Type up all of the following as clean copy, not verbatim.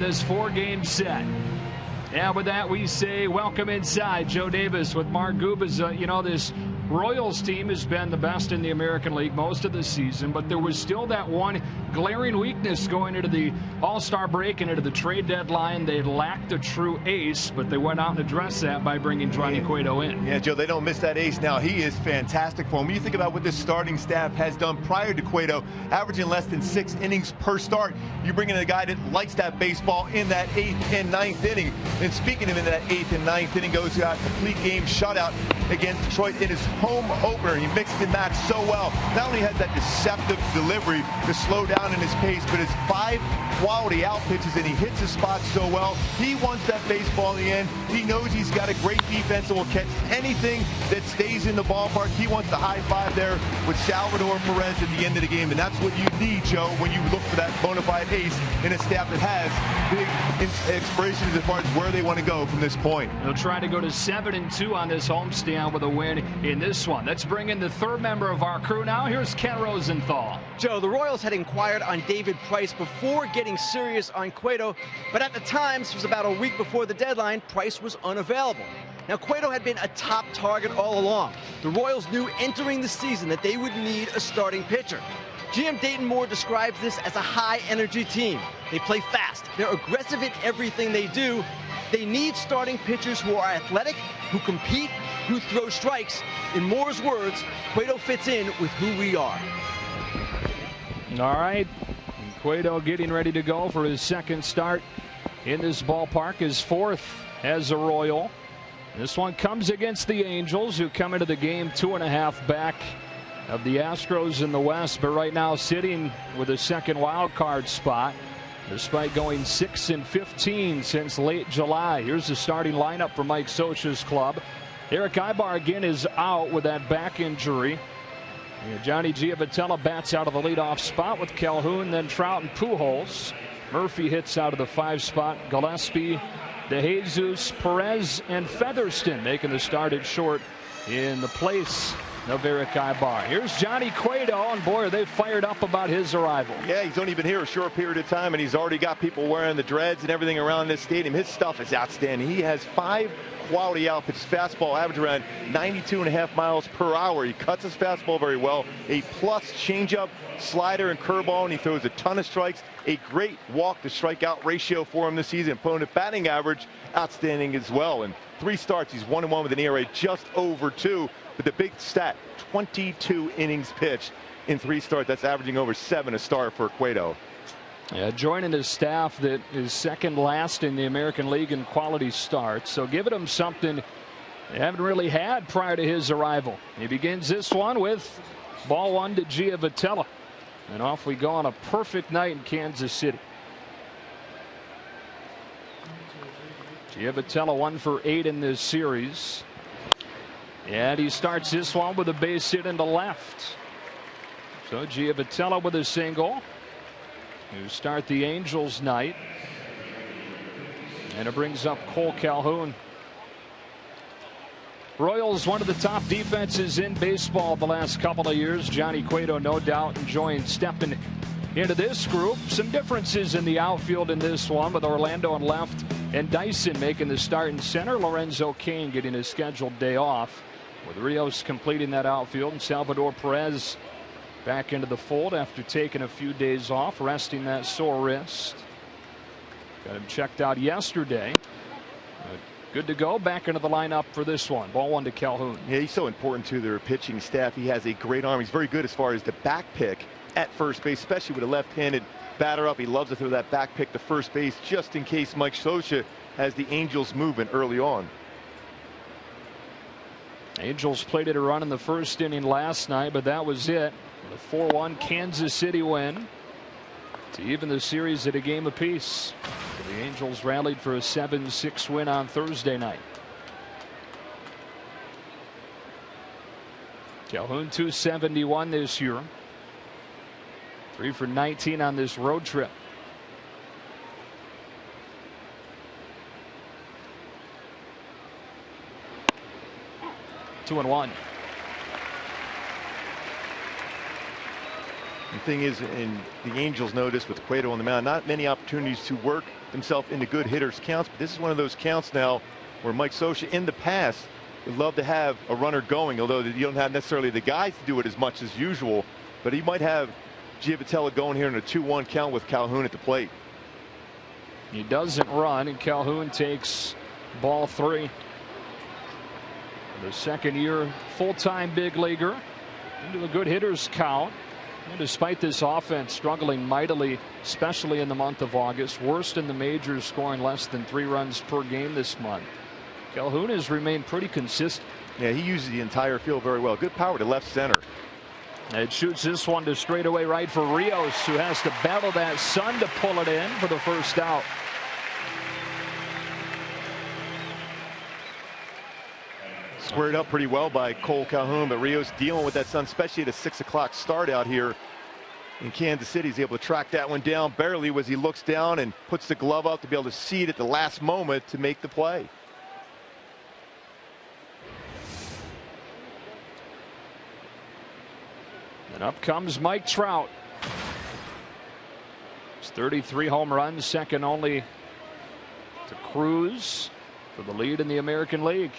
This 4-game set. And with that, we say welcome inside. Joe Davis with Mark Gubas. You know, this Royals team has been the best in the American League most of the season, but there was still that one glaring weakness going into the All-Star break and into the trade deadline. They lacked a true ace, but they went out and addressed that by bringing Johnny Cueto in. Yeah, Joe, they don't miss that ace now. He is fantastic for them. When you think about what this starting staff has done prior to Cueto, averaging less than 6 innings per start, you bring in a guy that likes that baseball in that 8th and 9th inning. And speaking of in that 8th and 9th inning, goes out complete game shutout against Detroit in his home opener. He mixed and matched so well. Not only has that deceptive delivery to slow down in his pace, but his 5 quality out pitches, and he hits his spots so well. He wants that baseball in the end. He knows he's got a great defense and will catch anything that stays in the ballpark. He wants the high five there with Salvador Perez at the end of the game, and that's what you need, Joe, when you look for that bona fide ace in a staff that has big inspirations as far as where they want to go from this point. They'll try to go to 7-2 on this homestand with a win in this one. Let's bring in the third member of our crew now. Here's Ken Rosenthal. Joe, the Royals had inquired on David Price before getting serious on Cueto, but at the time, this was about a week before the deadline, Price was unavailable. Now, Cueto had been a top target all along. The Royals knew entering the season that they would need a starting pitcher. GM Dayton Moore describes this as a high-energy team. They play fast. They're aggressive in everything they do. They need starting pitchers who are athletic, who compete, who throw strikes. In Moore's words, Cueto fits in with who we are. All right. Cueto getting ready to go for his second start in this ballpark, his 4th as a Royal. This one comes against the Angels, who come into the game 2.5 back of the Astros in the West, but right now sitting with a second wild card spot despite going 6-15 since late July. Here's the starting lineup for Mike Scioscia's club. Eric Ibar again is out with that back injury. Johnny Giavotella bats out of the leadoff spot with Calhoun, then Trout and Pujols. Murphy hits out of the 5 spot. Gillespie, DeJesus, Perez, and Featherston making the start at short in the place of Eric Ibar. Here's Johnny Cueto, and boy, are they fired up about his arrival. Yeah, he's only been here a short period of time, and he's already got people wearing the dreads and everything around this stadium. His stuff is outstanding. He has 5 quality out pitches. Fastball average around 92.5 miles per hour. He cuts his fastball very well. A plus changeup, slider, and curveball, and he throws a ton of strikes. A great walk to strikeout ratio for him this season. Opponent batting average outstanding as well. In 3 starts, he's 1-1 with an ERA just over 2. But the big stat, 22 innings pitched in 3 starts. That's averaging over 7 a start for Cueto. Yeah, joining his staff that is second last in the American League in quality starts. So giving him something they haven't really had prior to his arrival. He begins this one with ball 1 to Giavotella. And off we go on a perfect night in Kansas City. Giavotella 1 for 8 in this series. And he starts this one with a base hit into left. So Giavotella with a single. You start the Angels night. And it brings up Cole Calhoun. Royals, one of the top defenses in baseball the last couple of years. Johnny Cueto, no doubt, enjoying stepping into this group. Some differences in the outfield in this one, with Orlando in left and Dyson making the start in center. Lorenzo Cain getting his scheduled day off, with Rios completing that outfield, and Salvador Perez back into the fold after taking a few days off, resting that sore wrist. Got him checked out yesterday. Good to go back into the lineup for this one. Ball 1 to Calhoun. Yeah, he's so important to their pitching staff. He has a great arm. He's very good as far as the back pick at first base, especially with a left-handed batter up. He loves to throw that back pick to first base just in case Mike Scioscia has the Angels movement early on. Angels plated a run in the first inning last night, but that was it. A 4-1 Kansas City win to even the series at a game apiece. The Angels rallied for a 7-6 win on Thursday night. Calhoun 271 this year. 3 for 19 on this road trip. The thing is, and the Angels know this with Cueto on the mound, not many opportunities to work himself into good hitters' counts, but this is one of those counts now where Mike Scioscia in the past would love to have a runner going, although you don't have necessarily the guys to do it as much as usual, but he might have Giavotella going here in a 2-1 count with Calhoun at the plate. He doesn't run, and Calhoun takes ball 3. The second-year full-time big leaguer into a good hitters count. And despite this offense struggling mightily, especially in the month of August, worst in the majors, scoring less than 3 runs per game this month, Calhoun has remained pretty consistent. Yeah, he uses the entire field very well. Good power to left center. It shoots this one to straightaway right for Rios, who has to battle that sun to pull it in for the first out. Squared up pretty well by Cole Calhoun, but Rios dealing with that sun, especially at a 6 o'clock start out here in Kansas City. He's able to track that one down barely as he looks down and puts the glove up to be able to see it at the last moment to make the play. And up comes Mike Trout. It's 33 home runs, second only to Cruz for the lead in the American League.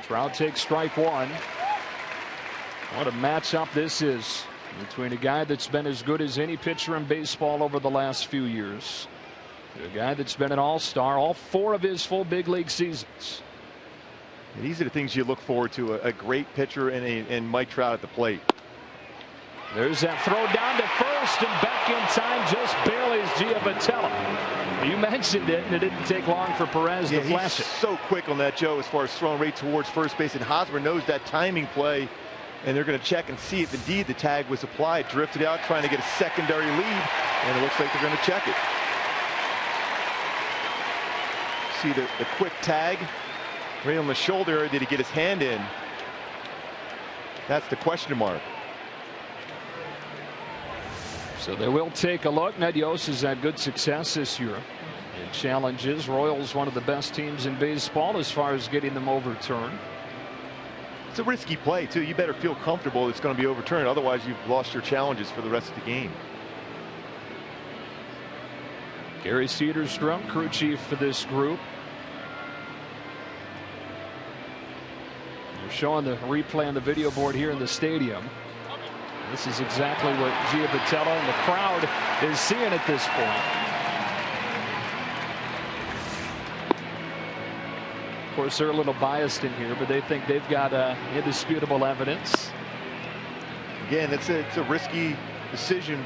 Trout takes strike 1. What a matchup this is between a guy that's been as good as any pitcher in baseball over the last few years, a guy that's been an all-star all 4 of his full big league seasons. And these are the things you look forward to, a great pitcher and Mike Trout at the plate. There's that throw down to first, and back in time just barely is Giavotella. You mentioned it, and it didn't take long for Perez to flash it. He's so quick on that, Joe, as far as throwing right towards first base. And Hosmer knows that timing play, and they're going to check and see if indeed the tag was applied. Drifted out, trying to get a secondary lead, and it looks like they're going to check it. See the quick tag right on the shoulder. Did he get his hand in? That's the question mark. So they will take a look. Ned Yost has had good success this year in challenges. Royals, one of the best teams in baseball as far as getting them overturned. It's a risky play, too. You better feel comfortable it's going to be overturned. Otherwise, you've lost your challenges for the rest of the game. Gary Cederstrom, crew chief for this group. They're showing the replay on the video board here in the stadium. This is exactly what Giavotella and the crowd is seeing at this point. Of course, they're a little biased in here, but they think they've got indisputable evidence. Again, it's a risky decision.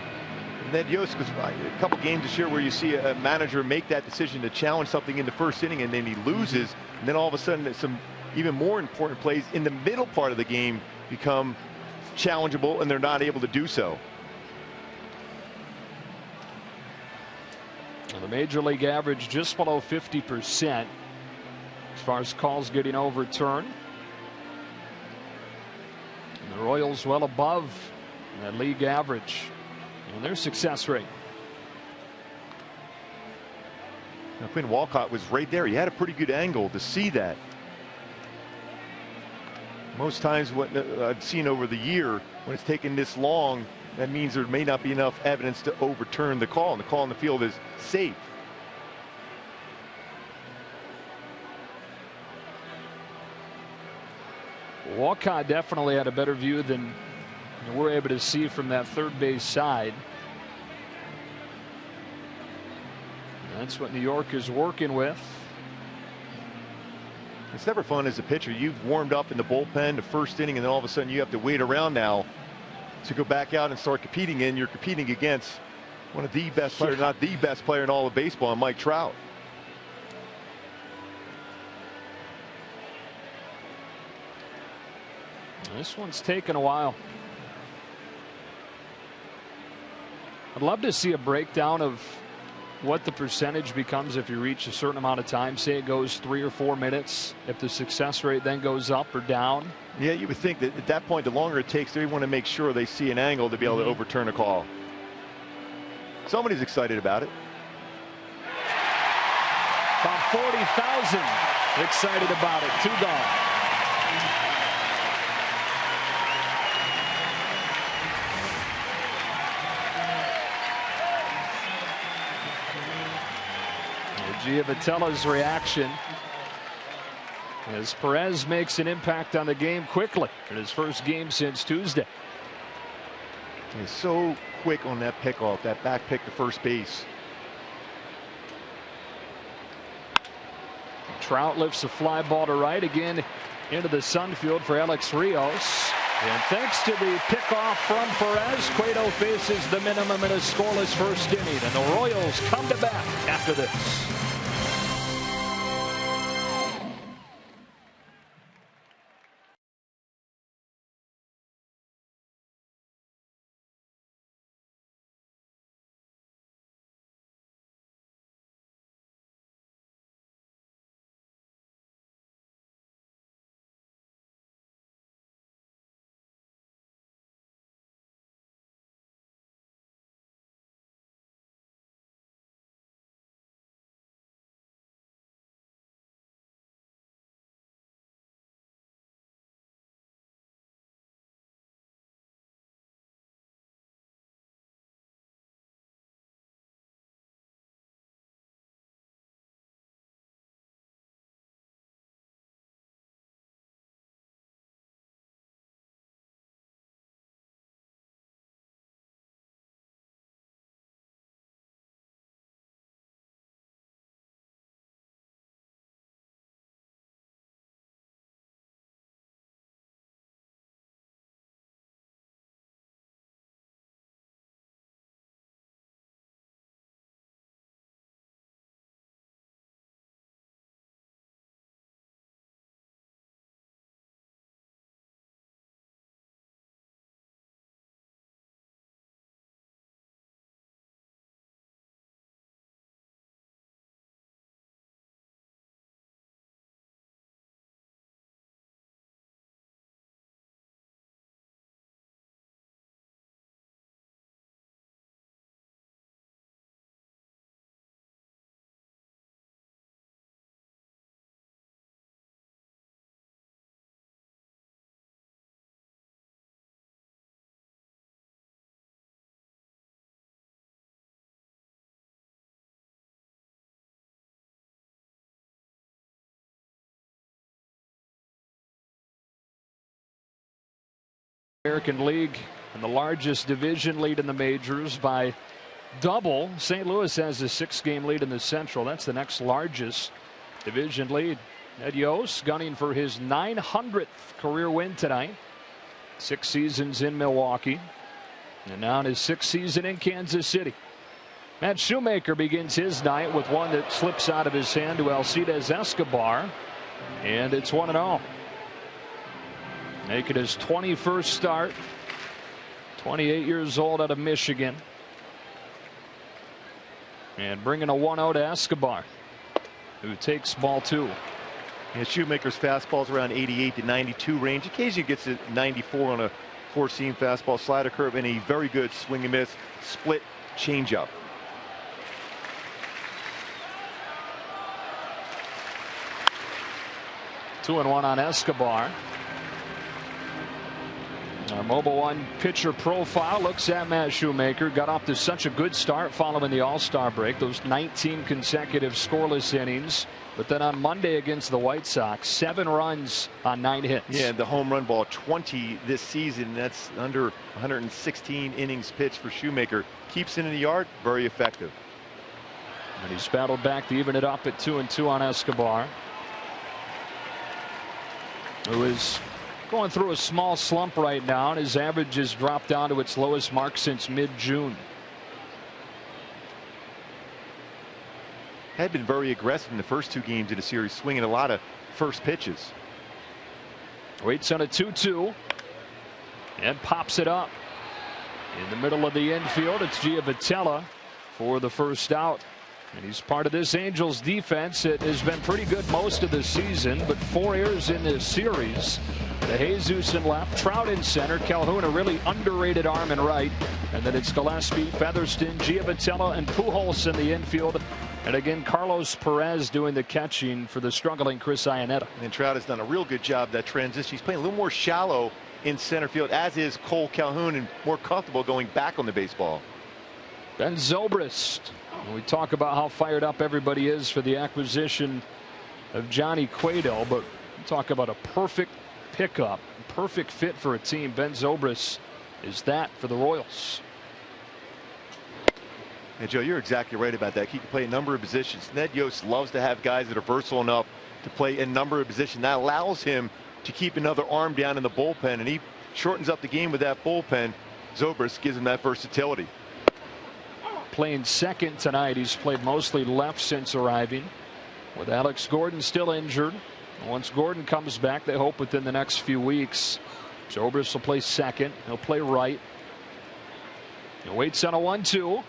Ned Yost, because a couple games this year where you see a manager make that decision to challenge something in the first inning, and then he loses, and then all of a sudden some even more important plays in the middle part of the game become challengeable, and they're not able to do so. Well, the major league average just below 50% as far as calls getting overturned. And the Royals well above that league average in their success rate. Now, Quinn Walcott was right there. He had a pretty good angle to see that. Most times what I've seen over the year, when it's taken this long, that means there may not be enough evidence to overturn the call, and the call on the field is safe. Walcott definitely had a better view than we're able to see from that third base side. That's what New York is working with. It's never fun as a pitcher. You've warmed up in the bullpen the first inning, and then all of a sudden you have to wait around now to go back out and start competing. And you're competing against one of the best players, not the best player in all of baseball, and Mike Trout. This one's taken a while. I'd love to see a breakdown of what the percentage becomes if you reach a certain amount of time. Say it goes 3 or 4 minutes, if the success rate then goes up or down. Yeah, you would think that at that point, the longer it takes, they want to make sure they see an angle to be able to overturn a call. Somebody's excited about it. About 40,000 excited about it. 2 gone. Giovatella's reaction as Perez makes an impact on the game quickly in his first game since Tuesday. He's so quick on that pickoff, that back pick to first base. Trout lifts a fly ball to right again into the sun field for Alex Rios. And thanks to the pickoff from Perez, Cueto faces the minimum in a scoreless first inning, and the Royals come to bat after this. American League and the largest division lead in the majors by double. St. Louis has a 6-game lead in the Central. That's the next largest division lead. Ed Yost gunning for his 900th career win tonight. 6 seasons in Milwaukee, and now in his 6th season in Kansas City. Matt Shoemaker begins his night with one that slips out of his hand to Alcides Escobar, and it's 1-0. Making his 21st start. 28 years old, out of Michigan. And bringing a 1-0 to Escobar, who takes ball 2. Yeah, Shoemaker's fastball's around 88 to 92 range. Occasionally gets to 94 on a 4-seam fastball, slider curve, and a very good swing and miss split changeup. Two and 1 on Escobar. Our Mobile One pitcher profile looks at Matt Shoemaker. Got off to such a good start following the All-Star break. Those 19 consecutive scoreless innings. But then on Monday against the White Sox, 7 runs on 9 hits. Yeah, the home run ball, 20 this season. That's under 116 innings pitched for Shoemaker. Keeps it in the yard, very effective. And he's battled back to even it up at 2-2 on Escobar, who is going through a small slump right now, and his average has dropped down to its lowest mark since mid-June. Had been very aggressive in the first 2 games of the series, swinging a lot of first pitches. Waits on a 2-2 and pops it up in the middle of the infield. It's Giovatella for the first out, and he's part of this Angels defense. It has been pretty good most of the season, but 4 errors in this series. The Jesus in left, Trout in center, Calhoun a really underrated arm in right, and then it's Gillespie, Featherston, Giovatella, and Pujols in the infield. And again, Carlos Perez doing the catching for the struggling Chris Iannetta. And Trout has done a real good job that transition. He's playing a little more shallow in center field, as is Cole Calhoun, and more comfortable going back on the baseball. Ben Zobrist. We talk about how fired up everybody is for the acquisition of Johnny Cueto, but we talk about a perfect pickup, perfect fit for a team. Ben Zobrist is that for the Royals. And Joe, you're exactly right about that. He can play a number of positions. Ned Yost loves to have guys that are versatile enough to play a number of positions. That allows him to keep another arm down in the bullpen, and he shortens up the game with that bullpen. Zobrist gives him that versatility. Playing second tonight. He's played mostly left since arriving, with Alex Gordon still injured. Once Gordon comes back, they hope within the next few weeks, Zobrist will play second. He'll play right. He waits on a 1-2.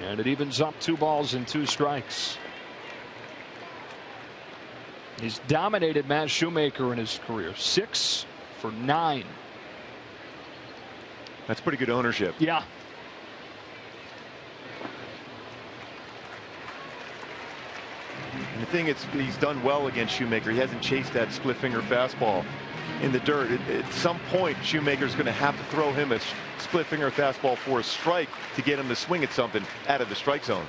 And it evens up 2 balls and 2 strikes. He's dominated Matt Shoemaker in his career. 6 for 9. That's pretty good ownership. Yeah. And the thing is, he's done well against Shoemaker. He hasn't chased that split finger fastball in the dirt. At some point, Shoemaker's going to have to throw him a split finger fastball for a strike to get him to swing at something out of the strike zone.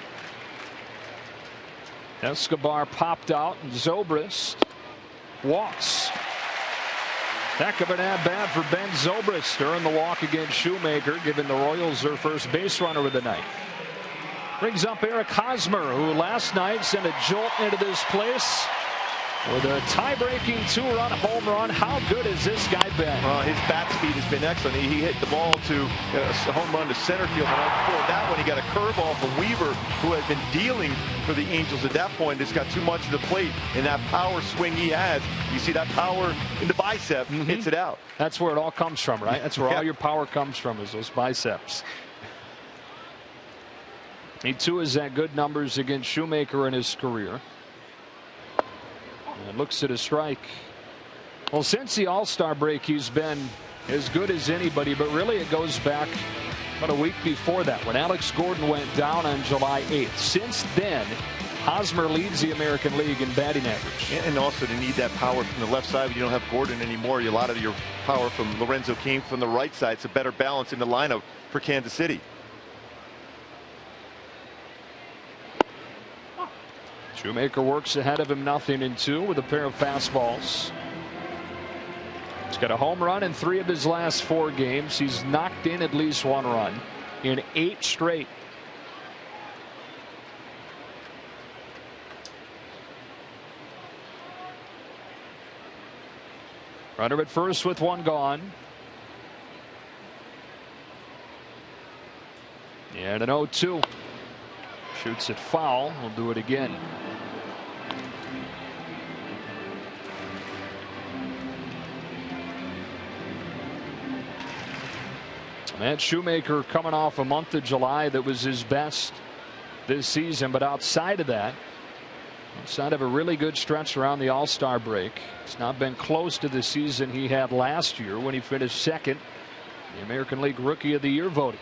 Escobar popped out, and Zobrist walks. Heck of an at-bat for Ben Zobrist to earn the walk against Shoemaker, giving the Royals their first base runner of the night. Brings up Eric Hosmer, who last night sent a jolt into this place with a tie-breaking 2-run home run. How good has this guy been? His bat speed has been excellent. He hit the ball to a home run to center field. And before that one, he got a curveball from Weaver, who had been dealing for the Angels at that point. It's got too much of the plate, and that power swing he has. You see that power in the bicep, hits it out. That's where it all comes from, right? That's where all your power comes from, is those biceps. He too has had good numbers against Shoemaker in his career. And looks at a strike. Well, since the All-Star break, he's been as good as anybody, but really it goes back about a week before that when Alex Gordon went down on July 8th. Since then, Hosmer leads the American League in batting average. And also to need that power from the left side, when you don't have Gordon anymore. A lot of your power from Lorenzo came from the right side. It's a better balance in the lineup for Kansas City. Shoemaker works ahead of him, 0-2 with a pair of fastballs. He's got a home run in 3 of his last 4 games. He's knocked in at least 1 run in 8 straight. Runner at first with 1 gone. And an 0-2. Shoots it foul. We'll do it again. Matt Shoemaker coming off a month of July that was his best this season, but outside of that, outside of a really good stretch around the All-Star break, it's not been close to the season he had last year when he finished second in the American League Rookie of the Year voting.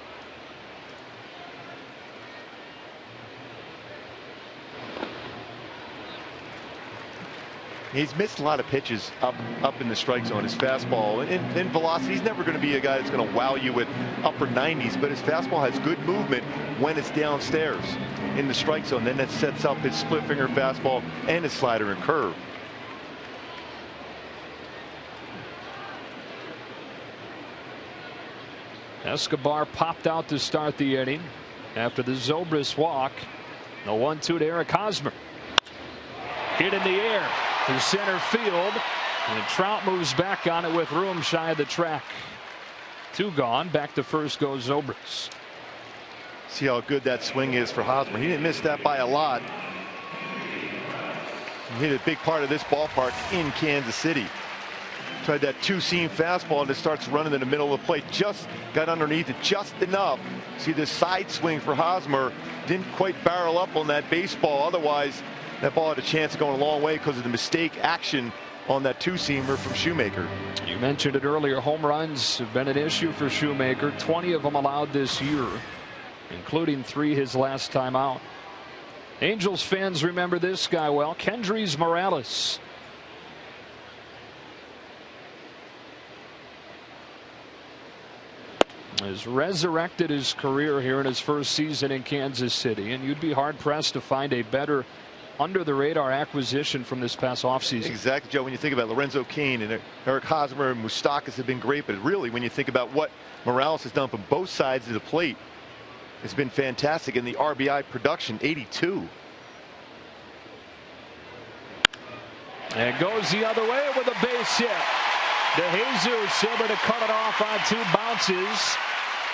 He's missed a lot of pitches up in the strike zone. His fastball and velocity. He's never going to be a guy that's going to wow you with upper 90s, but his fastball has good movement when it's downstairs in the strike zone. Then that sets up his split finger fastball and his slider and curve. Escobar popped out to start the inning after the Zobrist walk. The 1-2 to Eric Hosmer. Hit in the air to center field, and Trout moves back on it with room shy of the track. 2 gone. Back to first goes Zobrist. See how good that swing is for Hosmer. He didn't miss that by a lot. He hit a big part of this ballpark in Kansas City. Tried that 2-seam fastball, and it starts running in the middle of the plate. Just got underneath it just enough. See this side swing for Hosmer. Didn't quite barrel up on that baseball. Otherwise, that ball had a chance of going a long way because of the mistake action on that 2-seamer from Shoemaker. You mentioned it earlier. Home runs have been an issue for Shoemaker. 20 of them allowed this year, including 3 his last time out. Angels fans remember this guy well. Kendrys Morales. has resurrected his career here in his first season in Kansas City, and you'd be hard pressed to find a better under the radar acquisition from this past offseason. Exactly, Joe. When you think about Lorenzo Cain and Eric Hosmer and Moustakas have been great, but really when you think about what Morales has done from both sides of the plate, it's been fantastic. In the RBI production, 82. And goes the other way with a base hit. DeJesus able to cut it off on 2 bounces.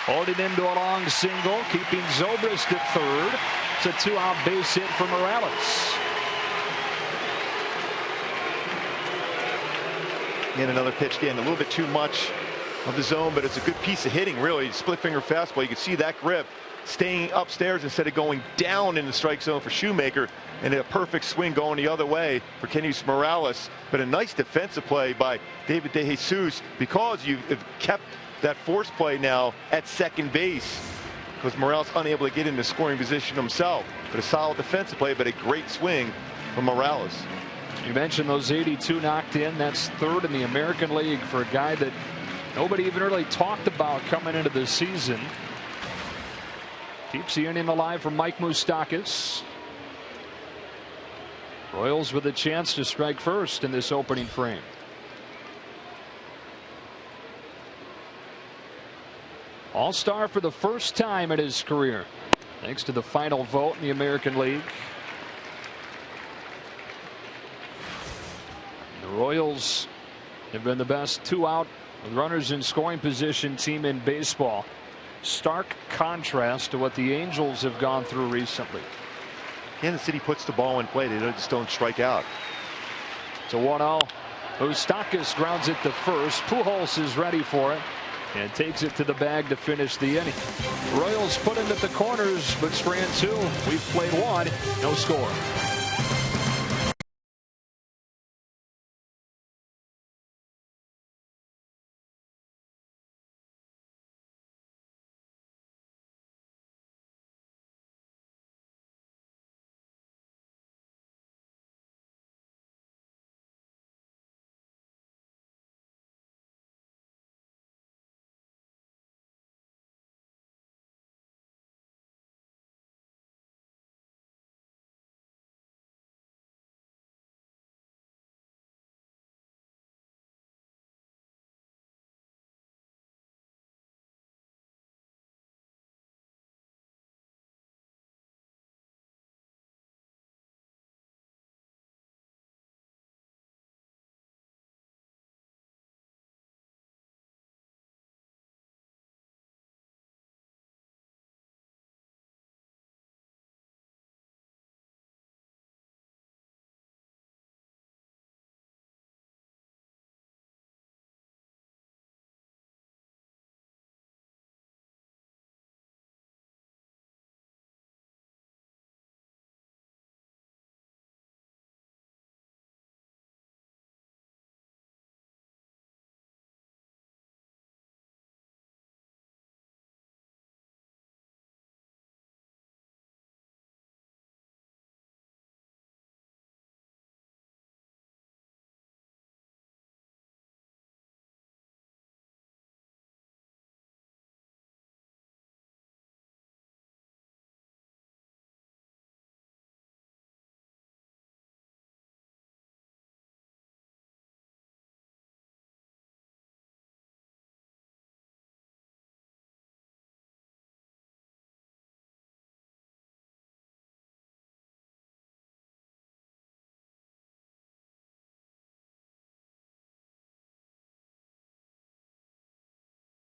Holding into a long single, keeping Zobrist at third. It's a 2-out base hit for Morales. And another pitch again, a little bit too much of the zone, but it's a good piece of hitting, really. Split finger fastball. You can see that grip staying upstairs instead of going down in the strike zone for Shoemaker, and a perfect swing going the other way for Kenny Morales. But a nice defensive play by David DeJesus, because you've kept that force play now at second base, because Morales unable to get into scoring position himself. But a solid defensive play, but a great swing from Morales. You mentioned those 82 knocked in. That's third in the American League for a guy that nobody even really talked about coming into the season. Keeps the inning alive for Mike Moustakas. Royals with a chance to strike first in this opening frame. All-star for the first time in his career, thanks to the final vote in the American League. The Royals have been the best 2-out with runners in scoring position team in baseball. Stark contrast to what the Angels have gone through recently. Kansas City puts the ball in play. They just don't strike out. It's a 1-0. Moustakas grounds it to first. Pujols is ready for it and takes it to the bag to finish the inning. Royals put him at the corners, but strand 2. We've played 1. No score.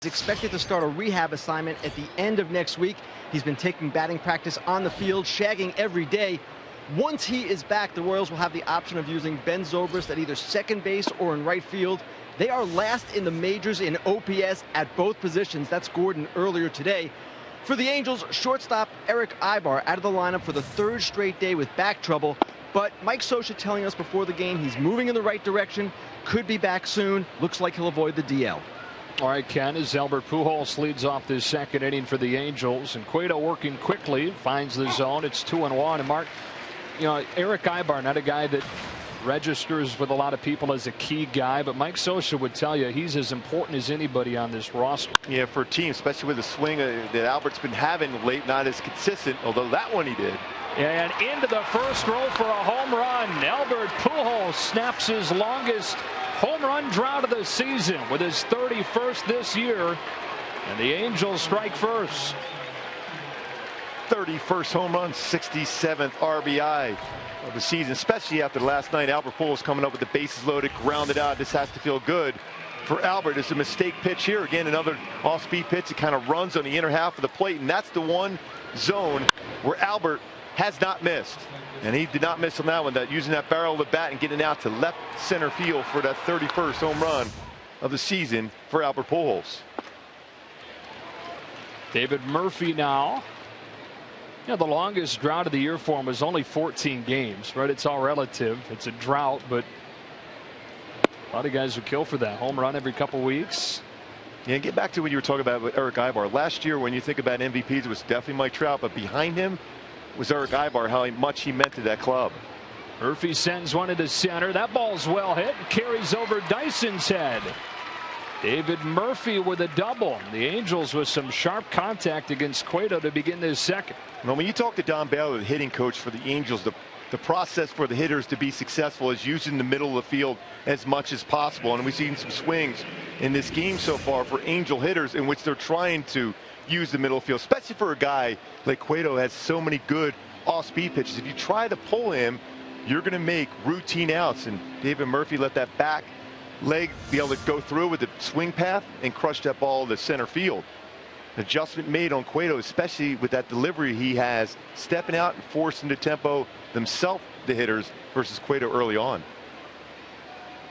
He's expected to start a rehab assignment at the end of next week. He's been taking batting practice on the field, shagging every day. Once he is back, the Royals will have the option of using Ben Zobrist at either second base or in right field. They are last in the majors in OPS at both positions. That's Gordon earlier today. For the Angels, shortstop Eric Ibar out of the lineup for the 3rd straight day with back trouble. But Mike Scioscia telling us before the game he's moving in the right direction, could be back soon. Looks like he'll avoid the DL. All right, Ken, as Albert Pujols leads off this second inning for the Angels, and Cueto working quickly, finds the zone. It's 2-1. And Mark, you know, Eric Ibar, not a guy that registers with a lot of people as a key guy, but Mike Scioscia would tell you he's as important as anybody on this roster. Yeah, for a team, especially with the swing that Albert's been having late, not as consistent, although that one he did. And into the first row for a home run. Albert Pujols snaps his longest home run drought of the season with his 31st this year, and the Angels strike first. 31st home run, 67th RBI of the season, especially after last night. Albert Pujols coming up with the bases loaded, grounded out. This has to feel good for Albert. It's a mistake pitch here. Again, another off-speed pitch. It kind of runs on the inner half of the plate, and that's the one zone where Albert has not missed. And he did not miss on that one, using that barrel of the bat and getting out to left center field for that 31st home run of the season for Albert Pujols. David Murphy now. Yeah, the longest drought of the year for him was only 14 games, right? It's all relative. It's a drought, but a lot of guys would kill for that. Home run every couple weeks. Yeah, and get back to what you were talking about with Eric Aybar. Last year, when you think about MVPs, it was definitely Mike Trout, but behind him was Eric Aybar, how much he meant to that club. Murphy sends one into center. That ball's well hit and carries over Dyson's head. David Murphy with a double. The Angels with some sharp contact against Cueto to begin this second. Well, when you talk to Don Baylor, the hitting coach for the Angels, the process for the hitters to be successful is using the middle of the field as much as possible. And we've seen some swings in this game so far for Angel hitters in which they're trying to use the middle of the field, especially for a guy like Cueto has so many good off-speed pitches. If you try to pull him, you're going to make routine outs. And David Murphy let that back leg be able to go through with the swing path and crush that ball to center field. Adjustment made on Cueto, especially with that delivery he has, stepping out and forcing the tempo themselves, the hitters, versus Cueto early on.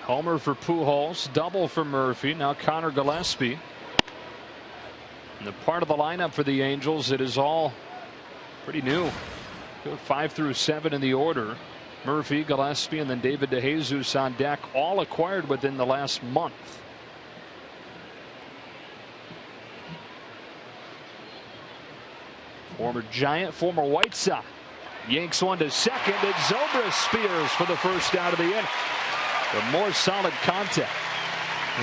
Homer for Pujols, double for Murphy. Now Connor Gillespie. And the part of the lineup for the Angels that is all pretty new. 5 through 7 in the order. Murphy, Gillespie, and then David DeJesus on deck, all acquired within the last month. Former Giant, former White Sox. Yanks one to second, and Zobrist spears for the first out of the inning. But more solid contact.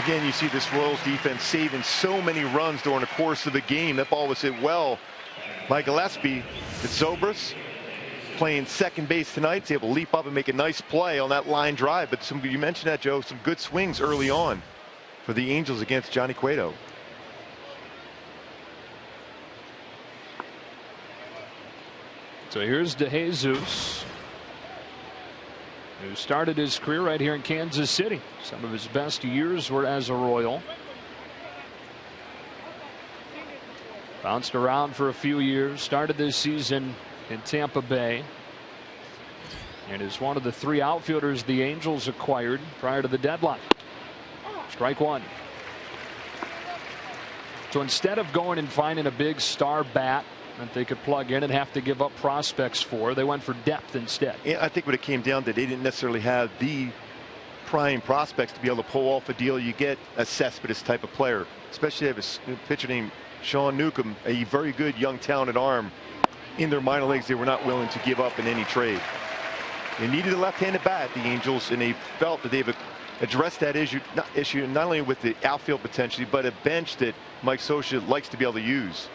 Again, you see this Royals defense saving so many runs during the course of the game. That ball was hit well by Gillespie. It's Zobrist playing second base tonight. He's able to leap up and make a nice play on that line drive. But you mentioned that, Joe, some good swings early on for the Angels against Johnny Cueto. So here's DeJesus, who started his career right here in Kansas City. Some of his best years were as a Royal. Bounced around for a few years, started this season in Tampa Bay, and is one of the 3 outfielders the Angels acquired prior to the deadline. Strike one. So instead of going and finding a big star bat that they could plug in and have to give up prospects for, they went for depth instead. Yeah, I think what it came down to, they didn't necessarily have the prime prospects to be able to pull off a deal. You get a Cespedes type of player, especially if a pitcher named Sean Newcomb, a very good young talented arm in their minor leagues. They were not willing to give up in any trade. They needed a left-handed bat, the Angels, and they felt that they've addressed that issue not only with the outfield potentially, but a bench that Mike Scioscia likes to be able to use.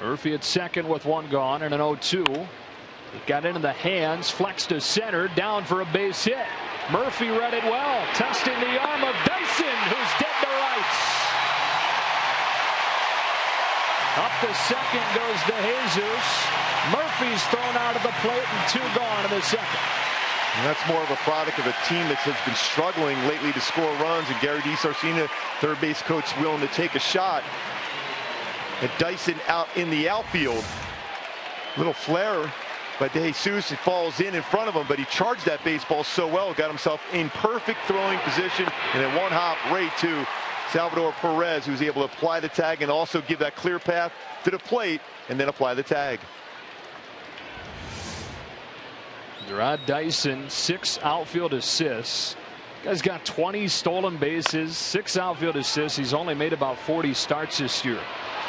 Murphy at second with one gone and an 0-2. It got into the hands, flexed to center, down for a base hit. Murphy read it well, testing the arm of Dyson, who's dead to rights. Up to second goes DeJesus. Murphy's thrown out of the plate and 2 gone in the second. And that's more of a product of a team that has been struggling lately to score runs, and Gary DiSarcina, third base coach, willing to take a shot at Dyson out in the outfield. Little flare by DeJesus. It falls in front of him, but he charged that baseball so well, got himself in perfect throwing position, and then one hop right to Salvador Perez, who's able to apply the tag and also give that clear path to the plate and then apply the tag. Gerard Dyson, 6 outfield assists. Guy's got 20 stolen bases, 6 outfield assists. He's only made about 40 starts this year.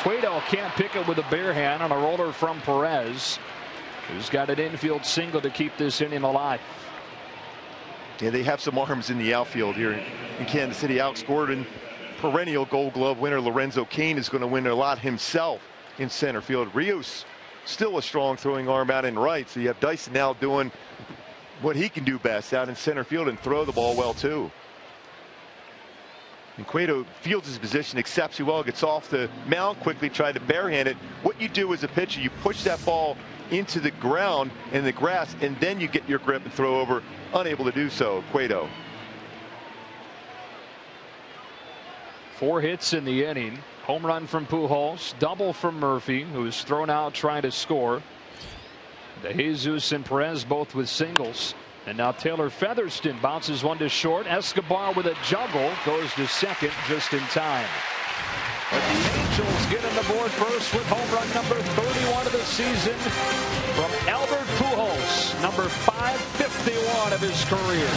Cueto can't pick it with a bare hand on a roller from Perez. who's got an infield single to keep this inning alive. Yeah, they have some arms in the outfield here in Kansas City. Outscored, and perennial Gold Glove winner Lorenzo Cain is going to win a lot himself in center field. Rios still a strong throwing arm out in right. So you have Dyson now doing what he can do best out in center field and throw the ball well too. And Cueto fields his position exceptionally well, gets off the mound quickly, tried to barehand it. What you do as a pitcher, you push that ball into the ground and the grass, and then you get your grip and throw over. Unable to do so, Cueto. 4 hits in the inning. Home run from Pujols, double from Murphy, who was thrown out trying to score. De Jesus and Perez both with singles. And now Taylor Featherston bounces one to short. Escobar with a juggle goes to second just in time. But the Angels get on the board first with home run number 31 of the season from Albert Pujols, number 551 of his career.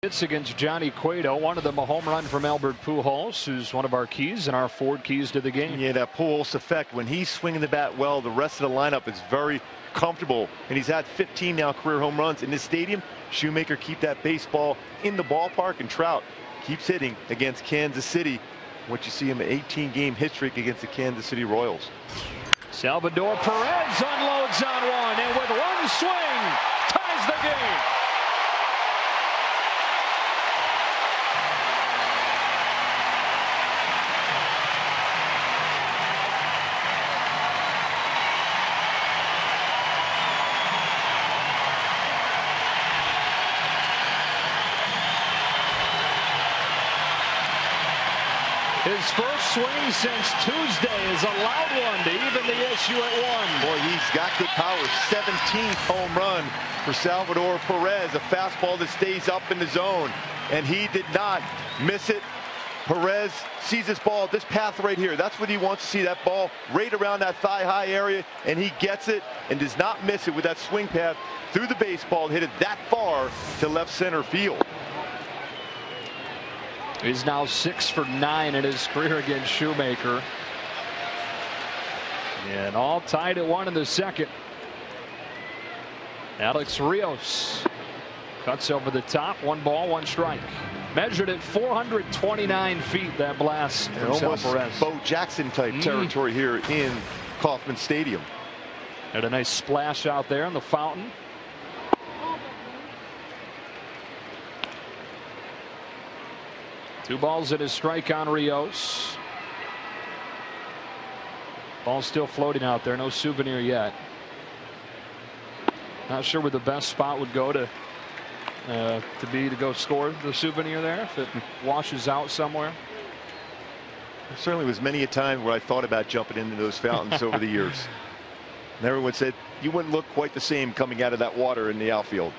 Hits against Johnny Cueto. One of them a home run from Albert Pujols, who's one of our keys and our Ford keys to the game. Yeah, that Pujols effect. When he's swinging the bat well, the rest of the lineup is very comfortable. And he's had 15 now career home runs in this stadium. Shoemaker keep that baseball in the ballpark, and Trout keeps hitting against Kansas City. What you see him an 18-game hit streak against the Kansas City Royals. Salvador Perez unloads on one, and with one swing ties the game. His first swing since Tuesday is a loud one to even the issue at 1. Boy, he's got good power. 17th home run for Salvador Perez. A fastball that stays up in the zone, and he did not miss it. Perez sees this ball, this path right here. That's what he wants to see, that ball right around that thigh-high area, and he gets it and does not miss it with that swing path through the baseball, hit it that far to left center field. He's now 6 for 9 in his career against Shoemaker. And all tied at 1 in the second. Alex Rios cuts over the top. 1 ball, 1 strike. Measured at 429 feet, that blast from almost Perez. Bo Jackson type territory here in Kauffman Stadium. Had a nice splash out there in the fountain. Two balls and a strike on Rios. Ball's still floating out there. No souvenir yet. Not sure where the best spot would go to go score the souvenir there, if it washes out somewhere. There certainly was many a time where I thought about jumping into those fountains over the years. And everyone said you wouldn't look quite the same coming out of that water in the outfield.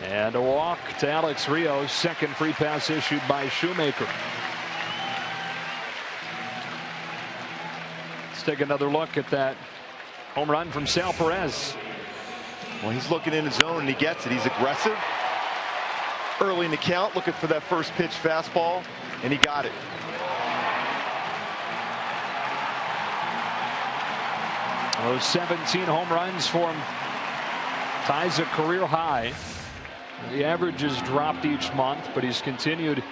And a walk to Alex Rios. Second free pass issued by Shoemaker. Let's take another look at that home run from Sal Perez. Well, he's looking in his zone and he gets it. He's aggressive early in the count, looking for that first pitch fastball, and he got it. Those 17 home runs for him ties a career high. The average has dropped each month, but he's continued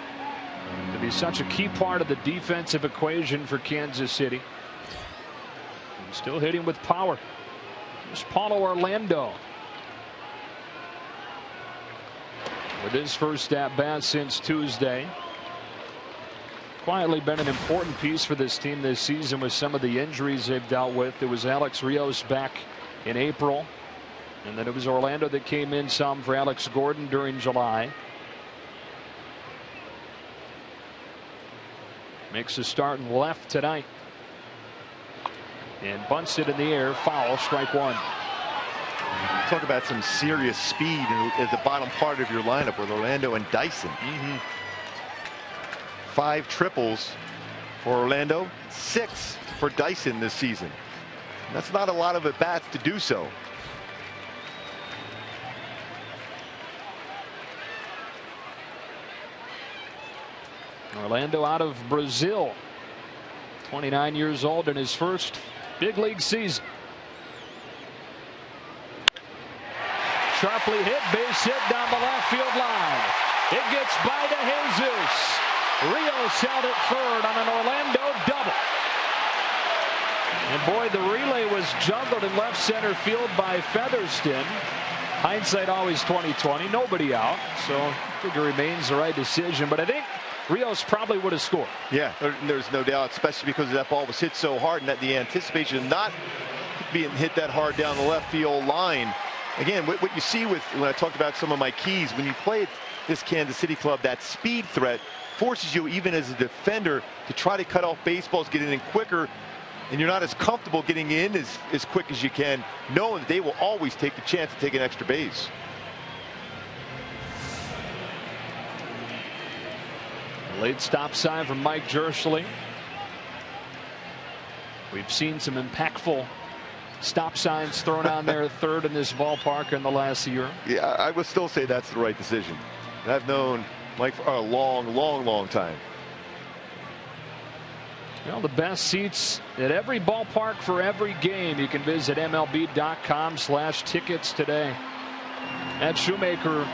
to be such a key part of the defensive equation for Kansas City. Still hitting with power. Here's Paulo Orlando with his first at bat since Tuesday. Quietly been an important piece for this team this season with some of the injuries they've dealt with. It was Alex Rios back in April, and then it was Orlando that came in some for Alex Gordon during July. Makes a start in left tonight. And bunts it in the air. Foul. Strike one. Talk about some serious speed at the bottom part of your lineup with Orlando and Dyson. 5 triples for Orlando, 6 for Dyson this season. That's not a lot of at-bats to do so. Orlando out of Brazil. 29 years old in his first big league season. Sharply hit, base hit down the left field line. It gets by to Jesus. Rios held it third on an Orlando double. And boy, the relay was juggled in left center field by Featherston. Hindsight always 20/20. Nobody out, so I think it remains the right decision. But I think Rios probably would have scored. Yeah, there's no doubt, especially because that ball was hit so hard, and that the anticipation of not being hit that hard down the left field line. Again, what you see with, when I talked about some of my keys, when you play at this Kansas City club, that speed threat forces you, even as a defender, to try to cut off baseballs, get in quicker, and you're not as comfortable getting in as quick as you can, knowing that they will always take the chance to take an extra base. Late stop sign from Mike Jerschley. We've seen some impactful stop signs thrown on there third in this ballpark in the last year. Yeah, I would still say that's the right decision. I've known Mike for a long time. Well, the best seats at every ballpark for every game. You can visit MLB.com/tickets today. Ed Shoemaker,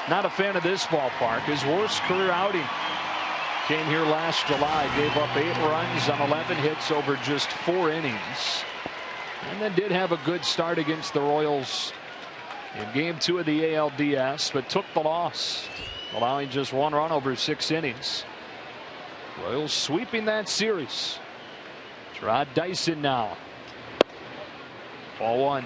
not a fan of this ballpark. His worst career outing came here last July. Gave up 8 runs on 11 hits over just 4 innings. And then did have a good start against the Royals in game 2 of the ALDS, but took the loss, allowing just 1 run over 6 innings. Royals sweeping that series. Rod Dyson now. Ball 1.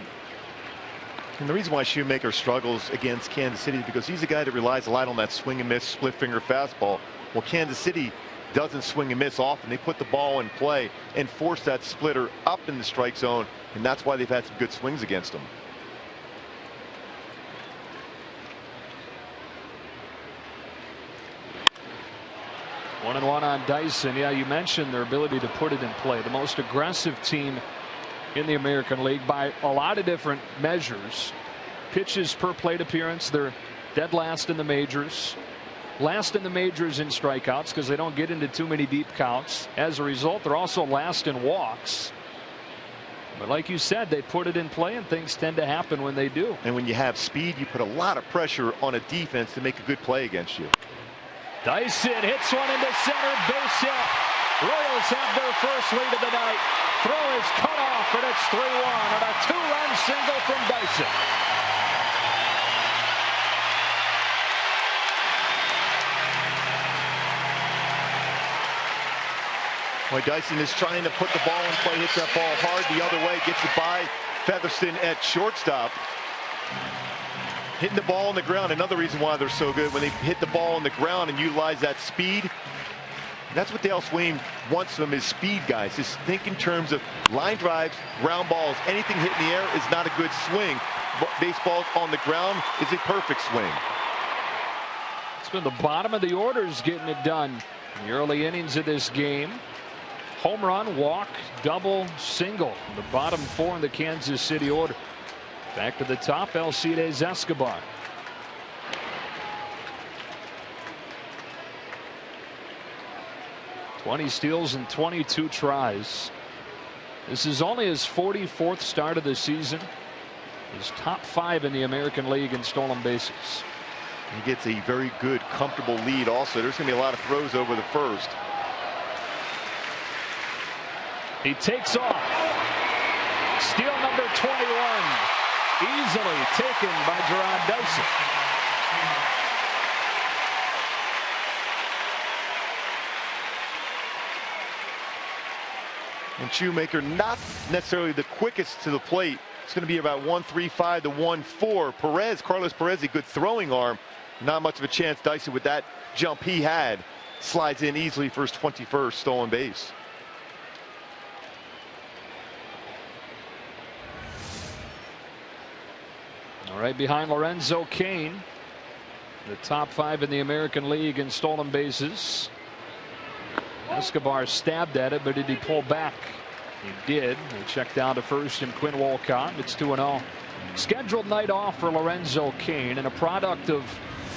And the reason why Shoemaker struggles against Kansas City is because he's a guy that relies a lot on that swing and miss split finger fastball. Well, Kansas City doesn't swing and miss often. They put the ball in play and force that splitter up in the strike zone, and that's why they've had some good swings against him. One and one on Dyson. Yeah, you mentioned their ability to put it in play. The most aggressive team in the American League by a lot of different measures. Pitches per plate appearance, they're dead last in the majors. Last in the majors in strikeouts because they don't get into too many deep counts. As a result, they're also last in walks. But like you said, they put it in play, and things tend to happen when they do. And when you have speed, you put a lot of pressure on a defense to make a good play against you. Dyson hits one into center, base hit. Royals have their first lead of the night. Throw is cut off, and it's 3-1 on a 2-run single from Dyson. Boy, Dyson is trying to put the ball in play, hits that ball hard the other way, gets it by Featherston at shortstop. Hitting the ball on the ground, another reason why they're so good. When they hit the ball on the ground and utilize that speed, that's what Dale Swain wants from his speed guys. Just think in terms of line drives, ground balls. Anything hit in the air is not a good swing. Baseball on the ground is a perfect swing. It's been the bottom of the orders getting it done in the early innings of this game. Home run, walk, double, single. The bottom four in the Kansas City order. Back to the top, Alcides Escobar. "20 steals and 22 tries. This is only his 44th start of the season. He's top 5 in the American League in stolen bases. He gets a very good, comfortable lead also. There's going to be a lot of throws over the first. He takes off. Steal number 21. Easily taken by Gerard Dyson. And Shoemaker not necessarily the quickest to the plate. It's going to be about 1.35 to 1.4. Perez, Carlos Perez, a good throwing arm. Not much of a chance. Dyson, with that jump he had, slides in easily for his 21st stolen base. All right, behind Lorenzo Cain, the top 5 in the American League in stolen bases. Escobar stabbed at it, but did he pull back? He did. He checked down to first, and Quinn Wolcott. It's 2-0. Scheduled night off for Lorenzo Cain, and a product of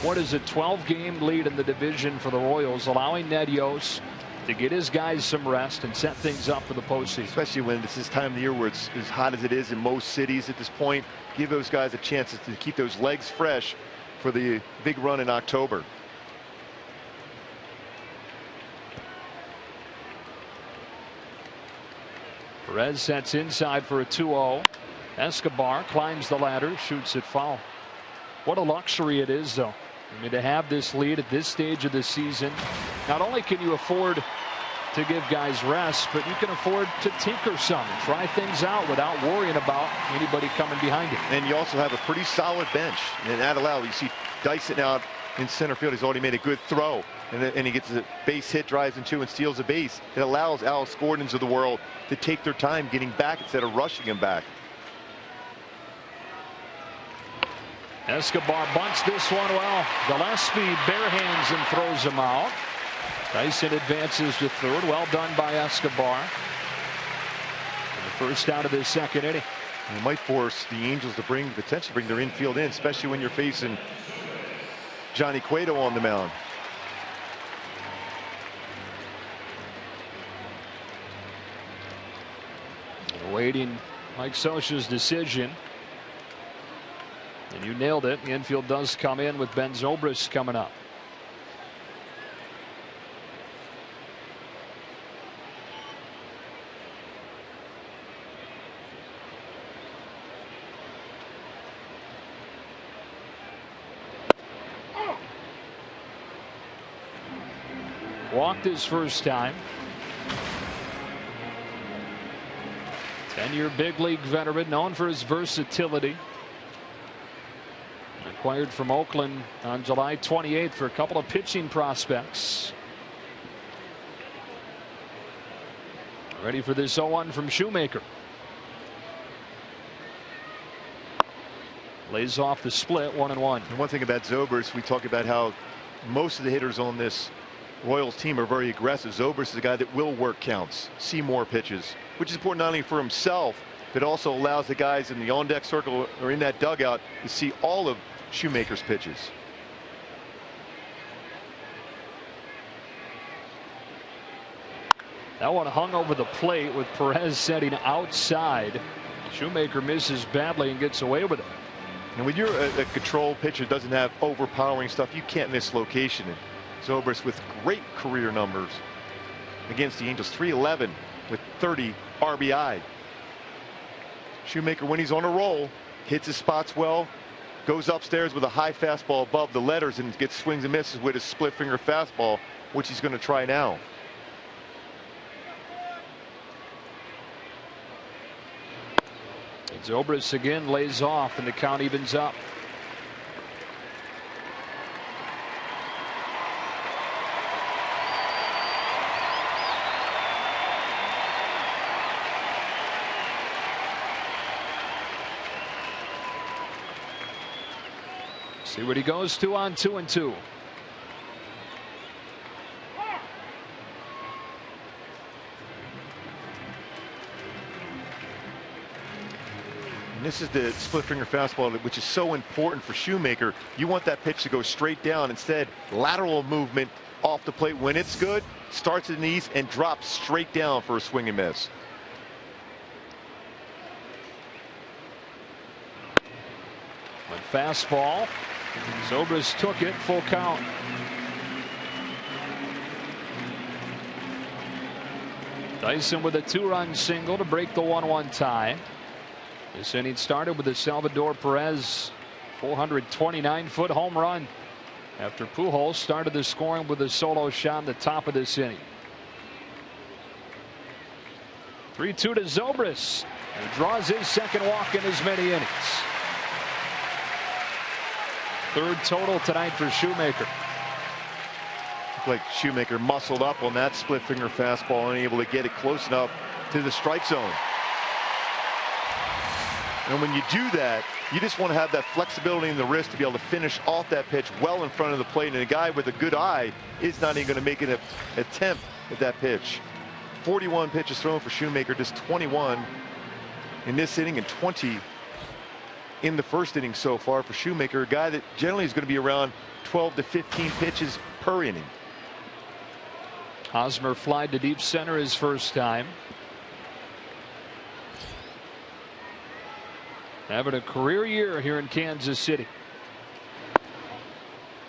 what is a 12-game lead in the division for the Royals, allowing Ned Yost to get his guys some rest and set things up for the postseason. Especially when this is time of the year where it's as hot as it is in most cities at this point. Give those guys a chance to keep those legs fresh for the big run in October. Perez sets inside for a 2-0. Escobar climbs the ladder, shoots it foul. What a luxury it is, though. I mean, to have this lead at this stage of the season. Not only can you afford to give guys rest, but you can afford to tinker some and try things out without worrying about anybody coming behind you. And you also have a pretty solid bench. And that allows, you see Dyson out in center field. He's already made a good throw. And he gets a base hit, drives in 2, and steals a base. It allows Alex Gordons of the world to take their time getting back instead of rushing him back. Escobar bunts this one well. Gillespie bare hands and throws him out. Dyson advances to third. Well done by Escobar. And the first out of the second inning. It might force the Angels to potentially bring their infield in, especially when you're facing Johnny Cueto on the mound. Awaiting Mike Scioscia's decision. And you nailed it. The infield does come in with Ben Zobrist coming up. Walked his first time. 10-year big league veteran, known for his versatility. Acquired from Oakland on July 28th for a couple of pitching prospects. Ready for this 0-1 from Shoemaker. Lays off the split, 1-1. And one thing about Zobrist, we talk about how most of the hitters on this Royals team are very aggressive. Zobrist is a guy that will work counts, see more pitches, which is important not only for himself, but also allows the guys in the on-deck circle or in that dugout to see all of Shoemaker's pitches. That one hung over the plate with Perez setting outside. Shoemaker misses badly and gets away with it. And when you're a control pitcher, doesn't have overpowering stuff, you can't miss location. And Zobrist with great career numbers against the Angels, 311 with 30 RBI. Shoemaker, when he's on a roll, hits his spots well, goes upstairs with a high fastball above the letters and gets swings and misses with his split finger fastball, which he's going to try now. Zobrist again lays off, and the count evens up. See what he goes to on 2-2. And this is the split finger fastball, which is so important for Shoemaker. You want that pitch to go straight down. Instead, lateral movement off the plate when it's good, starts at the knees and drops straight down for a swing and miss. Went fastball. Zobrist took it, full count. Dyson with a 2-run single to break the 1-1 tie. This inning started with a Salvador Perez 429-foot home run after Pujols started the scoring with a solo shot in the top of this inning. 3-2 to Zobrist, who draws his second walk in as many innings. Third total tonight for Shoemaker. Looked like Shoemaker muscled up on that split finger fastball and able to get it close enough to the strike zone. And when you do that, you just want to have that flexibility in the wrist to be able to finish off that pitch well in front of the plate. And a guy with a good eye is not even going to make an attempt at that pitch. 41 pitches thrown for Shoemaker, just 21 in this inning and 20 in the first inning so far for Shoemaker, a guy that generally is going to be around 12 to 15 pitches per inning. Hosmer flied to deep center his first time. Having a career year here in Kansas City.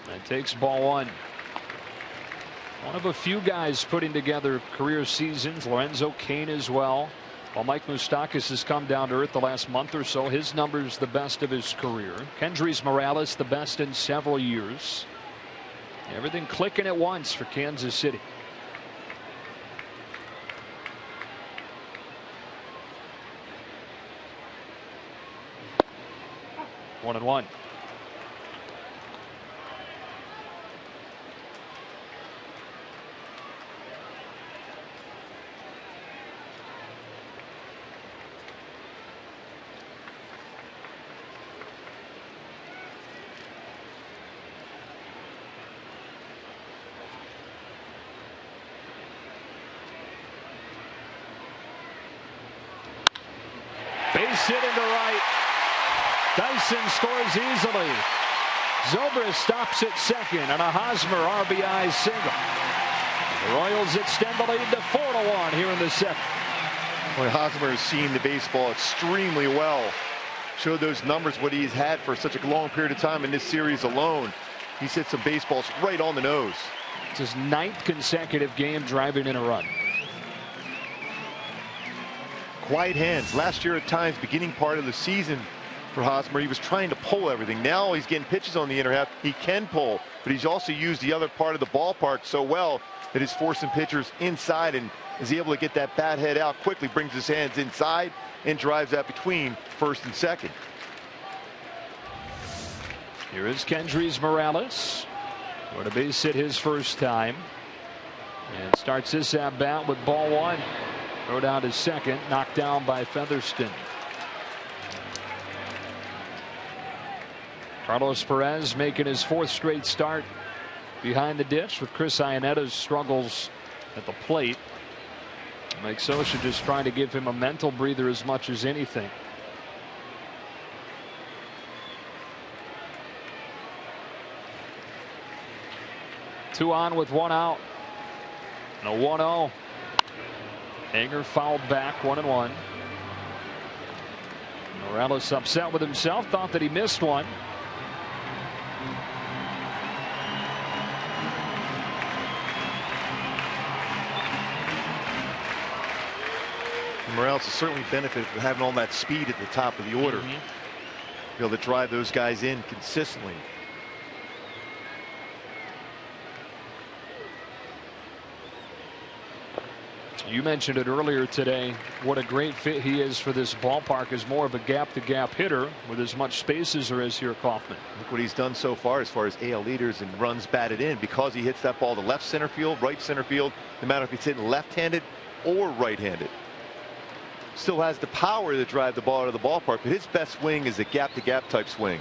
That takes ball one. One of a few guys putting together career seasons. Lorenzo Cain as well. While Mike Moustakas has come down to earth the last month or so, his numbers the best of his career. Kendrys Morales the best in several years. Everything clicking at once for Kansas City. 1-1. Base hit into right. Dyson scores easily. Zobrist stops at second and a Hosmer RBI single. The Royals extend the lead to 4-1 here in the second. Boy, Hosmer has seen the baseball extremely well. Showed those numbers what he's had for such a long period of time in this series alone. He's hit some baseballs right on the nose. It's his 9th consecutive game driving in a run. Quiet hands. Last year at times, beginning part of the season for Hosmer, he was trying to pull everything. Now he's getting pitches on the inner half. He can pull, but he's also used the other part of the ballpark so well that he's forcing pitchers inside and is able to get that bat head out quickly, brings his hands inside and drives that between first and second. Here is Kendrys Morales. Going to base hit his first time. And starts this at bat with ball one. Throw down to second, knocked down by Featherston. Carlos Perez making his 4th straight start behind the dish with Chris Ionetta's struggles at the plate. Mike Scioscia just trying to give him a mental breather as much as anything. Two on with one out. And a 1-0. Hanger fouled back, 1-1. Morales upset with himself, thought that he missed one. Morales has certainly benefited from having all that speed at the top of the order. Be able to drive those guys in consistently. You mentioned it earlier today. What a great fit he is for this ballpark as more of a gap-to-gap hitter with as much space as there is here at Kauffman. Look what he's done so far as AL leaders and runs batted in, because he hits that ball to left center field, right center field, no matter if he's hitting left-handed or right-handed. Still has the power to drive the ball out of the ballpark, but his best swing is a gap-to-gap type swing.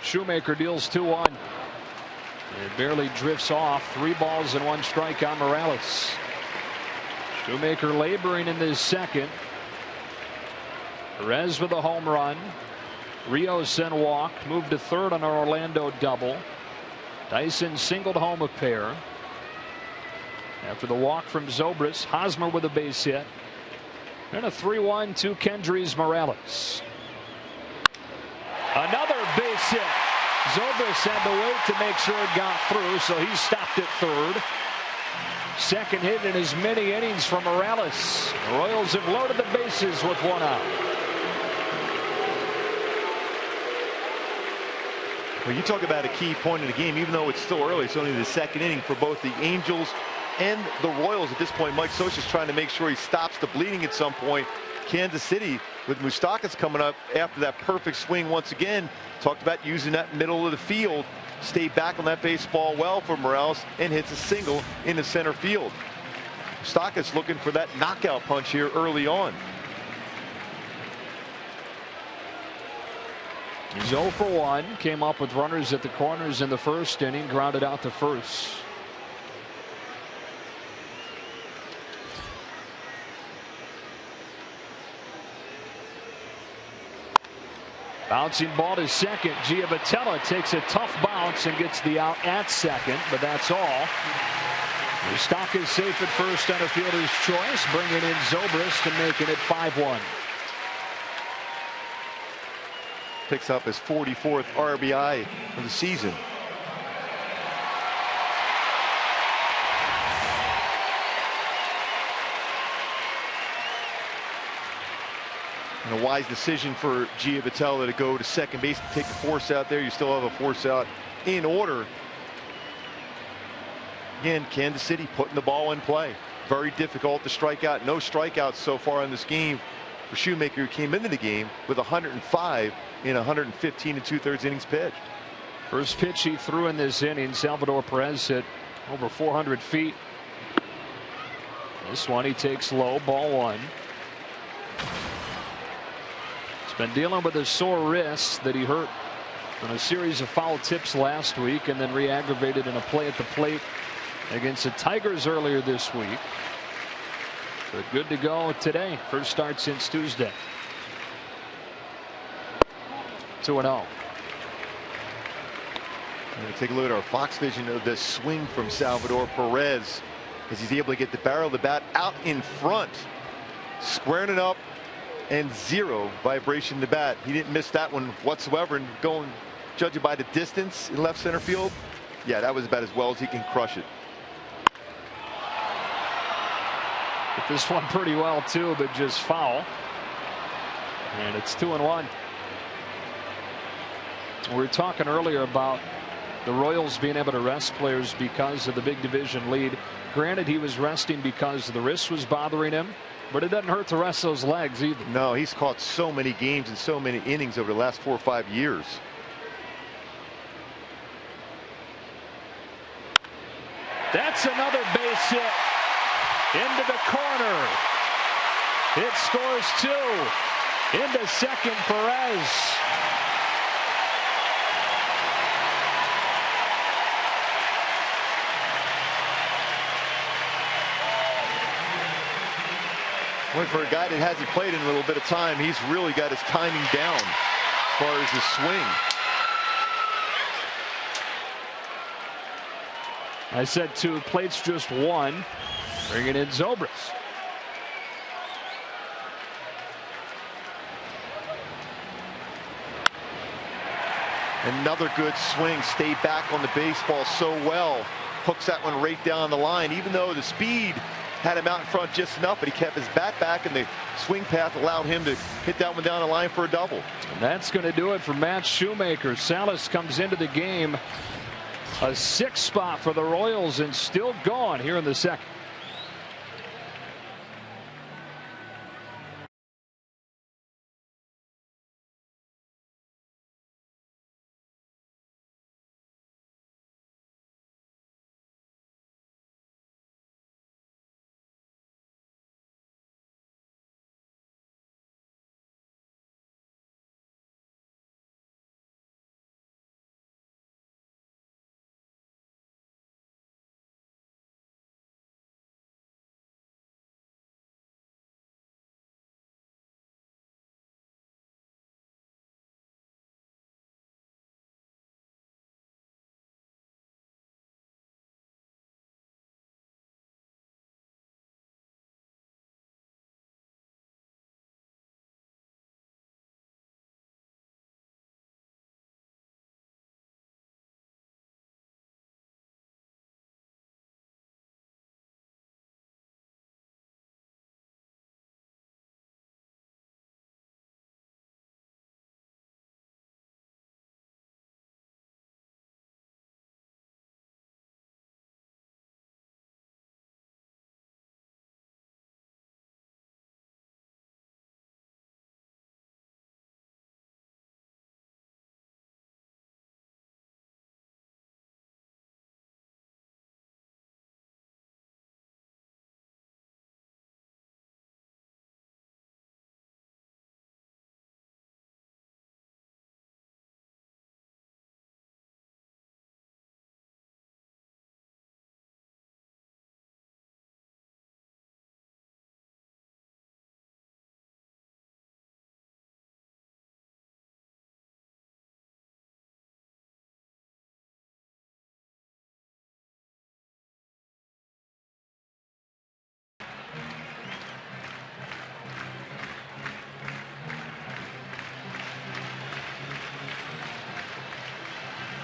Shoemaker deals 2-1. It barely drifts off. 3 balls and 1 strike on Morales. Shoemaker laboring in this second. Perez with a home run. Rios then walked, moved to third on an Orlando double. Dyson singled home a pair. After the walk from Zobrist, Hosmer with a base hit. And a 3-1 to Kendrys Morales. Another base hit. Zobrist had to wait to make sure it got through, so he stopped at third. Second hit in as many innings from Morales. The Royals have loaded the bases with 1 out. Well, you talk about a key point of the game, even though it's still early, it's only the second inning for both the Angels and the Royals at this point. Mike Scioscia's trying to make sure he stops the bleeding at some point. Kansas City, with Moustakas coming up after that perfect swing once again, talked about using that middle of the field, stayed back on that baseball well for Morales and hits a single into center field. Moustakas looking for that knockout punch here early on. He's 0 for 1. Came up with runners at the corners in the first inning, grounded out to first. Bouncing ball to second. Giavotella takes a tough bounce and gets the out at second, but that's all. Moustakas safe at first on a fielder's choice, bringing in Zobrist and making it 5-1. Picks up his 44th RBI of the season. And a wise decision for Giavotella to go to second base and take the force out there. You still have a force out in order. Again, Kansas City putting the ball in play. Very difficult to strike out. No strikeouts so far in this game for Shoemaker, who came into the game with 105 in 115 2/3 innings pitched. First pitch he threw in this inning, Salvador Perez hit over 400 feet. This one he takes low, ball 1. Been dealing with a sore wrist that he hurt on a series of foul tips last week, and then re-aggravated in a play at the plate against the Tigers earlier this week. But good to go today. First start since Tuesday. 2-0. We're going to take a look at our Fox vision of this swing from Salvador Perez as he's able to get the barrel of the bat out in front, squaring it up, and 0 vibration to bat. He didn't miss that one whatsoever, and going, judging by the distance in left center field, yeah, that was about as well as he can crush it. Hit this one pretty well too, but just foul. And it's 2-1. We were talking earlier about the Royals being able to rest players because of the big division lead. Granted, he was resting because the wrist was bothering him, but it doesn't hurt to rest those legs either. No, he's caught so many games and so many innings over the last 4 or 5 years. That's another base hit into the corner. It scores 2. Into second, Perez. For a guy that hasn't played in a little bit of time, he's really got his timing down as far as his swing. I said 2, plate's just 1. Bringing in Zobrist. Another good swing. Stayed back on the baseball so well. Hooks that one right down the line, even though the speed had him out in front just enough, but he kept his bat back, and the swing path allowed him to hit that one down the line for a double. And that's going to do it for Matt Shoemaker. Salas comes into the game A 6th spot for the Royals and still going here in the second.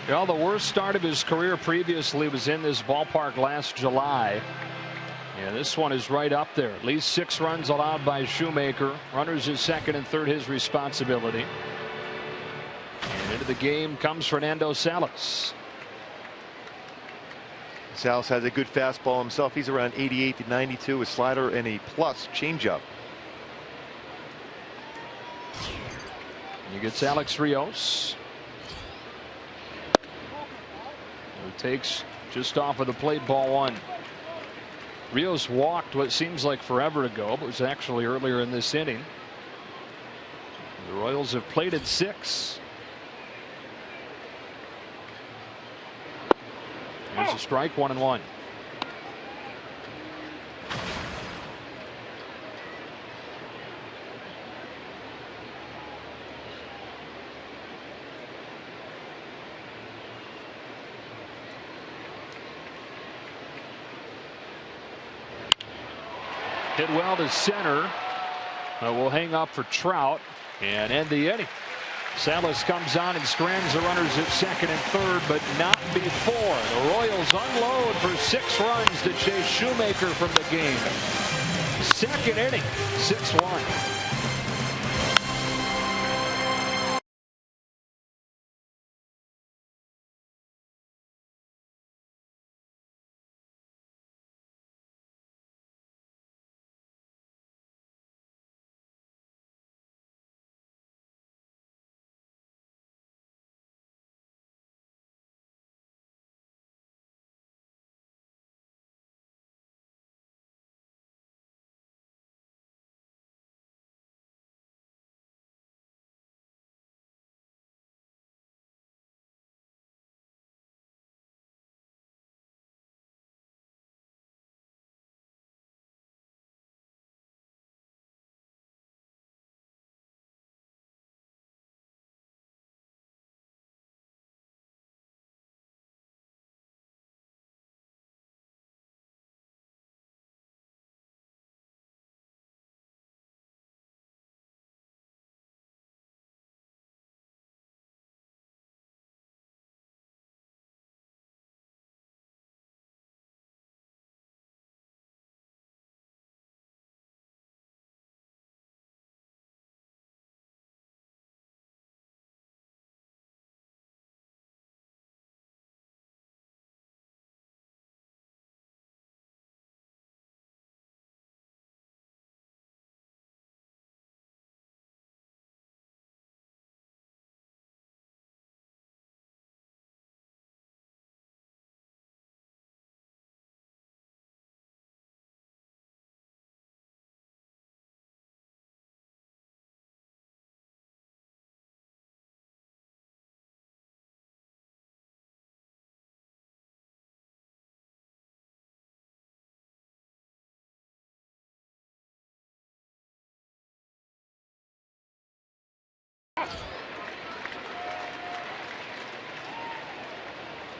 Well, the worst start of his career previously was in this ballpark last July. And this one is right up there. At least 6 runs allowed by Shoemaker. Runners at second and third, his responsibility. And into the game comes Fernando Salas. Salas has a good fastball himself. He's around 88 to 92, a slider and a plus changeup. You get Alex Rios. Who takes just off of the plate, ball 1. Rios walked what seems like forever ago, but it was actually earlier in this inning. The Royals have plated 6. There's a strike, 1-1. Hit well to center. Will hang up for Trout and end the inning. Salas comes on and strands the runners at second and third, but not before the Royals unload for 6 runs to chase Shoemaker from the game. Second inning, 6-1.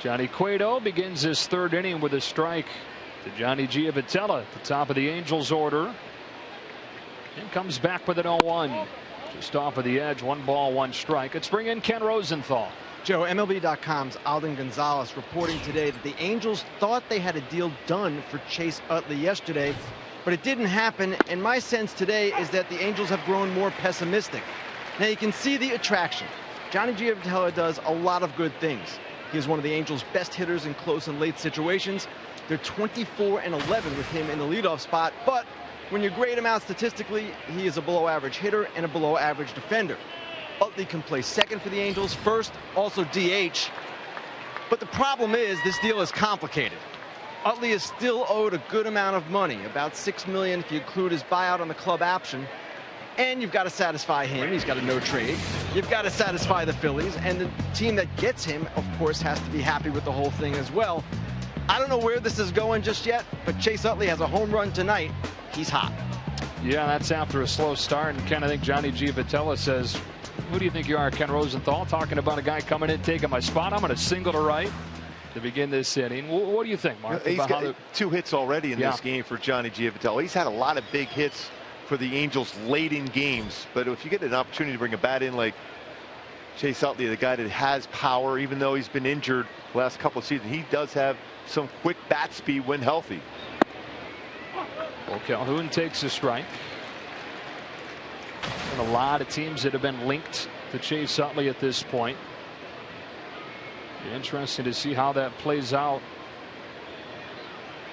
Johnny Cueto begins his third inning with a strike to Johnny Giavotella at the top of the Angels order. And comes back with an 0-1. Just off of the edge, 1 ball, 1 strike. Let's bring in Ken Rosenthal. Joe, MLB.com's Alden Gonzalez reporting today that the Angels thought they had a deal done for Chase Utley yesterday, but it didn't happen. And my sense today is that the Angels have grown more pessimistic. Now you can see the attraction. Johnny Giavotella does a lot of good things. He is one of the Angels' best hitters in close and late situations. They're 24-11 with him in the leadoff spot, but when you grade him out statistically, he is a below-average hitter and a below-average defender. Utley can play second for the Angels, first, also DH. But the problem is this deal is complicated. Utley is still owed a good amount of money, about $6 million if you include his buyout on the club option. And you've got to satisfy him. He's got a no trade. You've got to satisfy the Phillies, and the team that gets him, of course, has to be happy with the whole thing as well. I don't know where this is going just yet, but Chase Utley has a home run tonight. He's hot. Yeah, that's after a slow start. And Ken, I think Johnny Giavotella says, who do you think you are, Ken Rosenthal, talking about a guy coming in taking my spot? I'm going to single to right to begin this inning. What do you think, Mark? He's got 2 hits already in this game for Johnny Giavotella. He's had a lot of big hits for the Angels late in games, but if you get an opportunity to bring a bat in like Chase Utley, the guy that has power, even though he's been injured the last couple of seasons, he does have some quick bat speed when healthy. Well, Calhoun takes a strike. And a lot of teams that have been linked to Chase Utley at this point. Be interesting to see how that plays out.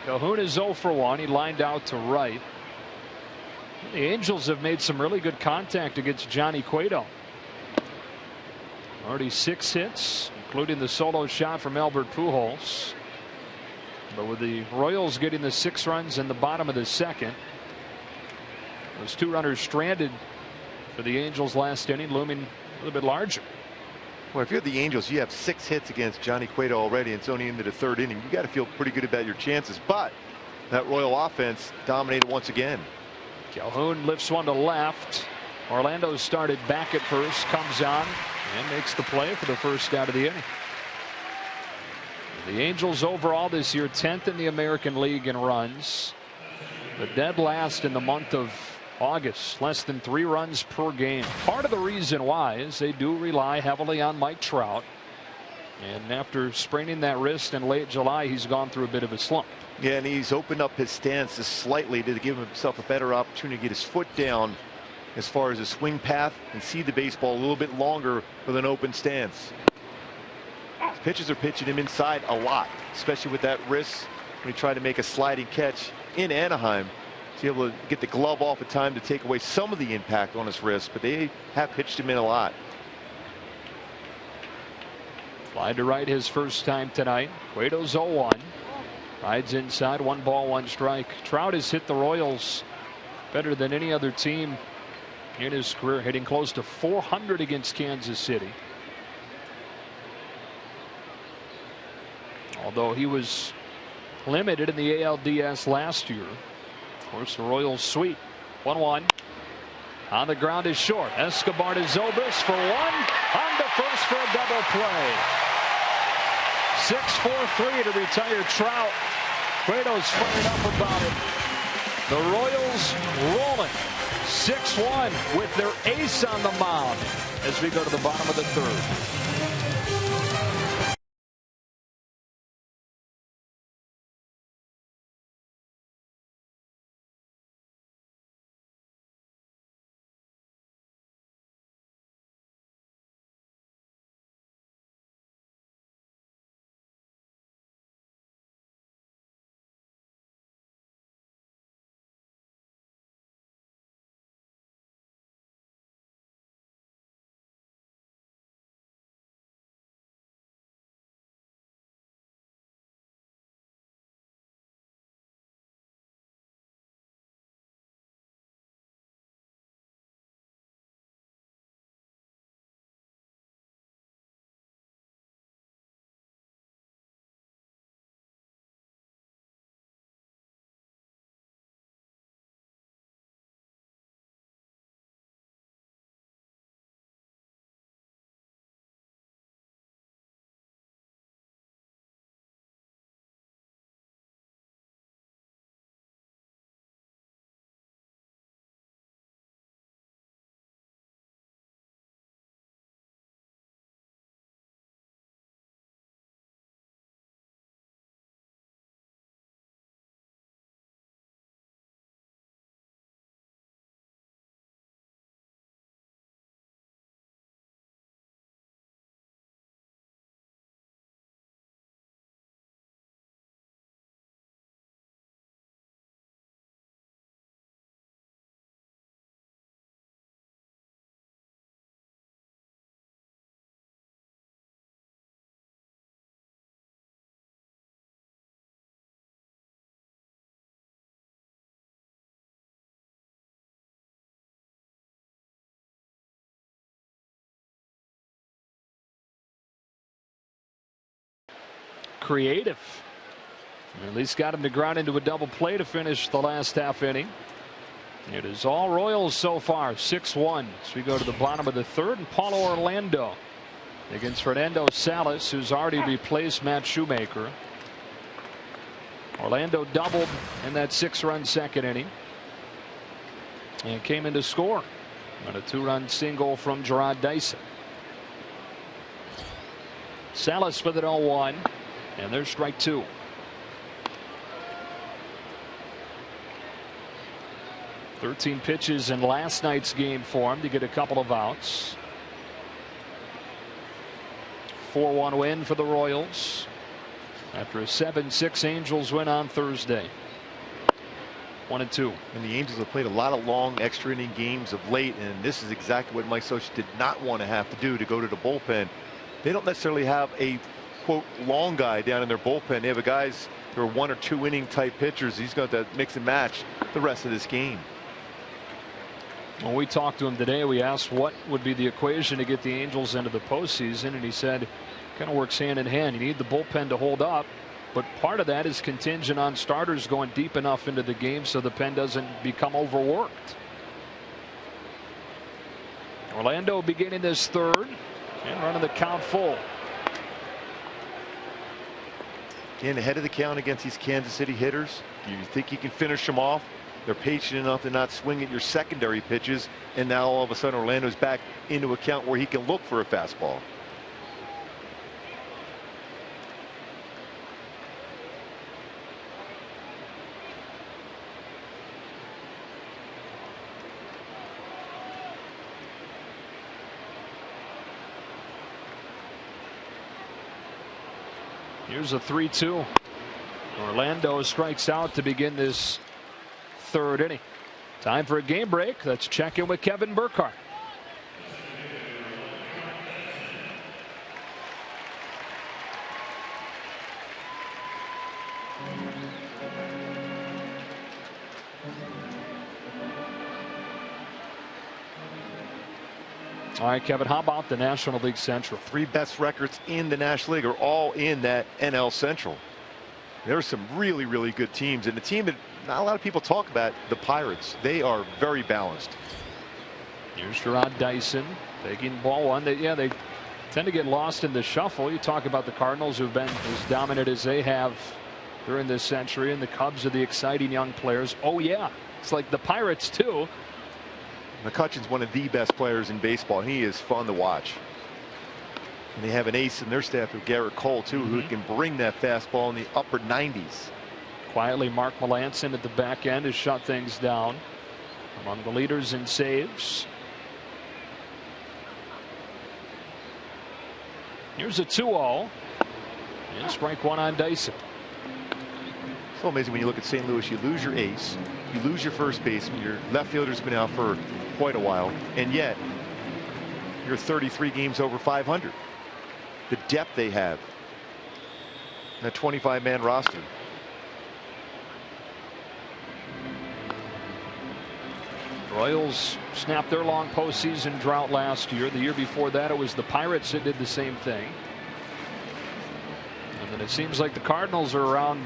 Calhoun is 0 for 1. He lined out to right. The Angels have made some really good contact against Johnny Cueto. Already 6 hits, including the solo shot from Albert Pujols. But with the Royals getting the 6 runs in the bottom of the second, those 2 runners stranded for the Angels last inning looming a little bit larger. Well, if you're the Angels, you have 6 hits against Johnny Cueto already, and it's only into the 3rd inning. You got to feel pretty good about your chances. But that Royal offense dominated once again. Calhoun lifts one to left. Orlando started back at first, comes on and makes the play for the first out of the inning. The Angels overall this year 10th in the American League in runs, but dead last in the month of August, less than 3 runs per game. Part of the reason why is they do rely heavily on Mike Trout, and after spraining that wrist in late July, he's gone through a bit of a slump. Yeah, and he's opened up his stances slightly to give himself a better opportunity to get his foot down as far as his swing path and see the baseball a little bit longer with an open stance. His pitchers are pitching him inside a lot, especially with that wrist when he tried to make a sliding catch in Anaheim. To be able to get the glove off at time to take away some of the impact on his wrist, but they have pitched him in a lot. Fly to right his first time tonight. Cueto's 0-1. Rides inside, 1 ball, 1 strike. Trout has hit the Royals better than any other team in his career, hitting close to 400 against Kansas City. Although he was limited in the ALDS last year. Of course, the Royals sweep. 1-1. On the ground is short. Escobar to Zobis for 1. On to first for a double play. 6-4-3 to retire Trout. Cueto's fired up about it. The Royals rolling 6-1 with their ace on the mound as we go to the bottom of the 3rd. creative. At least got him to ground into a double play to finish the last half inning. It is all Royals so far, 6-1. So we go to the bottom of the third, and Paulo Orlando against Fernando Salas, who's already replaced Matt Shoemaker. Orlando doubled in that 6-run second inning and came in to score on a 2-run single from Gerard Dyson. Salas with an 0-1, and there's strike 2. "13 pitches in last night's game for him to get a couple of outs. 4-1 win for the Royals after a 7-6 Angels win on Thursday. 1-2. And the Angels have played a lot of long extra inning games of late, and this is exactly what Mike Scioscia did not want to have to do, to go to the bullpen. They don't necessarily have a quote long guy down in their bullpen. They have guys who are 1 or 2 inning type pitchers. He's going to mix and match the rest of this game. When we talked to him today, we asked what would be the equation to get the Angels into the postseason, and he said kind of works hand in hand. You need the bullpen to hold up, but part of that is contingent on starters going deep enough into the game so the pen doesn't become overworked. Orlando beginning this third and running the count full. Again, ahead of the count against these Kansas City hitters. Do you think you can finish them off? They're patient enough to not swing at your secondary pitches, and now all of a sudden Orlando's back into a count where he can look for a fastball. Here's a 3-2. Orlando strikes out to begin this third inning. Time for a game break. Let's check in with Kevin Burkhardt. All right, Kevin, how about the National League Central? 3 best records in the National League are all in that NL Central. There are some really, really good teams, and the team that not a lot of people talk about, the Pirates, they are very balanced. Here's Gerard Dyson taking ball one. They tend to get lost in the shuffle. You talk about the Cardinals, who've been as dominant as they have during this century, and the Cubs are the exciting young players. Oh yeah, it's like the Pirates too. McCutchen's one of the best players in baseball. He is fun to watch. And they have an ace in their staff with Garrett Cole too, who can bring that fastball in the upper 90s. Quietly, Mark Melancon at the back end has shut things down. Among the leaders in saves. Here's a 2-0. And strike 1 on Dyson. So amazing when you look at St. Louis. You lose your ace, you lose your first baseman, your left fielder's been out for quite a while, and yet you're 33 games over 500. The depth they have, that 25-man roster. Royals snapped their long postseason drought last year. The year before that, it was the Pirates that did the same thing. And then it seems like the Cardinals are around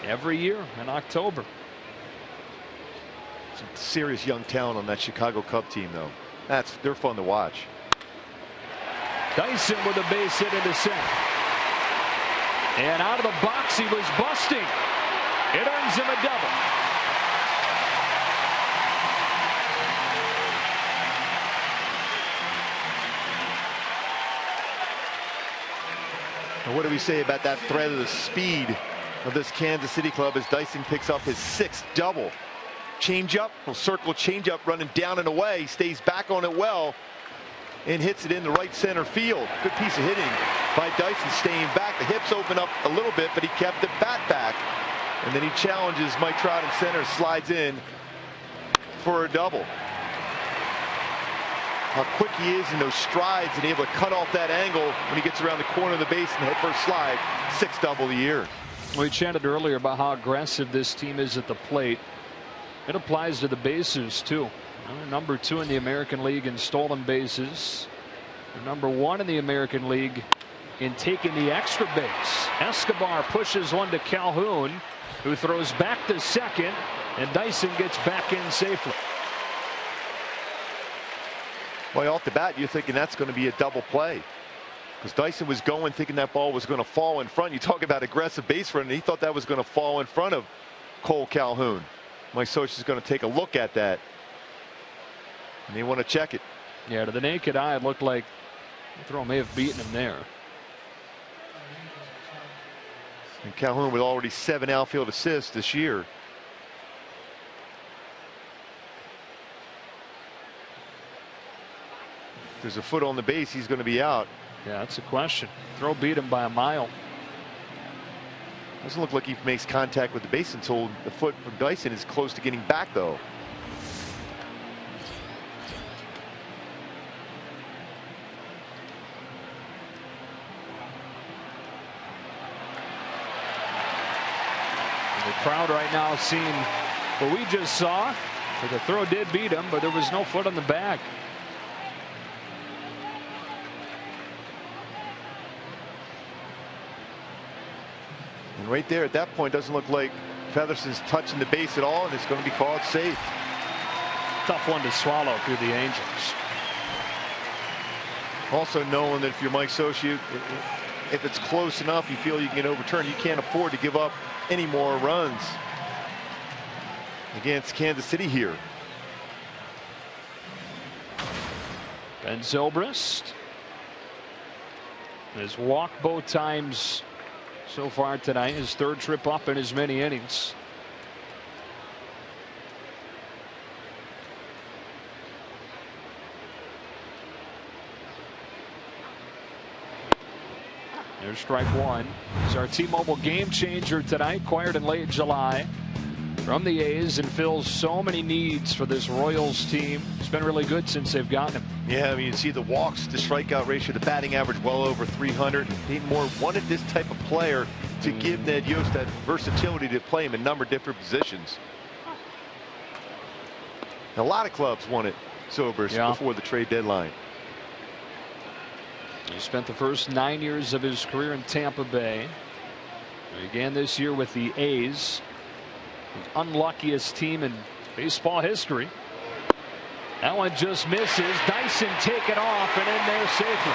every year in October. Some serious young talent on that Chicago Cub team, though. They're fun to watch. Dyson with a base hit into center. And out of the box, he was busting. It earns him a double. And what do we say about that threat of the speed of this Kansas City club as Dyson picks up his 6th double? Changeup, will circle changeup running down and away, stays back on it well, and hits it in the right center field. Good piece of hitting by Dyson, staying back. The hips open up a little bit, but he kept the bat back. And then he challenges Mike Trout in center, slides in for a double. How quick he is in those strides and able to cut off that angle when he gets around the corner of the base and head first slide. 6th double of the year. We chatted earlier about how aggressive this team is at the plate. It applies to the bases too. They're number 2 in the American League in stolen bases. They're number 1 in the American League in taking the extra base. Escobar pushes one to Calhoun, who throws back to second, and Dyson gets back in safely. Well, off the bat, you're thinking that's going to be a double play, because Dyson was going thinking that ball was going to fall in front. You talk about aggressive base running. He thought that was going to fall in front of Cole Calhoun. Mike Scioscia is going to take a look at that, and they want to check it. Yeah, to the naked eye, it looked like the throw may have beaten him there. And Calhoun with already 7 outfield assists this year. If there's a foot on the base, he's going to be out. Yeah, that's a question. Throw beat him by a mile. Doesn't look like he makes contact with the base until the foot from Dyson is close to getting back, though. The crowd right now seeing what we just saw. The throw did beat him, but there was no foot on the bag. And right there at that point, doesn't look like Featherson's touching the base at all, and it's going to be called safe. Tough one to swallow through the Angels. Also knowing that if you're Mike Scioscia, if it's close enough, you feel you can get overturned, you can't afford to give up any more runs against Kansas City here. Ben Zobrist has walked both times so far tonight, his third trip up in as many innings. There's strike one. He's our T-Mobile game changer tonight, acquired in late July from the A's, and fills so many needs for this Royals team. It's been really good since they've gotten him. Yeah, I mean, you see the walks, the strikeout ratio, the batting average well over 300. Peyton Moore wanted this type of player to give Ned Yost that versatility to play him in a number of different positions. A lot of clubs wanted Zobrist before the trade deadline. He spent the first 9 years of his career in Tampa Bay. He began this year with the A's, the unluckiest team in baseball history. That one just misses. Dyson take it off and in there safely.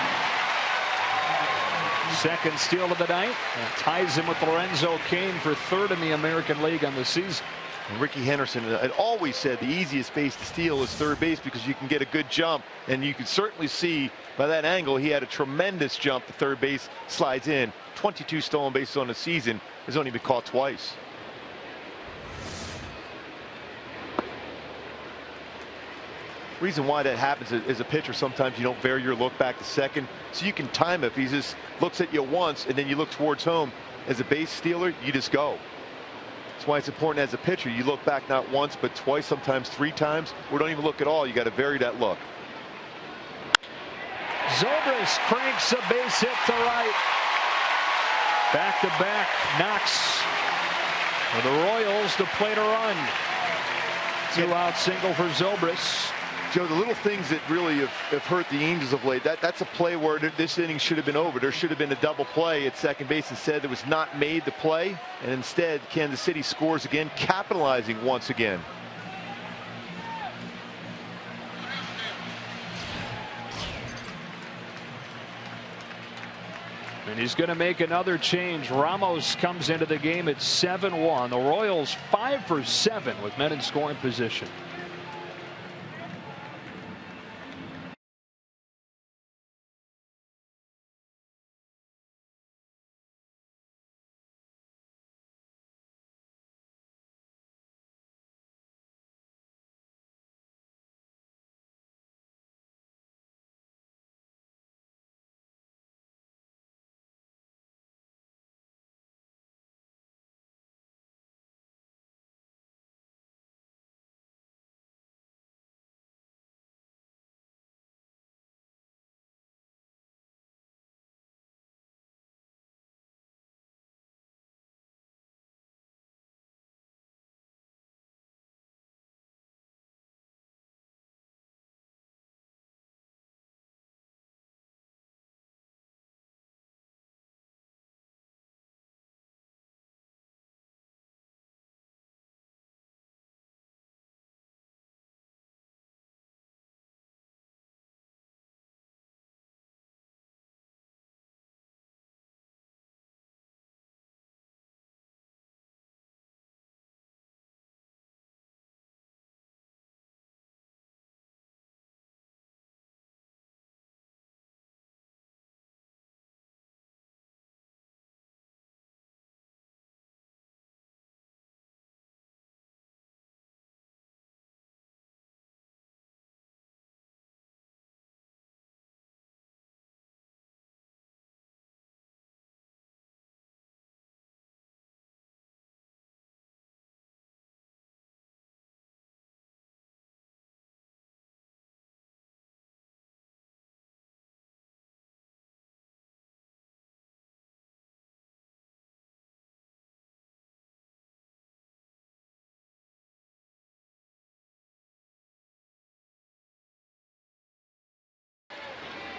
Second steal of the night. That ties him with Lorenzo Cain for third in the American League on the season. And Ricky Henderson had always said the easiest base to steal is third base, because you can get a good jump, and you can certainly see by that angle he had a tremendous jump to third base, slides in. 22 stolen bases on the season, has only been caught twice. Reason why that happens as a pitcher, sometimes you don't vary your look back to second, so you can time it. If he just looks at you once and then you look towards home, as a base stealer, you just go. That's why it's important as a pitcher. You look back not once but twice, sometimes 3 times, or don't even look at all. You got to vary that look. Zobrist cranks a base hit to right. Back to back knocks for the Royals to play to run. 2-out single for Zobrist. Joe, the little things that really have hurt the Angels of late, that's a play where this inning should have been over. There should have been a double play at second base. Instead, it was not made the play, and instead Kansas City scores again, capitalizing once again. And he's going to make another change. Ramos comes into the game at 7-1. The Royals 5 for 7 with men in scoring position.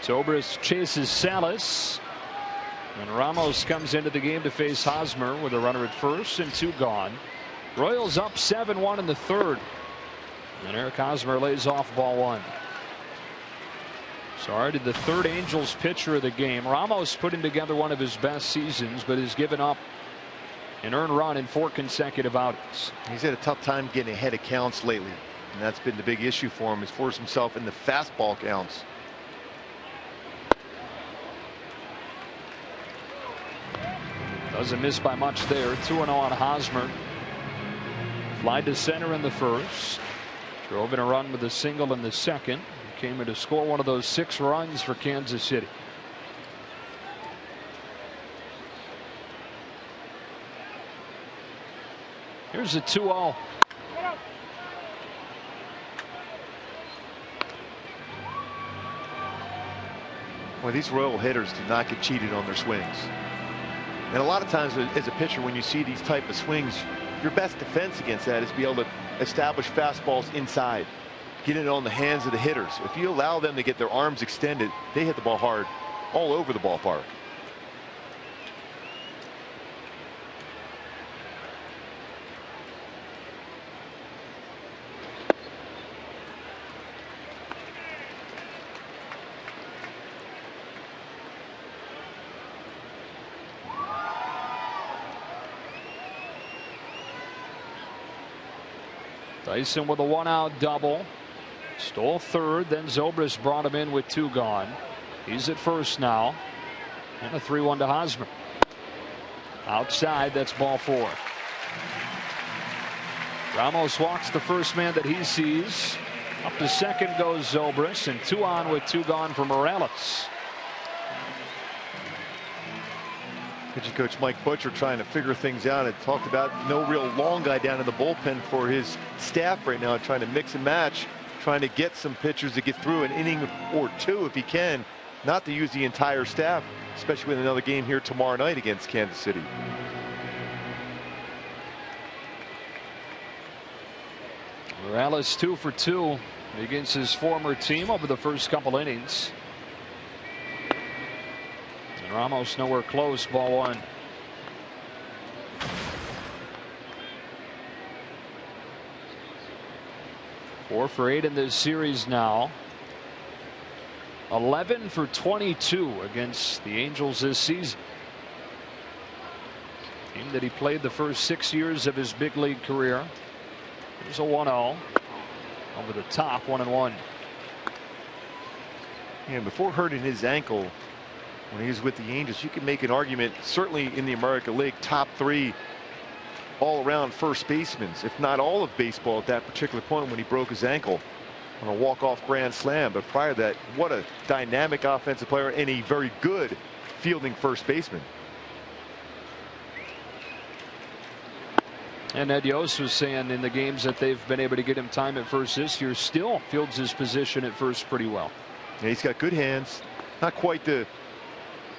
Zobrist chases Salas. And Ramos comes into the game to face Hosmer with a runner at first and 2 gone. Royals up 7-1 in the third. And Eric Hosmer lays off ball 1. So already the third Angels pitcher of the game. Ramos putting together one of his best seasons, but has given up an earned run in 4 consecutive outings. He's had a tough time getting ahead of counts lately, and that's been the big issue for him. He's forced himself in the fastball counts. Doesn't miss by much there. 2-0 on Hosmer. Fly to center in the first. Drove in a run with a single in the second. Came in to score one of those 6 runs for Kansas City. Here's a 2-0. Well, these Royal hitters do not get cheated on their swings. And a lot of times as a pitcher, when you see these type of swings, your best defense against that is be able to establish fastballs inside. Get it on the hands of the hitters. If you allow them to get their arms extended, they hit the ball hard all over the ballpark. Dyson with a 1-out double. Stole third, then Zobrist brought him in with 2 gone. He's at first now. And a 3-1 to Hosmer. Outside, that's ball 4. Ramos walks the first man that he sees. Up to second goes Zobrist, and 2 on with 2 gone for Morales. Pitching coach Mike Butcher trying to figure things out and talked about no real long guy down in the bullpen for his staff right now, trying to mix and match, trying to get some pitchers to get through an inning or 2 if he can, not to use the entire staff, especially with another game here tomorrow night against Kansas City. Morales 2 for 2 against his former team over the first couple innings. And Ramos nowhere close, ball 1. Four for 8 in this series now. 11 for 22 against the Angels this season. Team that he played the first 6 years of his big league career. There's a 1-0 over the top, 1-1. Yeah, before hurting his ankle when he was with the Angels, you could make an argument, certainly in the American League, top 3 all-around first basemen, if not all of baseball at that particular point when he broke his ankle on a walk-off grand slam. But prior to that, what a dynamic offensive player and a very good fielding first baseman. And Ed Yost was saying in the games that they've been able to get him time at first this year, still fields his position at first pretty well. Yeah, he's got good hands, not quite the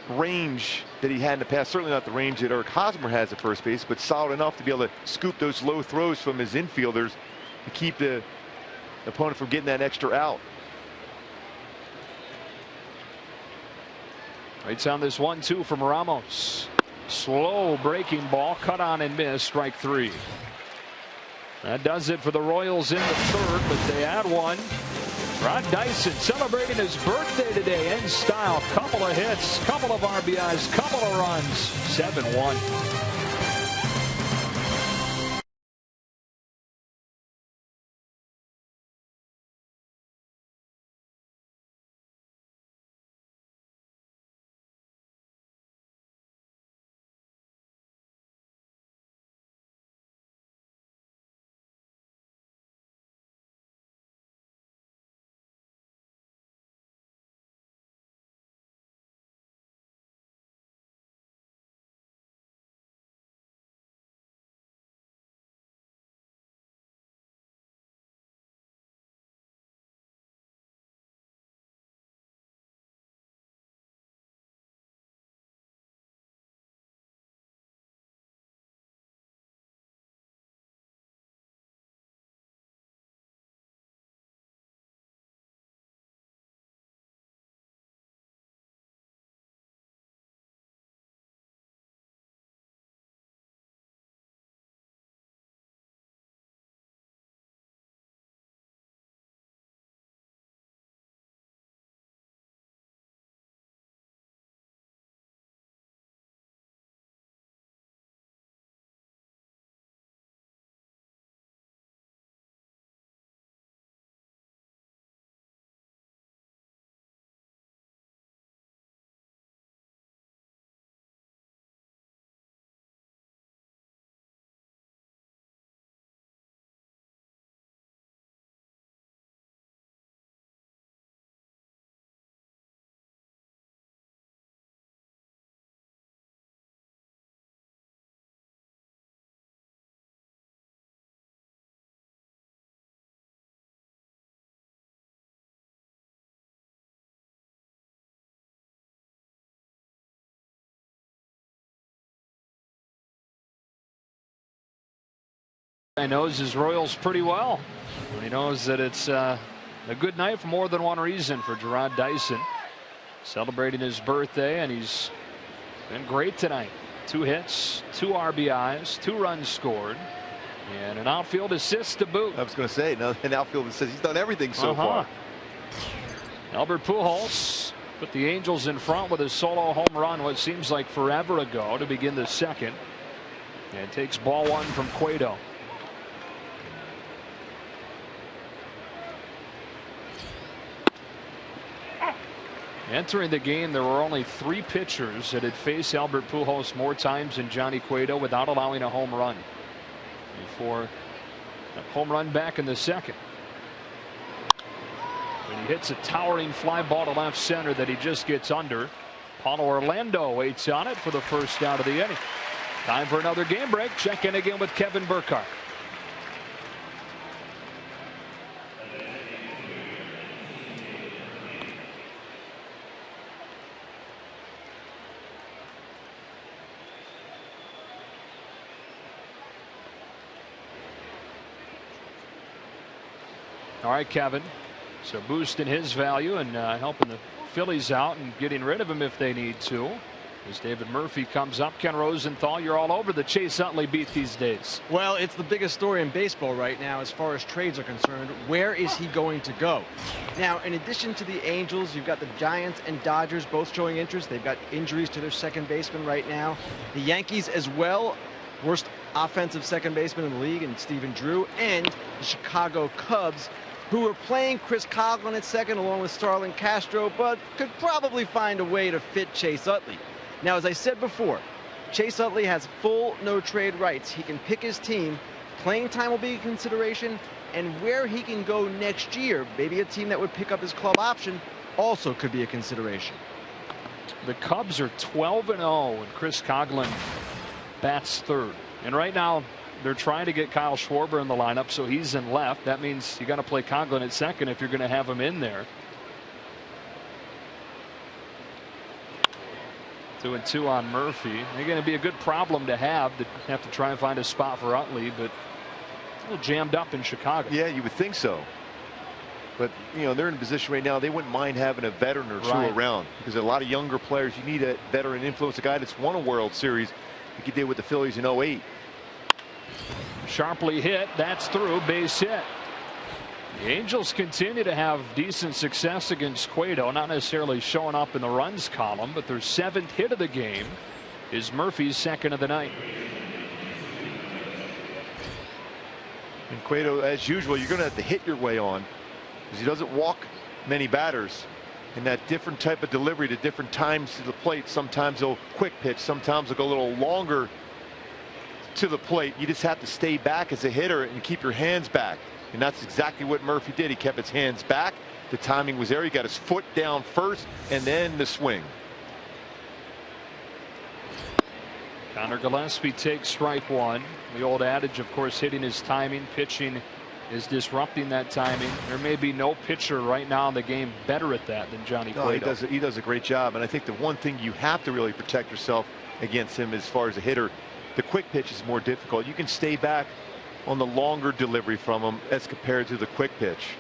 range that he had in the past, certainly not the range that Eric Hosmer has at first base, but solid enough to be able to scoop those low throws from his infielders to keep the opponent from getting that extra out. Right on this 1-2 from Ramos. Slow breaking ball, cut on and missed, strike 3. That does it for the Royals in the third, but they add one. Ron Dyson celebrating his birthday today in style. Couple of hits, couple of RBIs, couple of runs. 7-1. He knows his Royals pretty well. He knows that it's a good night for more than one reason for Gerard Dyson. Celebrating his birthday, and he's been great tonight. 2 hits, 2 RBIs, 2 runs scored, and an outfield assist to boot. I was going to say, an outfield assist. He's done everything so far. Albert Pujols put the Angels in front with a solo home run what seems like forever ago to begin the second. And takes ball 1 from Cueto. Entering the game, there were only 3 pitchers that had faced Albert Pujols more times than Johnny Cueto without allowing a home run. Before a home run back in the second. When he hits a towering fly ball to left center that he just gets under. Paulo Orlando waits on it for the first out of the inning. Time for another game break. Check in again with Kevin Burkhardt. All right, Kevin. So boosting his value and helping the Phillies out and getting rid of him if they need to. As David Murphy comes up, Ken Rosenthal, you're all over the Chase Utley beat these days. Well, it's the biggest story in baseball right now as far as trades are concerned. Where is he going to go? Now, in addition to the Angels, you've got the Giants and Dodgers both showing interest. They've got injuries to their second baseman right now. The Yankees as well. Worst offensive second baseman in the league in Stephen Drew. And the Chicago Cubs, who are playing Chris Coghlan at second along with Starlin Castro, but could probably find a way to fit Chase Utley. Now, as I said before, Chase Utley has full no-trade rights. He can pick his team. Playing time will be a consideration, and where he can go next year, maybe a team that would pick up his club option, also could be a consideration. The Cubs are 12-0 when Chris Coghlan bats third. And right now, they're trying to get Kyle Schwarber in the lineup, so he's in left. That means you got to play Coghlan at second if you're going to have him in there. 2-2 on Murphy. They're going to be a good problem to have to try and find a spot for Utley, but a little jammed up in Chicago. Yeah, you would think so. But, you know, they're in a position right now, they wouldn't mind having a veteran or two around, because a lot of younger players, you need a veteran influence, a guy that's won a World Series like he did with the Phillies in 08. Sharply hit. That's through. Base hit. The Angels continue to have decent success against Cueto, not necessarily showing up in the runs column, but their 7th hit of the game is Murphy's 2nd of the night. And Cueto, as usual, you're going to have to hit your way on, because he doesn't walk many batters. And that different type of delivery to different times to the plate. Sometimes he'll quick pitch, sometimes he'll go a little longer to the plate. You just have to stay back as a hitter and keep your hands back. And that's exactly what Murphy did. He kept his hands back. The timing was there. He got his foot down first and then the swing. Connor Gillespie takes strike 1. The old adage, of course, hitting is timing. Pitching is disrupting that timing. There may be no pitcher right now in the game better at that than Johnny Cueto. He does a great job. And I think the one thing you have to really protect yourself against him as far as a hitter, the quick pitch is more difficult. You can stay back on the longer delivery from him as compared to the quick pitch.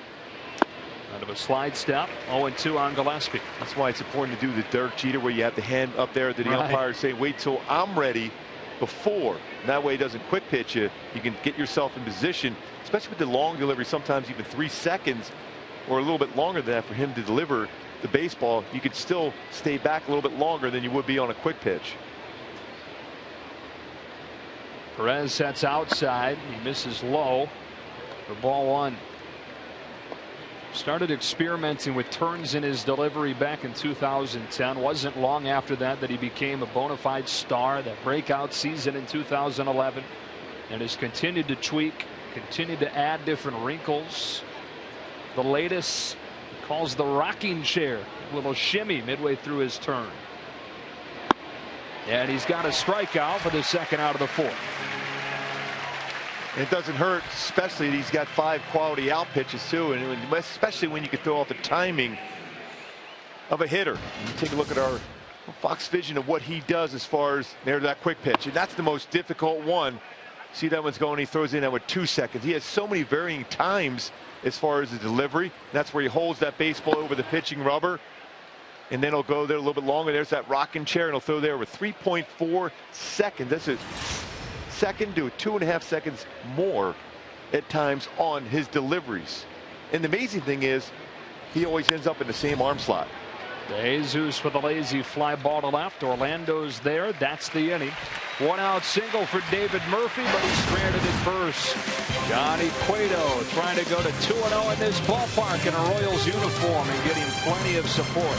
Out of a slide step. 0-2 on Gillespie. That's why it's important to do the Derek Jeter, where you have the hand up there to the umpire saying, wait till I'm ready before. And that way he doesn't quick pitch you. You can get yourself in position, especially with the long delivery, sometimes even 3 seconds or a little bit longer than that for him to deliver the baseball. You could still stay back a little bit longer than you would be on a quick pitch. Perez sets outside. He misses low for ball 1. Started experimenting with turns in his delivery back in 2010. Wasn't long after that he became a bona fide star. That breakout season in 2011, and has continued to tweak, continued to add different wrinkles. The latest he calls the rocking chair. A little shimmy midway through his turn. And he's got a strikeout for the 2nd out of the 4th. It doesn't hurt, especially he's got 5 quality out pitches too, and especially when you can throw off the timing of a hitter. You take a look at our Fox vision of what he does as far as that quick pitch, and that's the most difficult one See that one's going, he throws in that with 2 seconds. He has so many varying times as far as the delivery. That's where he holds that baseball over the pitching rubber. And then he'll go there a little bit longer. There's that rocking chair, and he'll throw there with 3.4 seconds. That's a second to 2.5 seconds more at times on his deliveries. And the amazing thing is, he always ends up in the same arm slot. Jesus with a lazy fly ball to left. Orlando's there. That's the inning. 1-out single for David Murphy, but he's stranded at first. Johnny Cueto trying to go to 2-0 in this ballpark in a Royals uniform and getting plenty of support.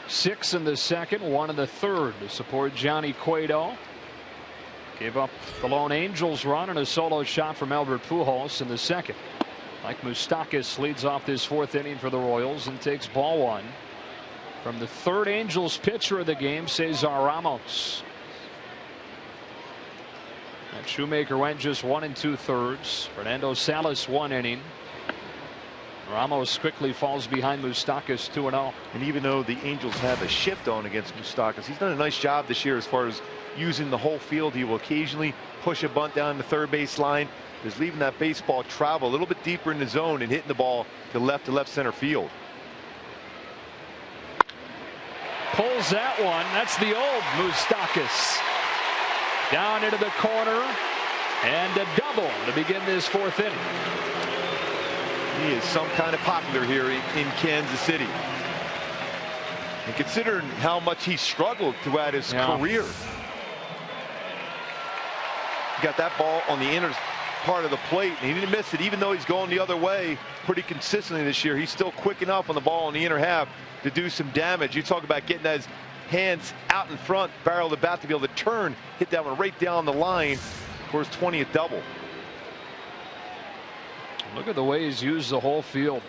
Six in the second, 1 in the third to support Johnny Cueto. Gave up the lone Angels run and a solo shot from Albert Pujols in the second. Mike Moustakas leads off this 4th inning for the Royals and takes ball 1 from the 3rd Angels pitcher of the game, Cesar Ramos. And Shoemaker went just 1 2/3. Fernando Salas 1 inning. Ramos quickly falls behind Moustakas 2-0. And even though the Angels have a shift on against Moustakas, he's done a nice job this year as far as using the whole field. He will occasionally push a bunt down the third base line. He's leaving that baseball travel a little bit deeper in the zone and hitting the ball to left center field. Pulls that one. That's the old Moustakas. Down into the corner and a double to begin this 4th inning. He is some kind of popular here in Kansas City. And considering how much he struggled throughout his career. He got that ball on the inner part of the plate, and he didn't miss it, even though he's going the other way pretty consistently this year. He's still quick enough on the ball in the inner half to do some damage. You talk about getting his hands out in front, barrel the bat to be able to turn, hit that one right down the line for his 20th double. Look at the way he's used the whole field.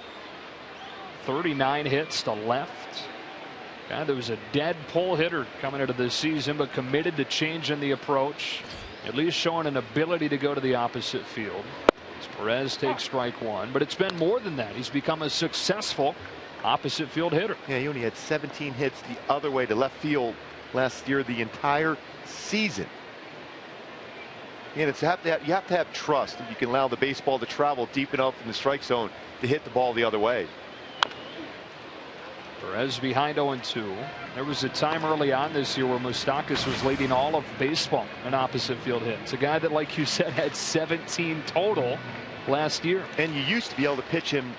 39 hits to left. God, there was a dead pull hitter coming into this season, but committed to changing the approach, at least showing an ability to go to the opposite field. As Perez takes strike 1, but it's been more than that. He's become a successful opposite field hitter. Yeah, he only had 17 hits the other way to left field last year, the entire season. And you have to have trust that you can allow the baseball to travel deep enough in the strike zone to hit the ball the other way. Perez behind 0-2. There was a time early on this year where Moustakas was leading all of baseball in opposite field hits. A guy that, like you said, had 17 total last year. And you used to be able to pitch him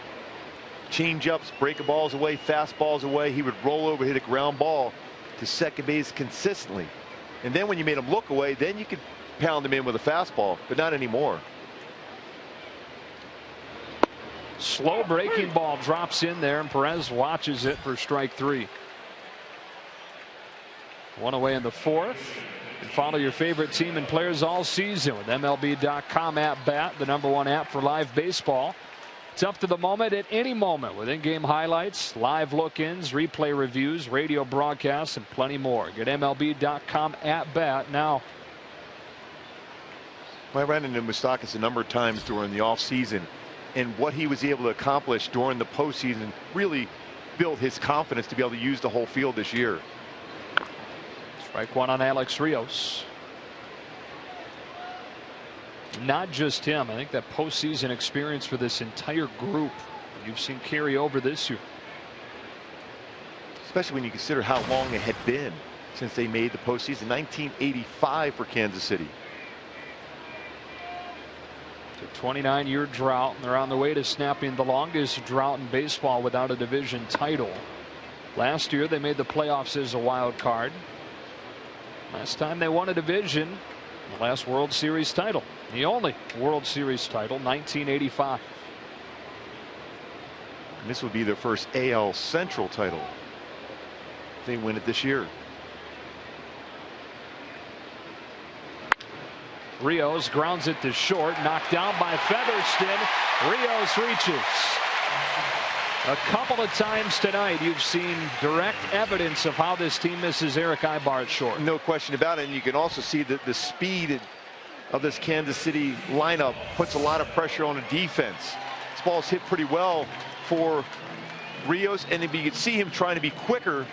change-ups, break balls away, fastballs away. He would roll over, hit a ground ball. to second base consistently. And then when you made him look away, then you could pound him in with a fastball, but not anymore. Slow breaking ball drops in there, and Perez watches it for strike 3. One away in the 4th. And follow your favorite team and players all season with MLB.com app bat, the #1 app for live baseball. It's up to the moment at any moment with in-game highlights, live look-ins, replay reviews, radio broadcasts, and plenty more. Get MLB.com app bat now. I ran into Moustakas a number of times during the offseason, and what he was able to accomplish during the postseason really built his confidence to be able to use the whole field this year. Strike 1 on Alex Rios. Not just him. I think that postseason experience for this entire group you've seen carry over this year. Especially when you consider how long it had been since they made the postseason. 1985 for Kansas City. It's a 29-year drought, and they're on the way to snapping the longest drought in baseball without a division title. Last year they made the playoffs as a wild card. Last time they won a division, the last World Series title, the only World Series title, 1985. And this would be their first AL Central title. They win it this year. Rios grounds it to short, knocked down by Featherston. Rios reaches. A couple of times tonight you've seen direct evidence of how this team misses Eric Ibar at short. No question about it. And you can also see that the speed of this Kansas City lineup puts a lot of pressure on the defense. This ball's hit pretty well for Rios, and if you can see him trying to be quicker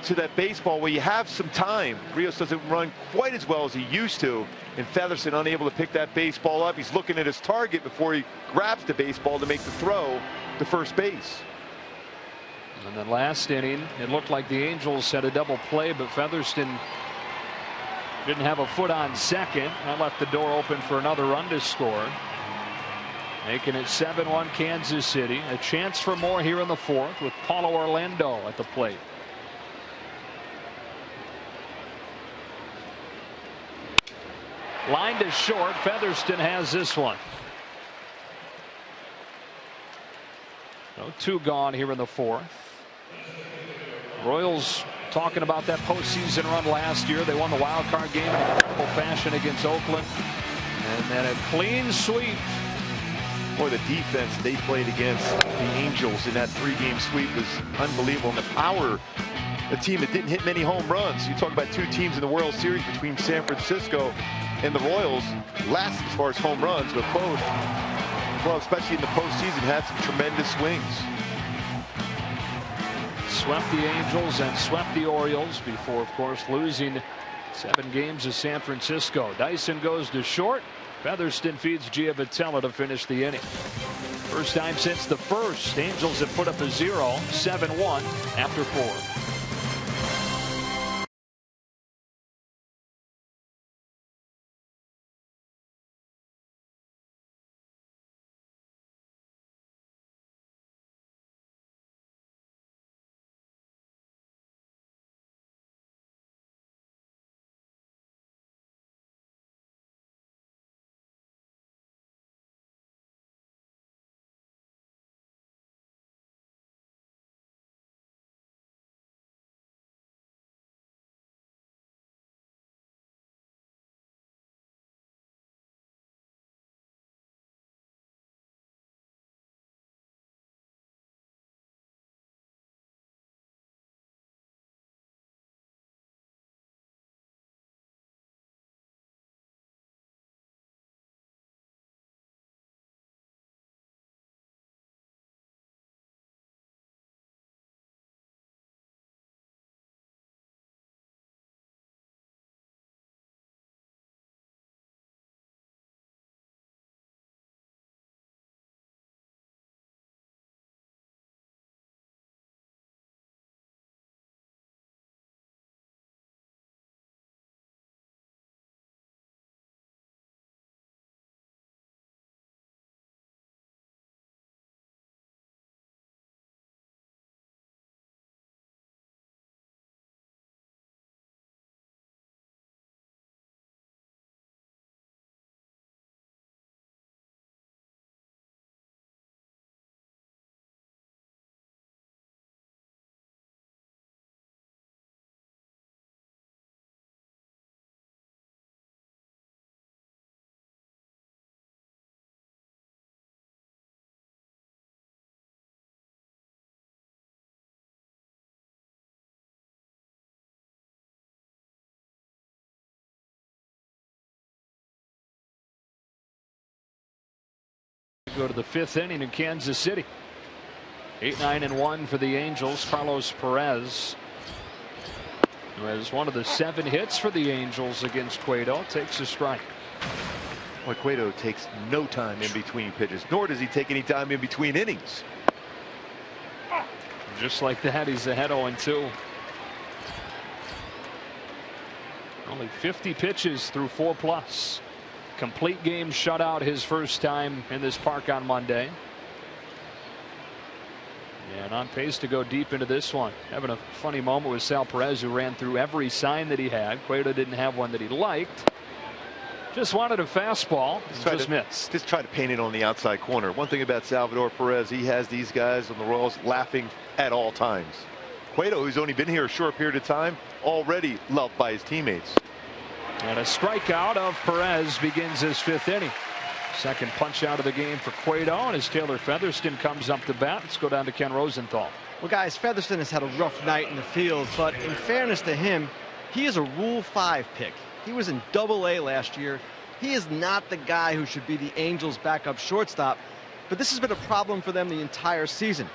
to that baseball where you have some time. Rios doesn't run quite as well as he used to, and Featherston unable to pick that baseball up. He's looking at his target before he grabs the baseball to make the throw to first base. And then last inning it looked like the Angels had a double play, but Featherston didn't have a foot on second. That left the door open for another run to score, making it 7-1 Kansas City. A chance for more here in the 4th with Paulo Orlando at the plate. Line to short. Featherston has this one. No, 2 gone here in the 4th. Royals talking about that postseason run last year. They won the wild card game in incredible fashion against Oakland, and then a clean sweep. Boy, the defense they played against the Angels in that 3-game sweep was unbelievable. And the power, a team that didn't hit many home runs. You talk about 2 teams in the World Series between San Francisco and the Royals, last as far as home runs, but both, well, especially in the postseason, had some tremendous swings. Swept the Angels and swept the Orioles before, of course, losing 7 games to San Francisco. Dyson goes to short. Featherston feeds Giavotella to finish the inning. First time since the 1st, Angels have put up a 0, 7-1 after 4. Go to the 5th inning in Kansas City. 8-9-1 for the Angels. Carlos Perez, who has one of the 7 hits for the Angels against Cueto, takes a strike. Well, Cueto takes no time in between pitches, nor does he take any time in between innings. Just like that, he's ahead 0-2. Only 50 pitches through 4+. Complete game shutout his first time in this park on Monday. And on pace to go deep into this one. Having a funny moment with Sal Perez, who ran through every sign that he had. Cueto didn't have one that he liked. Just wanted a fastball. Just missed. Just try to paint it on the outside corner. One thing about Salvador Perez, he has these guys on the Royals laughing at all times. Cueto, who's only been here a short period of time, already loved by his teammates. And a strikeout of Perez begins his 5th inning. Second punch out of the game for Cueto, and as Taylor Featherston comes up to bat. Let's go down to Ken Rosenthal. Well, guys, Featherston has had a rough night in the field, but in fairness to him, he is a Rule 5 pick. He was in Double-A last year. He is not the guy who should be the Angels' backup shortstop, but this has been a problem for them the entire season.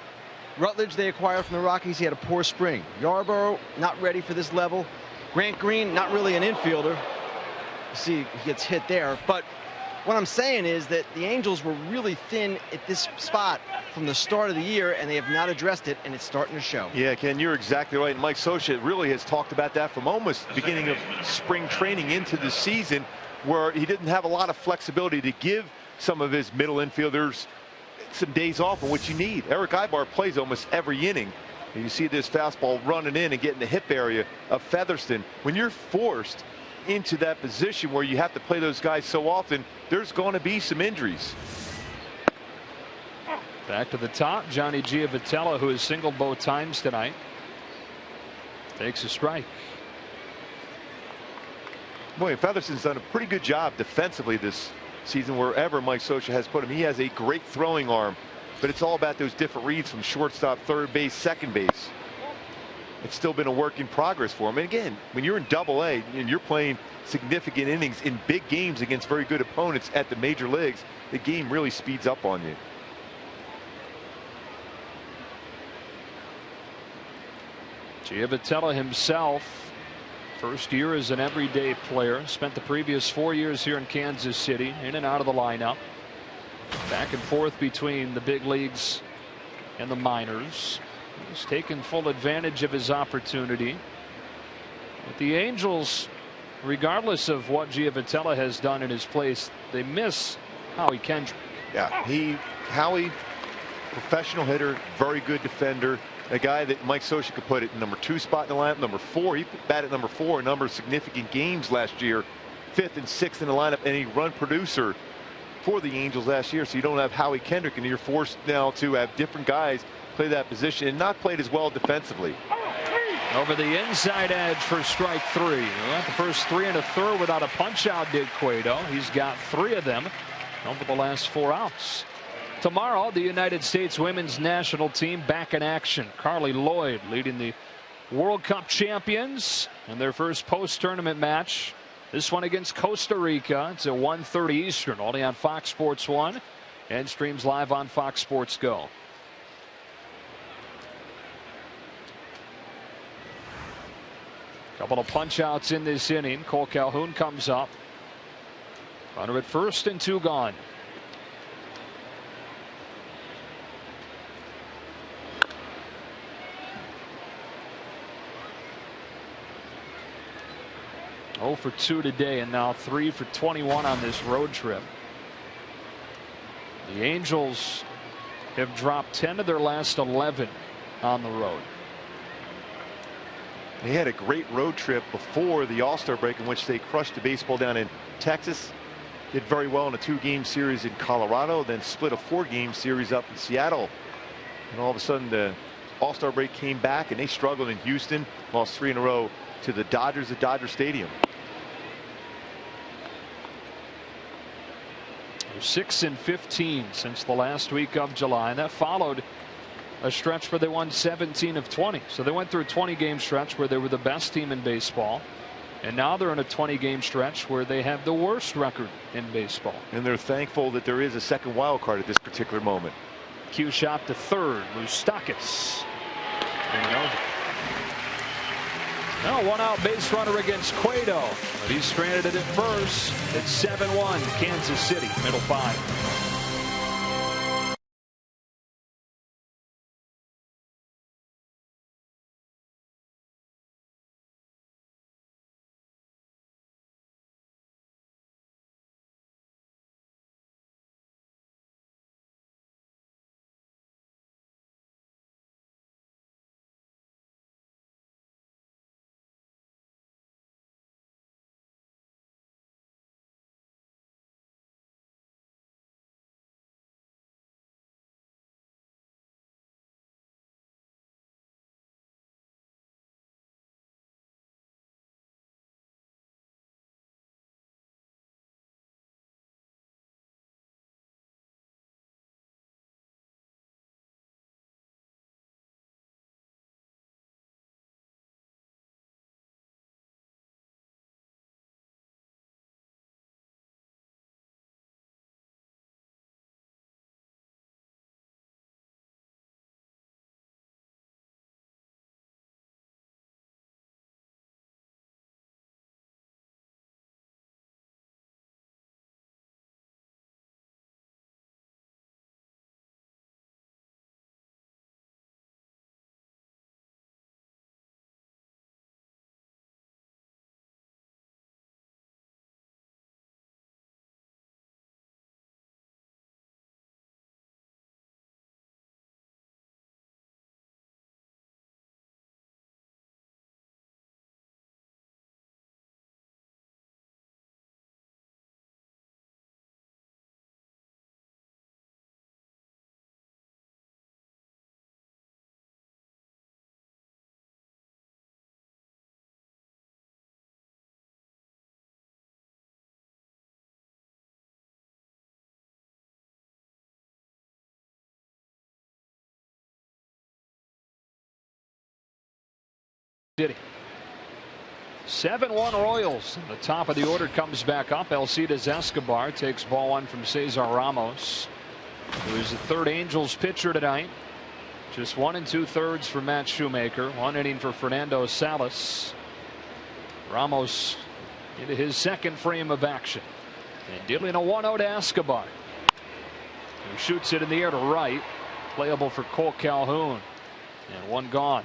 Rutledge, they acquired from the Rockies. He had a poor spring. Yarborough, not ready for this level. Grant Green, not really an infielder. You see, he gets hit there. But what I'm saying is that the Angels were really thin at this spot from the start of the year, and they have not addressed it, and it's starting to show. Yeah, Ken, you're exactly right. And Mike Scioscia really has talked about that from almost the beginning of spring training into the season, where he didn't have a lot of flexibility to give some of his middle infielders some days off on what you need. Eric Ibar plays almost every inning. And you see this fastball running in and getting the hip area of Featherston. When you're forced into that position where you have to play those guys so often, there's going to be some injuries. Back to the top, Johnny Giavotella, who has singled both times tonight, takes a strike. Boy, Featherston's done a pretty good job defensively this season wherever Mike Scioscia has put him. He has a great throwing arm, but it's all about those different reads from shortstop, third base, second base. It's still been a work in progress for him. And again, when you're in Double-A and you're playing significant innings in big games against very good opponents at the major leagues, the game really speeds up on you. Giavotella himself, first year as an everyday player, spent the previous 4 years here in Kansas City, in and out of the lineup, back and forth between the big leagues and the minors. He's taken full advantage of his opportunity. But the Angels, regardless of what Giavotella has done in his place, they miss Howie Kendrick. Yeah, Howie, professional hitter, very good defender, a guy that Mike Scioscia could put at number 2 spot in the lineup, number 4. He batted number 4 in a number of significant games last year, 5th and 6th in the lineup, and a run producer for the Angels last year. So you don't have Howie Kendrick, and you're forced now to have different guys play that position and not played as well defensively. Over the inside edge for strike 3. Well, the first 3 1/3 without a punch out did Cueto. He's got 3 of them over the last 4 outs. Tomorrow, the United States women's national team back in action. Carly Lloyd leading the World Cup champions in their first post-tournament match. This one against Costa Rica. It's at 1:30 Eastern, only on Fox Sports 1 and streams live on Fox Sports Go. Couple of punch outs in this inning. Cole Calhoun comes up. Runner at first and 2 gone. Oh for 2 today, and now 3 for 21 on this road trip. The Angels have dropped 10 of their last 11 on the road. They had a great road trip before the All-Star break in which they crushed the baseball down in Texas. Did very well in a 2-game series in Colorado, then split a 4-game series up in Seattle. And all of a sudden the All-Star break came back and they struggled in Houston, lost 3 in a row to the Dodgers at Dodger Stadium. They're 6-15 since the last week of July, and that followed a stretch where they won 17 of 20. So they went through a 20-game stretch where they were the best team in baseball. And now they're in a 20-game stretch where they have the worst record in baseball. And they're thankful that there is a second wild card at this particular moment. Cue shot to third. Moustakis. Now one out base runner against Cueto, but he's stranded at first. It's 7-1 Kansas City, middle 5. City. 7-1 Royals. The top of the order comes back up. Alcides Escobar takes ball one from Cesar Ramos, who is the third Angels pitcher tonight. Just 1 2/3 for Matt Shoemaker. 1 inning for Fernando Salas. Ramos into his second frame of action and dealing a 1-0 to Escobar, who shoots it in the air to right. Playable for Cole Calhoun, and 1 gone.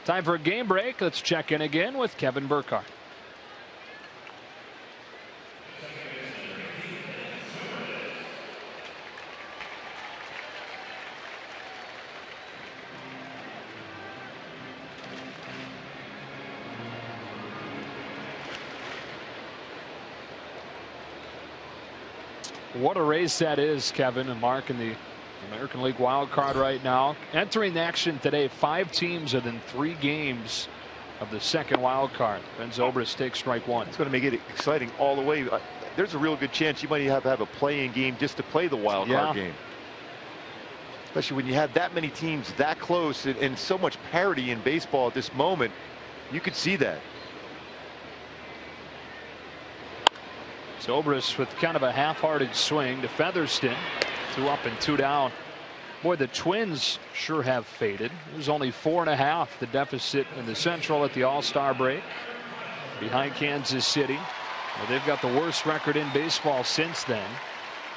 Time for a game break. Let's check in again with Kevin Burkhardt. What a race that is, Kevin and Mark, in the American League wild card right now. Entering action today, 5 teams within 3 games of the second wild card. Ben Zobrist takes strike 1. It's going to make it exciting all the way. There's a real good chance you might have to have a play-in game just to play the wild card game. Especially when you have that many teams that close and so much parity in baseball at this moment. You could see that. Zobrist with kind of a half-hearted swing to Featherston. 2 up and 2 down. Boy, the Twins sure have faded. It was only 4.5 the deficit in the Central at the All-Star break, behind Kansas City. Well, they've got the worst record in baseball since then,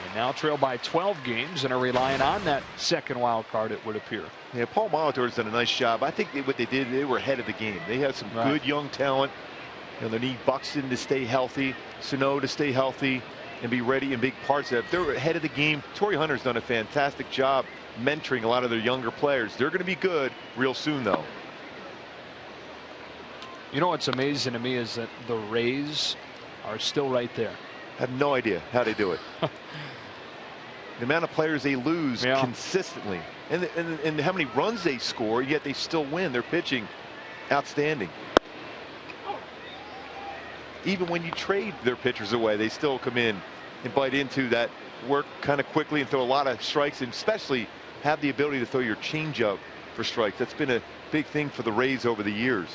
and now trail by 12 games and are relying on that second wild card, it would appear. Yeah, Paul Molitor's done a nice job. I think what they did, they were ahead of the game. They had some good young talent. You know, they need Buxton to stay healthy, Sano to stay healthy and be ready in big parts of it. They're ahead of the game. Torrey Hunter's done a fantastic job mentoring a lot of their younger players. They're going to be good real soon, though. You know what's amazing to me is that the Rays are still right there. I have no idea how they do it. The amount of players they lose consistently, and how many runs they score, yet they still win. They're pitching outstanding. Even when you trade their pitchers away, they still come in and bite into that, work kind of quickly and throw a lot of strikes, and especially have the ability to throw your changeup for strikes. That's been a big thing for the Rays over the years.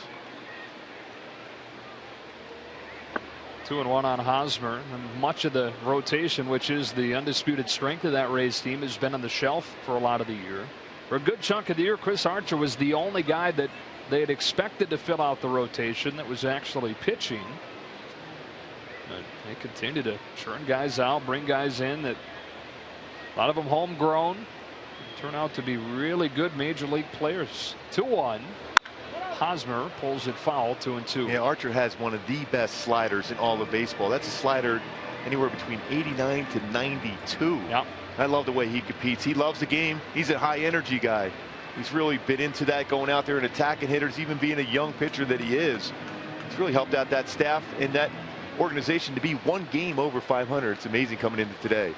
2-1 on Hosmer. And much of the rotation, which is the undisputed strength of that Rays team, has been on the shelf for a lot of the year. For a good chunk of the year, Chris Archer was the only guy that they had expected to fill out the rotation that was actually pitching. But they continue to churn guys out, bring guys in that a lot of them homegrown, turn out to be really good major league players. 2-1. Hosmer pulls it foul, 2-2. Yeah, Archer has one of the best sliders in all of baseball. That's a slider anywhere between 89 to 92. Yeah. I love the way he competes. He loves the game. He's a high energy guy. He's really been into that, going out there and attacking hitters, even being a young pitcher that he is. He's really helped out that staff and that organization to be one game over 500. It's amazing coming into today.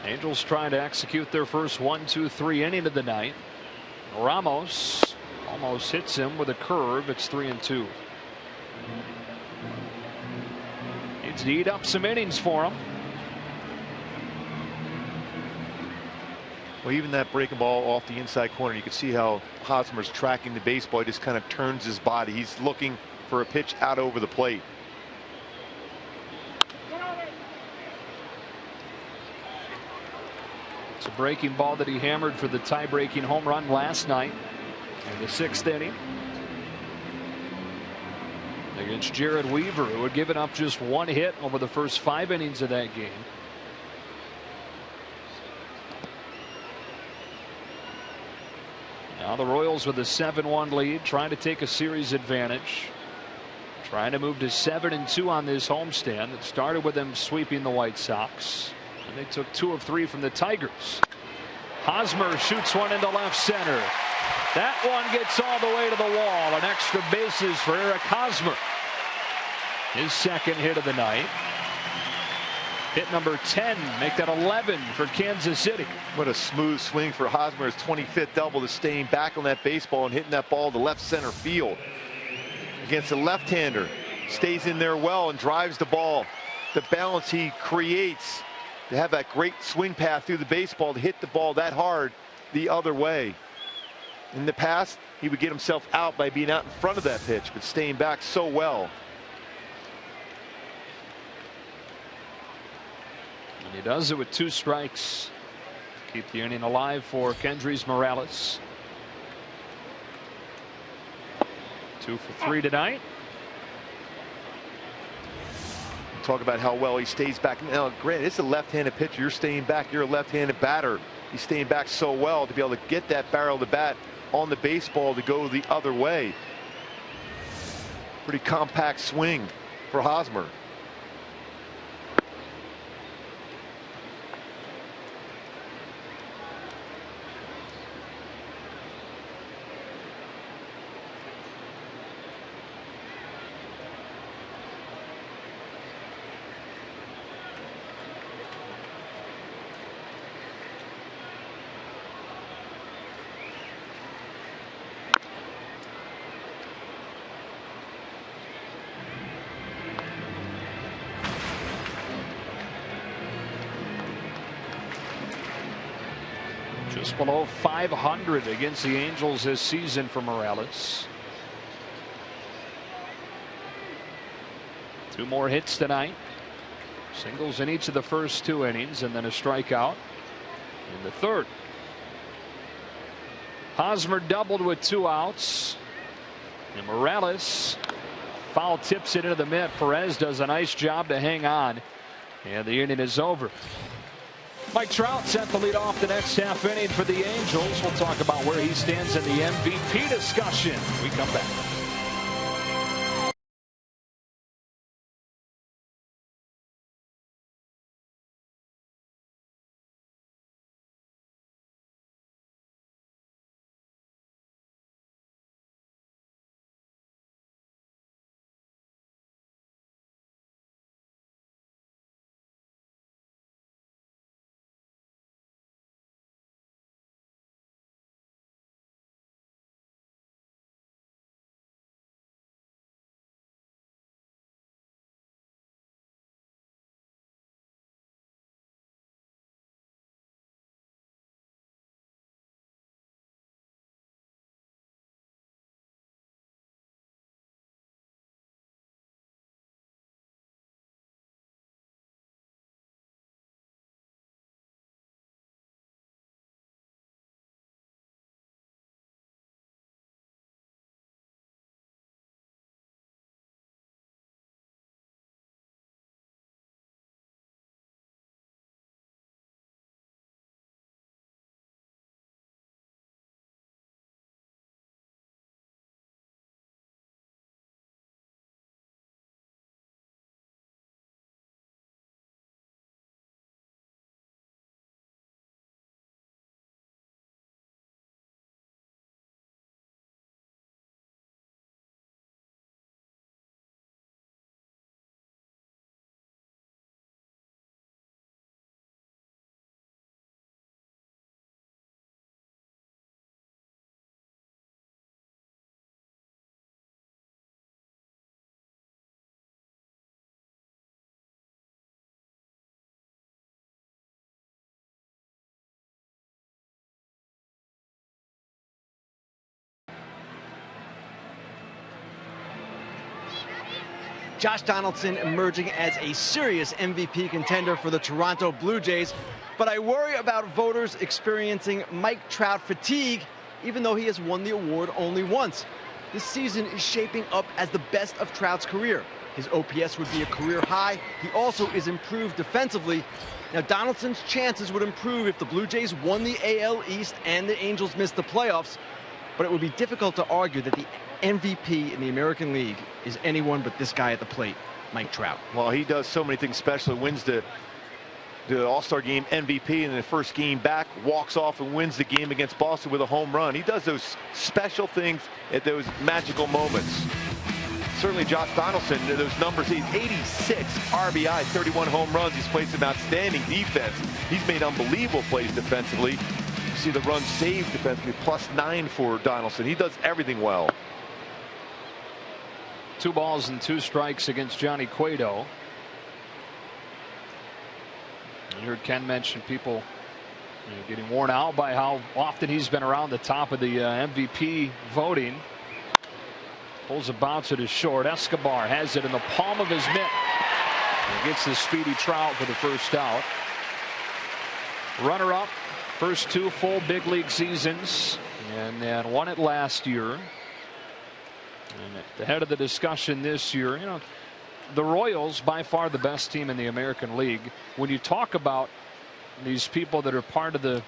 Angels trying to execute their first 1-2-3 inning of the night. Ramos almost hits him with a curve. It's 3-2. Needs to eat up some innings for him. Well, even that breaking ball off the inside corner, you can see how Hosmer's tracking the baseball. He just kind of turns his body. He's looking for a pitch out over the plate. It's a breaking ball that he hammered for the tie-breaking home run last night in the 6th inning against Jared Weaver, who had given up just one hit over the first 5 innings of that game. Now the Royals with a 7-1 lead, trying to take a series advantage, trying to move to 7-2 on this homestand that started with them sweeping the White Sox. And they took 2 of 3 from the Tigers. Hosmer shoots one into left center. That one gets all the way to the wall. An extra bases for Eric Hosmer. His second hit of the night. Hit number 10, make that 11 for Kansas City. What a smooth swing for Hosmer. His 25th double, to staying back on that baseball and hitting that ball to left center field. Against a left-hander. Stays in there well and drives the ball. The balance he creates to have that great swing path through the baseball to hit the ball that hard the other way. In the past, he would get himself out by being out in front of that pitch, but staying back so well. And he does it with 2 strikes. Keep the inning alive for Kendrys Morales. 2 for 3 tonight. Talk about how well he stays back. Now, granted, it's a left-handed pitcher. You're staying back. You're a left-handed batter. He's staying back so well to be able to get that barrel of the bat on the baseball to go the other way. Pretty compact swing for Hosmer. Just below 500 against the Angels this season for Morales. 2 more hits tonight. Singles in each of the first 2 innings and then a strikeout in the 3rd. Hosmer doubled with 2 outs. And Morales foul tips it into the mitt. Perez does a nice job to hang on. And the inning is over. Mike Trout set the lead off the next half inning for the Angels. We'll talk about where he stands in the MVP discussion when we come back. Josh Donaldson emerging as a serious MVP contender for the Toronto Blue Jays. But I worry about voters experiencing Mike Trout fatigue, even though he has won the award only once. This season is shaping up as the best of Trout's career. His OPS would be a career high. He also is improved defensively. Now, Donaldson's chances would improve if the Blue Jays won the AL East and the Angels missed the playoffs. But it would be difficult to argue that the MVP in the American League is anyone but this guy at the plate, Mike Trout. Well, he does so many things special. Wins the All-Star Game MVP in the first game back, walks off and wins the game against Boston with a home run. He does those special things at those magical moments. Certainly Josh Donaldson, those numbers, he's 86 RBI, 31 home runs. He's played some outstanding defense. He's made unbelievable plays defensively. You see the runs saved defensively, +9 for Donaldson. He does everything well. 2 balls and 2 strikes against Johnny Cueto. You heard Ken mention people getting worn out by how often he's been around the top of the MVP voting. Pulls a bounce at his short. Escobar has it in the palm of his mitt. And gets the speedy Trout for the first out. Runner up, first 2 full big league seasons, and then won it last year. And at the head of the discussion this year, the Royals, by far the best team in the American League. When you talk about these people that are part of the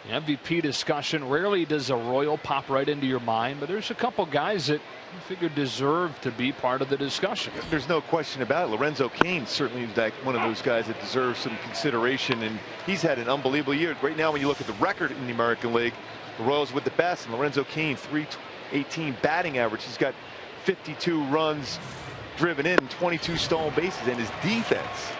MVP discussion, rarely does a Royal pop right into your mind, but there's a couple guys that I figure deserve to be part of the discussion. There's no question about it. Lorenzo Cain certainly is like one of those guys that deserves some consideration, and he's had an unbelievable year. Right now, when you look at the record in the American League, the Royals with the best, and Lorenzo Cain, .318 batting average. He's got 52 runs driven in, 22 stolen bases, and his defense.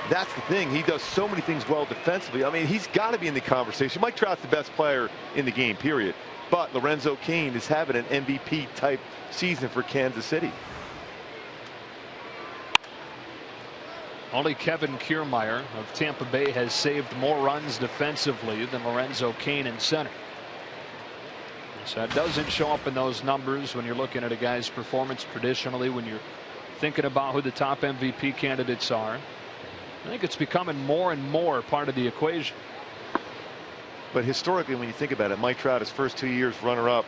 That's the thing. He does so many things well defensively. I mean, he's got to be in the conversation. Mike Trout's the best player in the game, period. But Lorenzo Cain is having an MVP type season for Kansas City. Only Kevin Kiermaier of Tampa Bay has saved more runs defensively than Lorenzo Cain in center. So that doesn't show up in those numbers when you're looking at a guy's performance traditionally, when you're thinking about who the top MVP candidates are. I think it's becoming more and more part of the equation. But historically, when you think about it, Mike Trout, his first 2 years runner-up,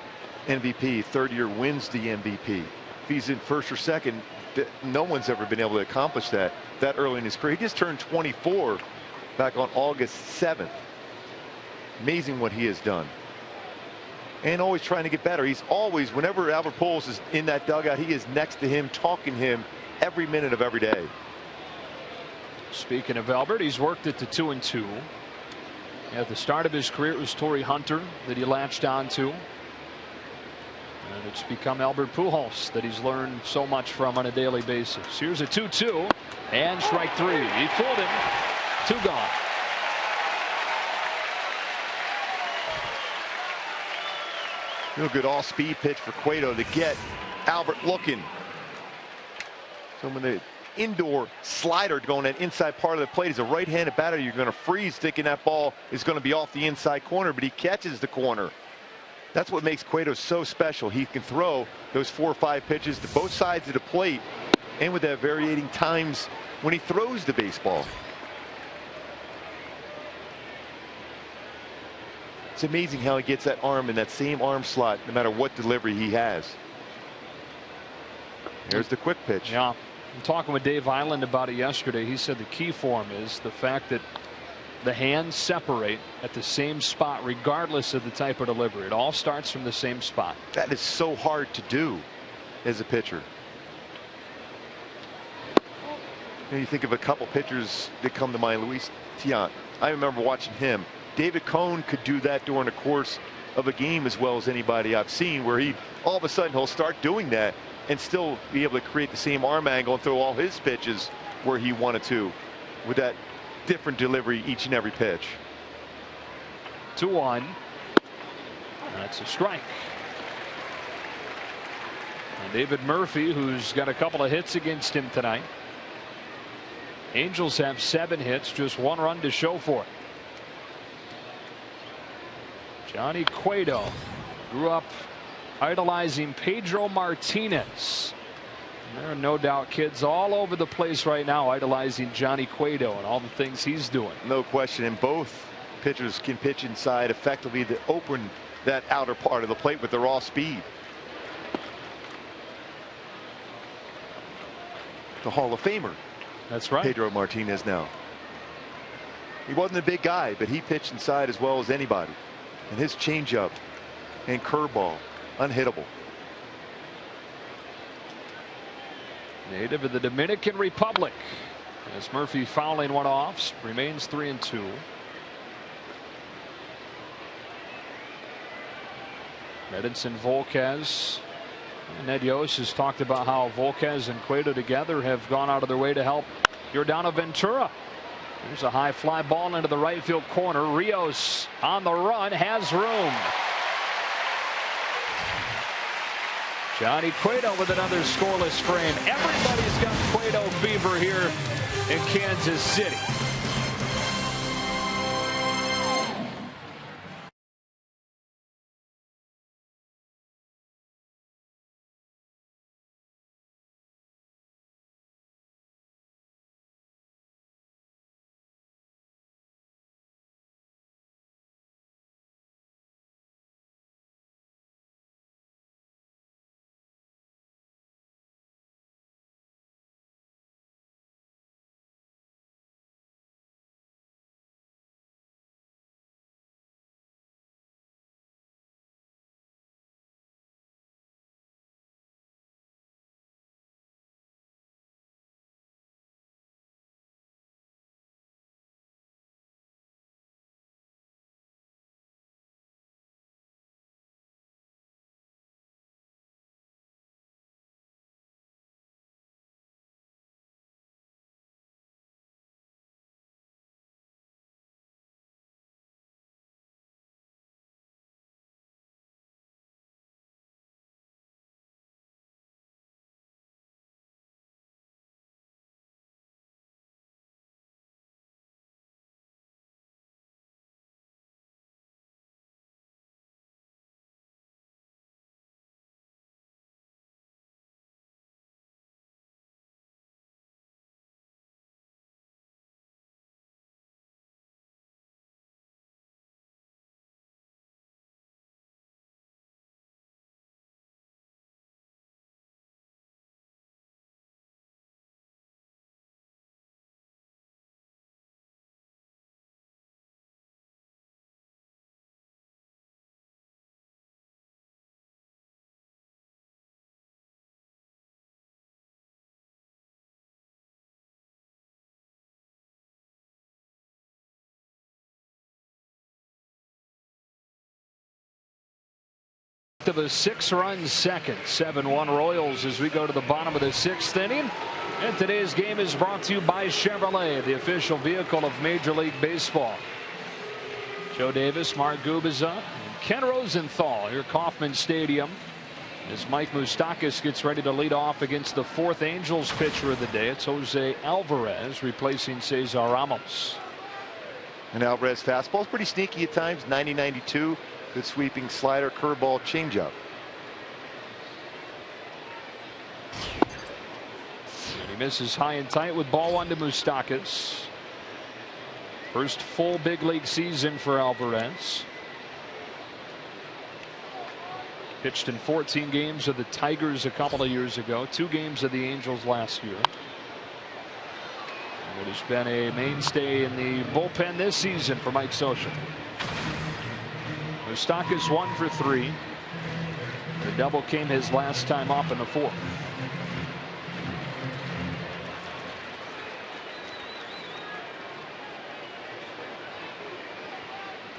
MVP, third year wins the MVP. If he's in first or second, no one's ever been able to accomplish that early in his career. He just turned 24 back on August 7th. Amazing what he has done. And always trying to get better. He's always, whenever Albert Pujols is in that dugout, he is next to him, talking to him every minute of every day. Speaking of Albert, he's worked it to 2-2. At the start of his career, it was Torrey Hunter that he latched onto. And it's become Albert Pujols that he's learned so much from on a daily basis. Here's a 2-2 and strike 3. He fooled him. 2 gone. Real good all-speed pitch for Cueto to get Albert looking. So when the indoor slider going that inside part of the plate is a right-handed batter, you're going to freeze thinking that ball is going to be off the inside corner, but he catches the corner. That's what makes Cueto so special. He can throw those 4 or 5 pitches to both sides of the plate, and with that varying times when he throws the baseball. It's amazing how he gets that arm in that same arm slot no matter what delivery he has. Here's the quick pitch. Yeah, I'm talking with Dave Island about it yesterday. He said the key for him is the fact that the hands separate at the same spot regardless of the type of delivery. It all starts from the same spot. That is so hard to do as a pitcher. You think of a couple pitchers that come to mind. Luis Tiant. I remember watching him. David Cone could do that during the course of a game as well as anybody I've seen, where he all of a sudden he'll start doing that and still be able to create the same arm angle and throw all his pitches where he wanted to with that different delivery each and every pitch. 2-1. That's a strike. And David Murphy, who's got a couple of hits against him tonight. Angels have 7 hits, just 1 run to show for it. Johnny Cueto grew up idolizing Pedro Martinez. There are no doubt kids all over the place right now idolizing Johnny Cueto and all the things he's doing. No question. And both pitchers can pitch inside effectively to open that outer part of the plate with their raw speed. The Hall of Famer. That's right. Pedro Martinez now. He wasn't a big guy, but he pitched inside as well as anybody. And his changeup and curveball, unhittable. Native of the Dominican Republic. As Murphy fouling one off, remains 3-2. Edinson Volquez. And Ned Yost has talked about how Volquez and Cueto together have gone out of their way to help Yordano Ventura. There's a high fly ball into the right field corner. Rios on the run, has room. Johnny Cueto with another scoreless frame. Everybody's got Cueto fever here in Kansas City. To the 6-run second. 7-1 Royals as we go to the bottom of the 6th inning. And today's game is brought to you by Chevrolet, the official vehicle of Major League Baseball. Joe Davis, Mark Gubicza, and Ken Rosenthal here at Kauffman Stadium as Mike Moustakas gets ready to lead off against the 4th Angels pitcher of the day. It's Jose Alvarez replacing Cesar Ramos. And Alvarez fastball is pretty sneaky at times. 90-92. Good sweeping slider, curveball, changeup. And he misses high and tight with ball 1 to Moustakas. First full big league season for Alvarez. Pitched in 14 games of the Tigers a couple of years ago, 2 games of the Angels last year. And it has been a mainstay in the bullpen this season for Mike Scioscia. Moustakas 1 for 3. The double came his last time up in the 4th.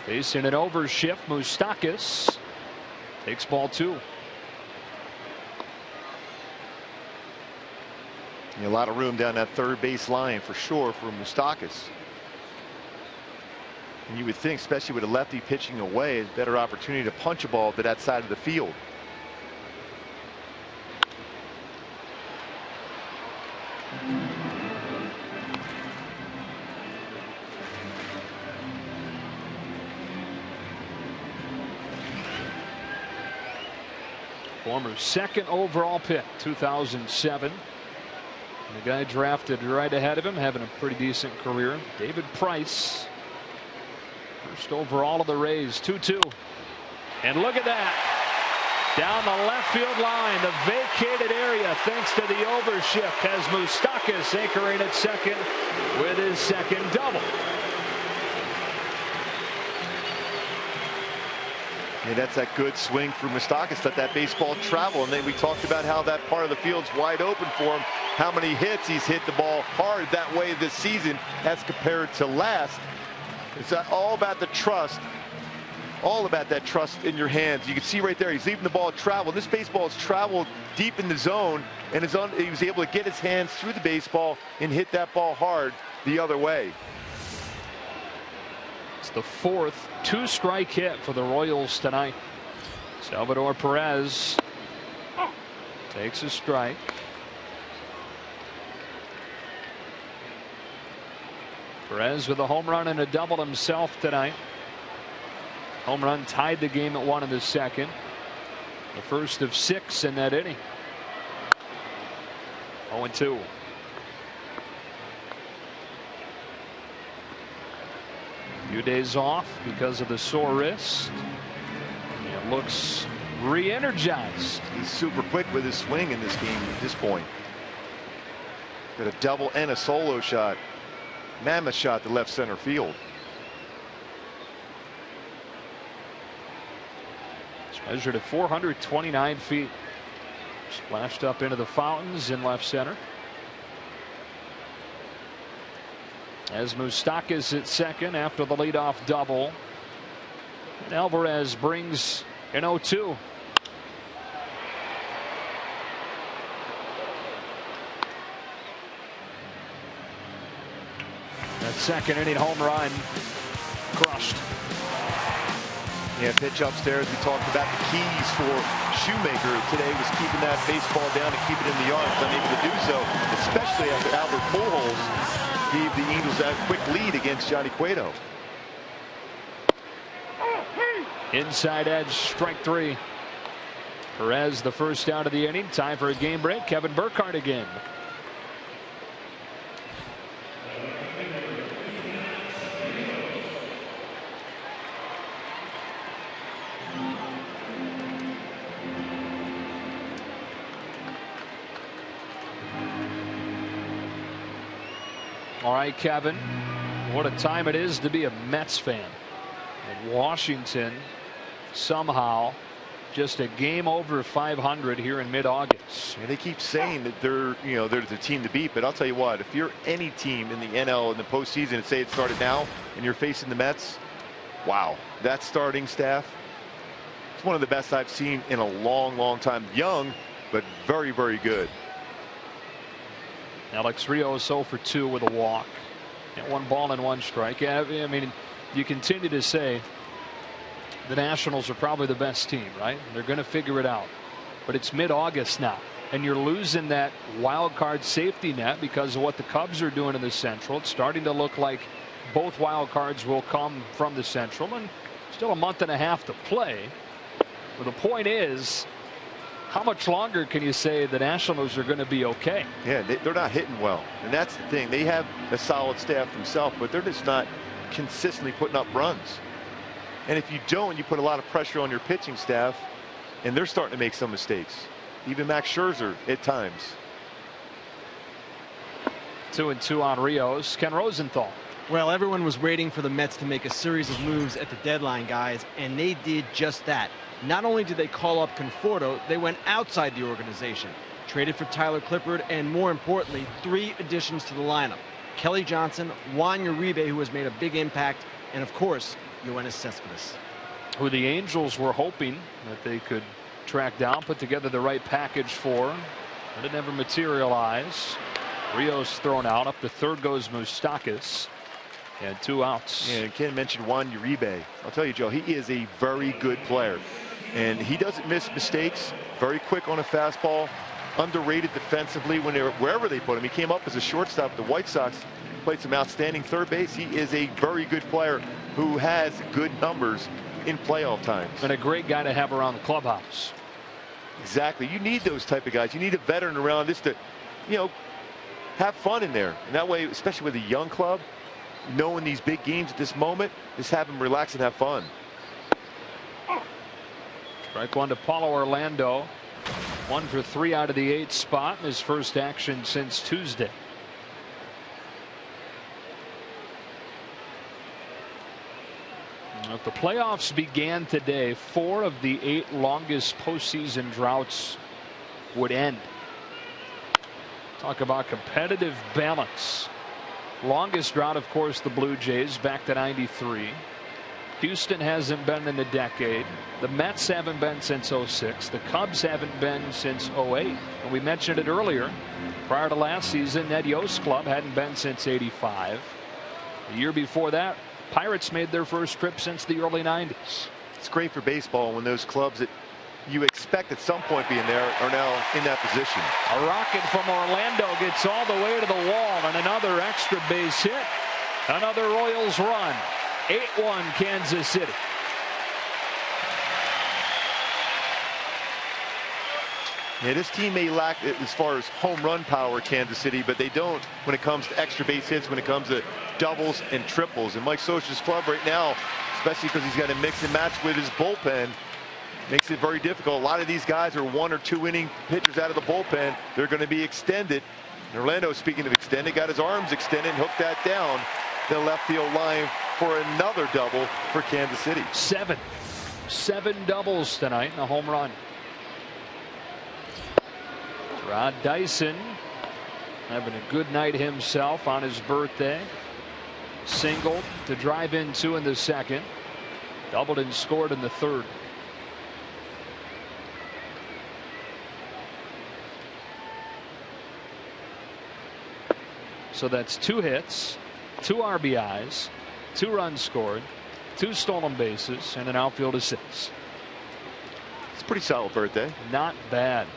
Facing an overshift, Moustakas takes ball 2. A lot of room down that third base line for sure for Moustakas. And you would think, especially with a lefty pitching away, a better opportunity to punch a ball to that side of the field. Former second overall pick, 2007. And the guy drafted right ahead of him, having a pretty decent career. David Price, first overall of the Rays, 2-2. And look at that. Down the left field line, the vacated area, thanks to the overshift, has Moustakas anchoring at second with his second double. Yeah, that's that good swing for Moustakas. Let that baseball travel. And then we talked about how that part of the field's wide open for him. How many hits he's hit the ball hard that way this season as compared to last. It's all about the trust. All about that trust in your hands. You can see right there, he's leaving the ball travel. This baseball has traveled deep in the zone, and he was able to get his hands through the baseball and hit that ball hard the other way. It's the fourth two-strike hit for the Royals tonight. Salvador Perez takes a strike. Perez with a home run and a double himself tonight. Home run tied the game at 1 in the second. The first of 6 in that inning. 0-2. Few days off because of the sore wrist. It looks re-energized. He's super quick with his swing in this game at this point. Got a double and a solo shot. Mammoth shot to left center field. Measured at 429 feet. Splashed up into the fountains in left center. As Moustakas at second after the leadoff double. And Alvarez brings an 0-2. That second inning home run crushed. Yeah, pitch upstairs. We talked about the keys for Shoemaker today was keeping that baseball down and keep it in the yard. Unable to do so, especially after Albert Pujols gave the Angels that quick lead against Johnny Cueto. Inside edge, strike 3. Perez the first out of the inning. Time for a game break. Kevin Burkhardt again. All right, Kevin, what a time it is to be a Mets fan. And Washington somehow just a game over 500 here in mid-August. And they keep saying that they're the team to beat, but I'll tell you what, if you're any team in the NL in the postseason and say it started now and you're facing the Mets, wow, that starting staff, it's one of the best I've seen in a long time. Young, but very, very good. Alex Rios 0 for 2 with a walk. And 1 ball and 1 strike. Yeah, I mean, you continue to say the Nationals are probably the best team, right? They're going to figure it out. But it's mid-August now, and you're losing that wild card safety net because of what the Cubs are doing in the Central. It's starting to look like both wild cards will come from the Central, and still a month and a half to play. But the point is, how much longer can you say the Nationals are going to be okay? Yeah, they're not hitting well, and that's the thing. They have a solid staff themselves, but they're just not consistently putting up runs. And if you don't, you put a lot of pressure on your pitching staff, and they're starting to make some mistakes. Even Max Scherzer at times. 2-2 on Rios. Ken Rosenthal. Well, everyone was waiting for the Mets to make a series of moves at the deadline, guys, and they did just that. Not only did they call up Conforto, they went outside the organization, traded for Tyler Clippard, and more importantly, 3 additions to the lineup. Kelly Johnson, Juan Uribe, who has made a big impact, and of course, Yoenis Cespedes. Who the Angels were hoping that they could track down, put together the right package for, but it never materialized. Rios thrown out. Up to third goes Moustakas. And 2 outs. Yeah, Ken mentioned Juan Uribe. I'll tell you, Joe, he is a very good player. And he doesn't miss mistakes. Very quick on a fastball. Underrated defensively wherever they put him. He came up as a shortstop. The White Sox played some outstanding third base. He is a very good player who has good numbers in playoff times. And a great guy to have around the clubhouse. Exactly. You need those type of guys. You need a veteran around this to, you know, have fun in there. And that way, especially with a young club, knowing these big games at this moment, just have them relax and have fun. Strike one to Paulo Orlando. 1 for 3 out of the 8th spot in his first action since Tuesday. If the playoffs began today, 4 of the 8 longest postseason droughts would end. Talk about competitive balance. Longest drought, of course, the Blue Jays back to '93. Houston hasn't been in a decade. The Mets haven't been since '06. The Cubs haven't been since '08. And we mentioned it earlier. Prior to last season, Ned Yost's club hadn't been since '85. The year before that, Pirates made their first trip since the early '90s. It's great for baseball when those clubs that you expect at some point being there are now in that position. A rocket from Orlando gets all the way to the wall, and another extra base hit. Another Royals run. 8-1 Kansas City. Yeah, this team may lack as far as home run power, Kansas City, but they don't when it comes to extra base hits, when it comes to doubles and triples. And Mike Scioscia's club right now, especially because he's got to mix and match with his bullpen, makes it very difficult. A lot of these guys are 1 or 2 inning pitchers out of the bullpen. They're going to be extended. And Orlando, speaking of extended, got his arms extended and hooked that down the left field line for another double for Kansas City. 7 doubles tonight and a home run. Rod Dyson having a good night himself on his birthday. Singled to drive in 2 in the second. Doubled and scored in the third. So that's 2 hits, 2 RBIs, 2 runs scored, 2 stolen bases, and an outfield assist. It's a pretty solid birthday. Not bad.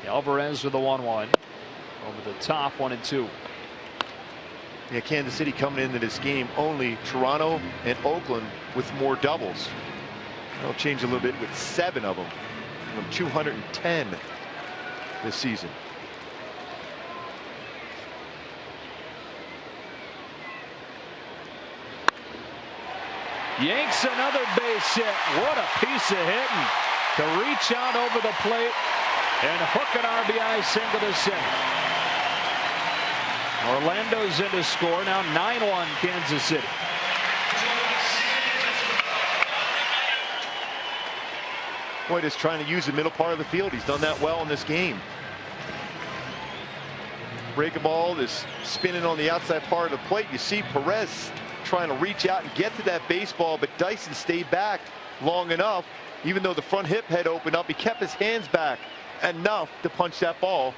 Alvarez with the 1-1. Over the top, 1-2. Yeah, Kansas City coming into this game, only Toronto and Oakland with more doubles. That'll change a little bit with 7 of them. From 210 this season. Yanks another base hit. What a piece of hitting to reach out over the plate and hook an RBI single to center. Orlando's in to score now. 9-1 Kansas City. Boyd is trying to use the middle part of the field. He's done that well in this game. Breaking ball is spinning on the outside part of the plate. You see Perez trying to reach out and get to that baseball, but Dyson stayed back long enough. Even though the front hip had opened up, he kept his hands back enough to punch that ball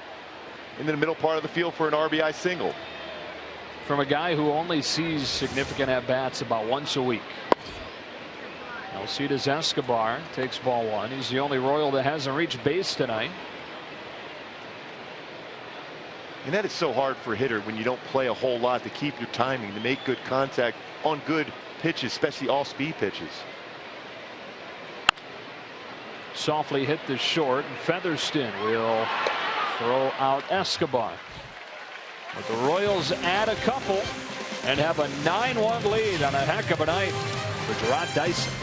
into the middle part of the field for an RBI single. From a guy who only sees significant at-bats about once a week. Alcides Escobar takes ball 1. He's the only Royal that hasn't reached base tonight. And that is so hard for a hitter when you don't play a whole lot, to keep your timing, to make good contact on good pitches, especially all-speed pitches. Softly hit the short, and Featherston will throw out Escobar. But the Royals add a couple and have a 9-1 lead on a heck of a night for Rod Dyson.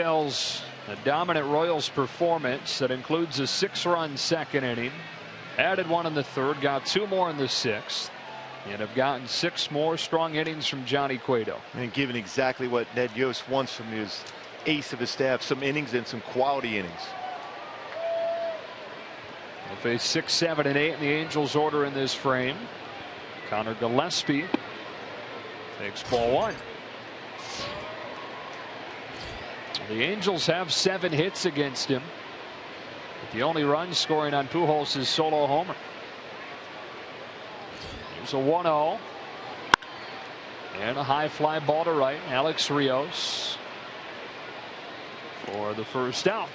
details a dominant Royals performance that includes a 6-run second inning. Added one in the third, got 2 more in the 6th, and have gotten 6 more strong innings from Johnny Cueto. And given exactly what Ned Yost wants from his ace of his staff, some innings and some quality innings. They'll face 6, 7, and 8 in the Angels order in this frame. Connor Gillespie takes ball 1. The Angels have 7 hits against him. But the only run scoring on Pujols' solo homer. Here's a 1-0. And a high fly ball to right. Alex Rios for the first out.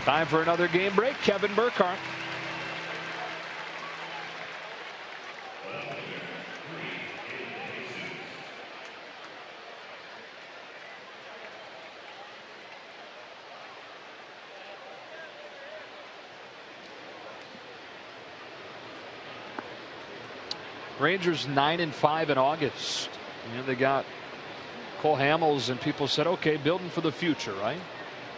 Time for another game break. Kevin Burkhardt. Rangers 9-5 in August. You know, they got Cole Hamels, and people said, okay, building for the future, right?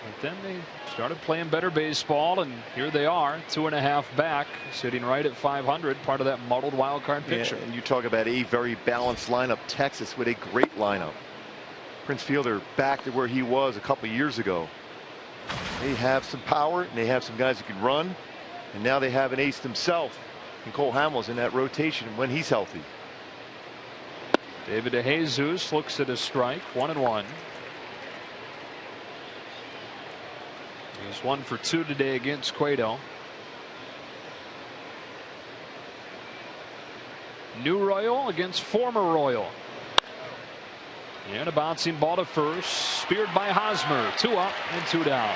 But then they started playing better baseball, and here they are, 2.5 back, sitting right at 500, part of that muddled wild card picture. Yeah, and you talk about a very balanced lineup. Texas with a great lineup. Prince Fielder back to where he was a couple years ago. They have some power, and they have some guys who can run, and now they have an ace themselves. And Cole Hamels in that rotation when he's healthy. David DeJesus looks at a strike, 1-1. He's 1 for 2 today against Cueto. New Royal against former Royal. And a bouncing ball to first, speared by Hosmer. 2 up and 2 down.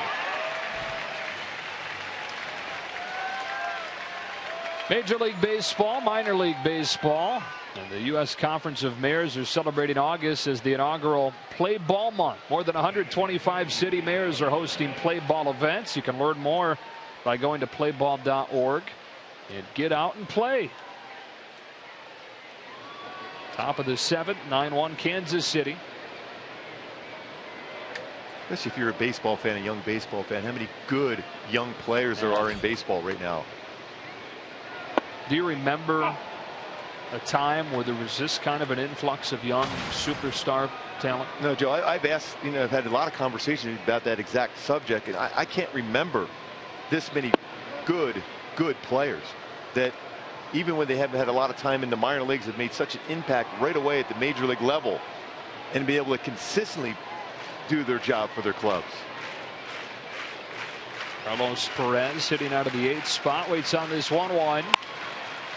Major League Baseball, minor league baseball, and the U.S. Conference of Mayors are celebrating August as the inaugural Play Ball Month. More than 125 city mayors are hosting play ball events. You can learn more by going to playball.org and get out and play. Top of the 7th, 9-1 Kansas City. Especially if you're a baseball fan, a young baseball fan, how many good young players there are in baseball right now. Do you remember a time where there was this kind of an influx of young superstar talent? No, Joe, I've asked, I've had a lot of conversations about that exact subject, and I can't remember this many good players that even when they haven't had a lot of time in the minor leagues have made such an impact right away at the major league level and be able to consistently do their job for their clubs. Carlos Perez hitting out of the 8th spot, waits on this 1-1.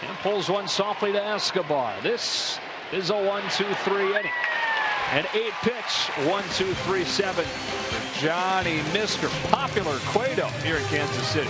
And pulls one softly to Escobar. This is a 1-2-3 inning. An 8-pitch 1-2-3-7 for Johnny Mr. Popular Cueto here in Kansas City.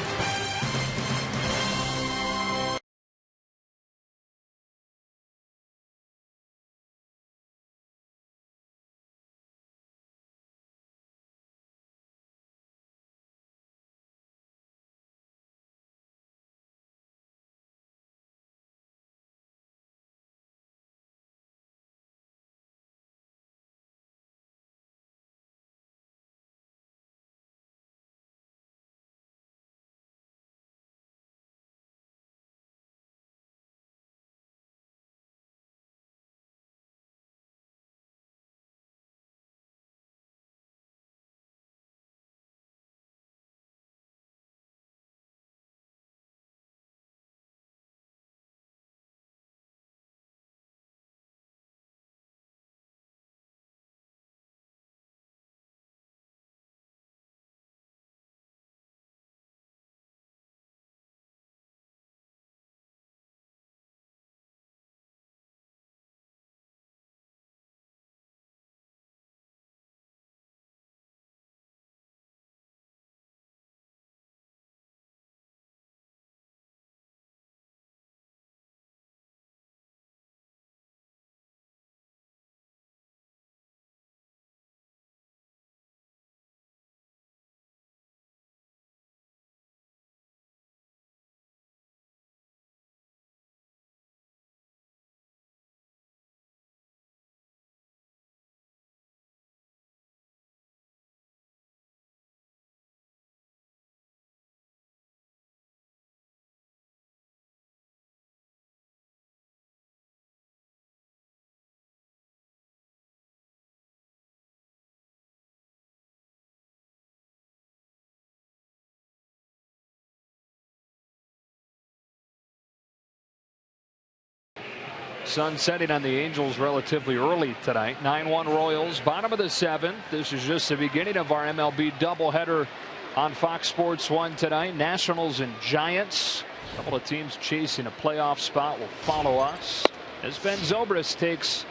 sun setting on the Angels relatively early tonight. 9-1 Royals, bottom of the 7th. This is just the beginning of our MLB doubleheader on Fox Sports 1 tonight. Nationals and Giants. A couple of teams chasing a playoff spot will follow us as Ben Zobrist takes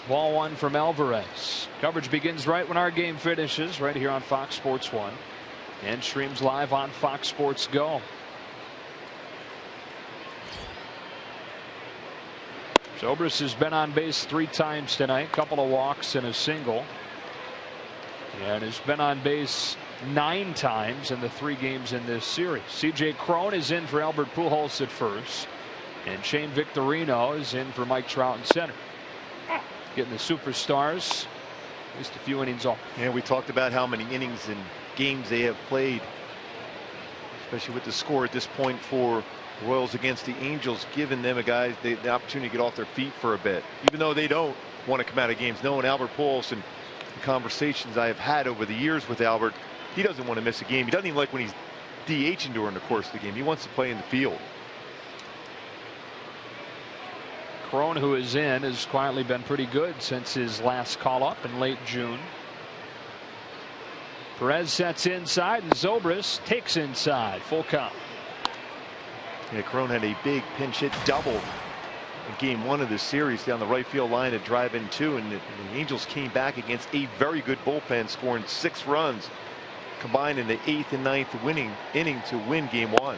ball 1 from Alvarez. Coverage begins right when our game finishes, right here on Fox Sports 1, and streams live on Fox Sports Go. Zobrist has been on base 3 times tonight, couple of walks and a single, and has been on base 9 times in the 3 games in this series. C.J. Cron is in for Albert Pujols at first, and Shane Victorino is in for Mike Trout in center. Getting the superstars at least a few innings off. Yeah, we talked about how many innings and games they have played, especially with the score at this point for Royals against the Angels, giving them the opportunity to get off their feet for a bit, even though they don't want to come out of games. Knowing Albert Pujols and the conversations I have had over the years with Albert, he doesn't want to miss a game. He doesn't even like when he's DHing during the course of the game. He wants to play in the field. Cron, who is in, has quietly been pretty good since his last call up in late June. Perez sets inside, and Zobrist takes inside. Full count. Yeah, Cron had a big pinch hit double in game 1 of this series down the right field line at drive-in 2, and the Angels came back against a very good bullpen, scoring 6 runs combined in the 8th and 9th inning to win game 1.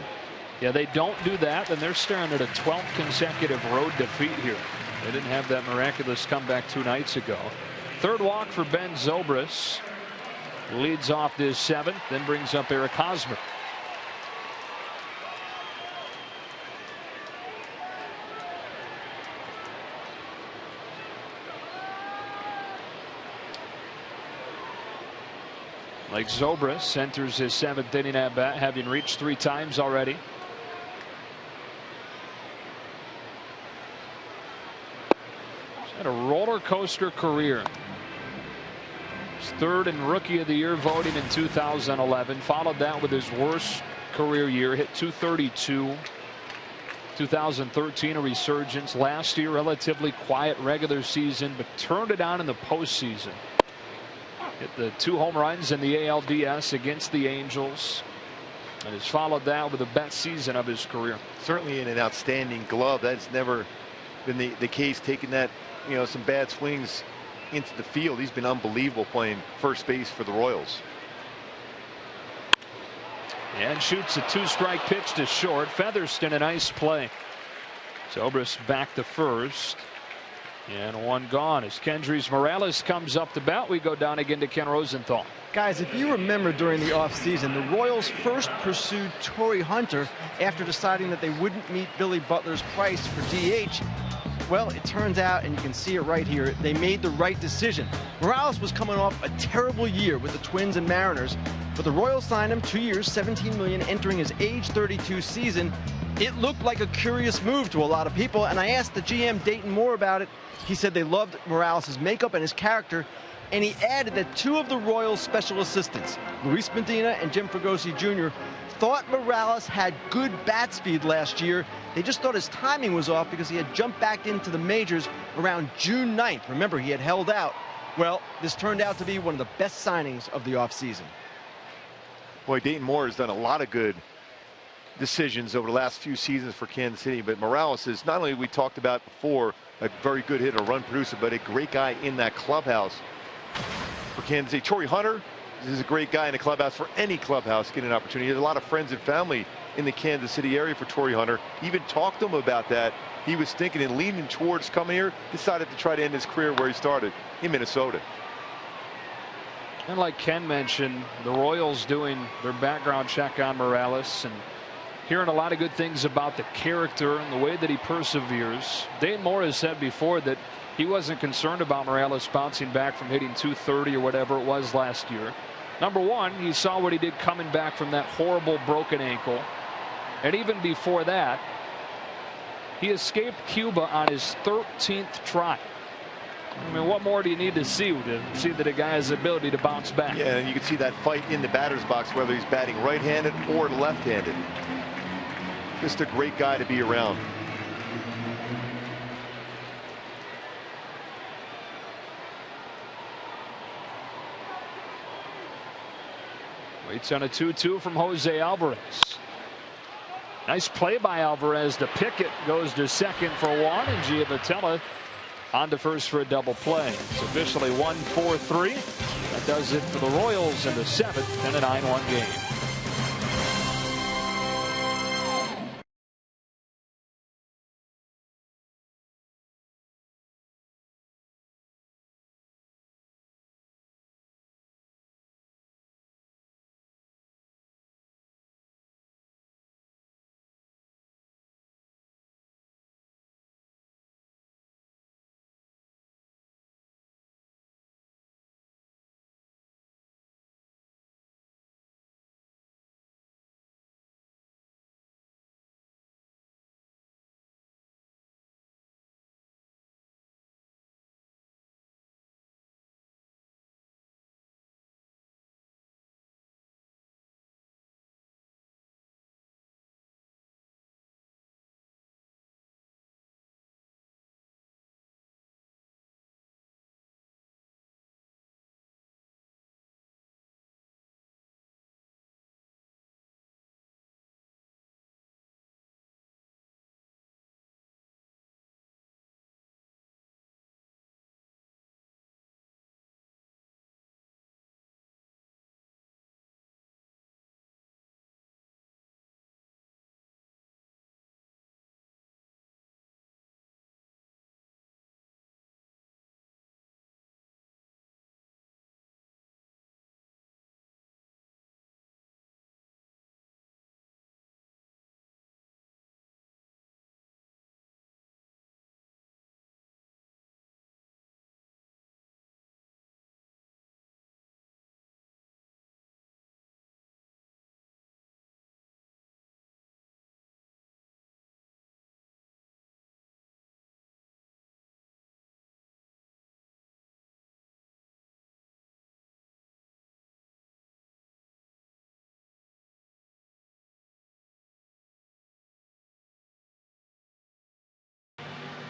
Yeah, they don't do that, then they're staring at a 12th consecutive road defeat here. They didn't have that miraculous comeback 2 nights ago. 3rd walk for Ben Zobrist. Leads off this 7th, then brings up Eric Hosmer. Like Zobrist enters his 7th inning at bat, having reached 3 times already. He's had a roller coaster career. His 3rd in Rookie of the Year voting in 2011. Followed that with his worst career year, hit .232. 2013 a resurgence. Last year relatively quiet regular season, but turned it on in the postseason. Hit the 2 home runs in the ALDS against the Angels, and has followed that with the best season of his career. Certainly in an outstanding glove. That's never been the case, taking that, some bad swings into the field. He's been unbelievable playing first base for the Royals. And shoots a 2-strike pitch to short. Featherston, a nice play. Zobrist back to first. And 1 gone as Kendrys Morales comes up to bat. We go down again to Ken Rosenthal. Guys, if you remember during the offseason, the Royals first pursued Torrey Hunter after deciding that they wouldn't meet Billy Butler's price for DH. Well, it turns out, and you can see it right here, they made the right decision. Morales was coming off a terrible year with the Twins and Mariners, but the Royals signed him 2 years, $17 million, entering his age 32 season. It looked like a curious move to a lot of people, and I asked the GM Dayton Moore about it. He said they loved Morales' makeup and his character, and he added that 2 of the Royals' special assistants, Luis Medina and Jim Fregosi Jr., thought Morales had good bat speed last year. They just thought his timing was off because he had jumped back into the majors around June 9th. Remember, he had held out. Well, this turned out to be one of the best signings of the offseason. Boy, Dayton Moore has done a lot of good decisions over the last few seasons for Kansas City, but Morales is not only, we talked about before, a very good hitter, run producer, but a great guy in that clubhouse for Kansas City. Torrey Hunter is a great guy in the clubhouse for any clubhouse getting an opportunity. He has a lot of friends and family in the Kansas City area for Torrey Hunter. Even talked to him about that. He was thinking and leaning towards coming here, decided to try to end his career where he started, in Minnesota. And like Ken mentioned, the Royals doing their background check on Morales and hearing a lot of good things about the character and the way that he perseveres. Dayton Moore has said before that he wasn't concerned about Morales bouncing back from hitting .230 or whatever it was last year. Number one, he saw what he did coming back from that horrible broken ankle. And even before that, he escaped Cuba on his 13th try. I mean, what more do you need to see that a guy has the ability to bounce back? Yeah, and you can see that fight in the batter's box, whether he's batting right-handed or Waits on a 2-2 from Jose Alvarez. Nice play by Alvarez to Pickett. Goes to second for one, and Giavotella on to first for a double play. It's officially 1-4-3. That does it for the Royals in the 7th in a 9-1 game.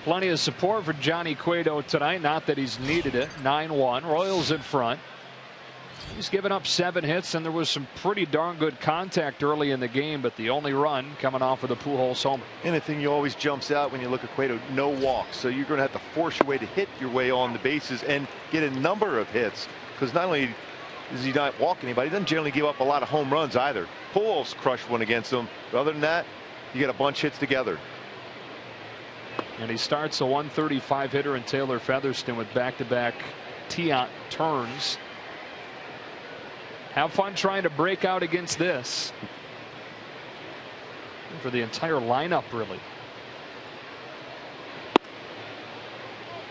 Plenty of support for Johnny Cueto tonight. Not that he's needed it. 9-1. Royals in front. He's given up 7 hits, and there was some pretty darn good contact early in the game, but the only run coming off of the Pujols homer. And the thing you always jumps out when you look at Cueto, no walks. So you're going to have to force your way to hit your way on the bases and get a number of hits, because not only does he not walk anybody, he doesn't generally give up a lot of home runs either. Pujols crushed one against him. But other than that, you get a bunch of hits together. And he starts a 135 hitter in Taylor Featherston with back-to-back tee-out turns. Have fun trying to break out against this. For the entire lineup, really.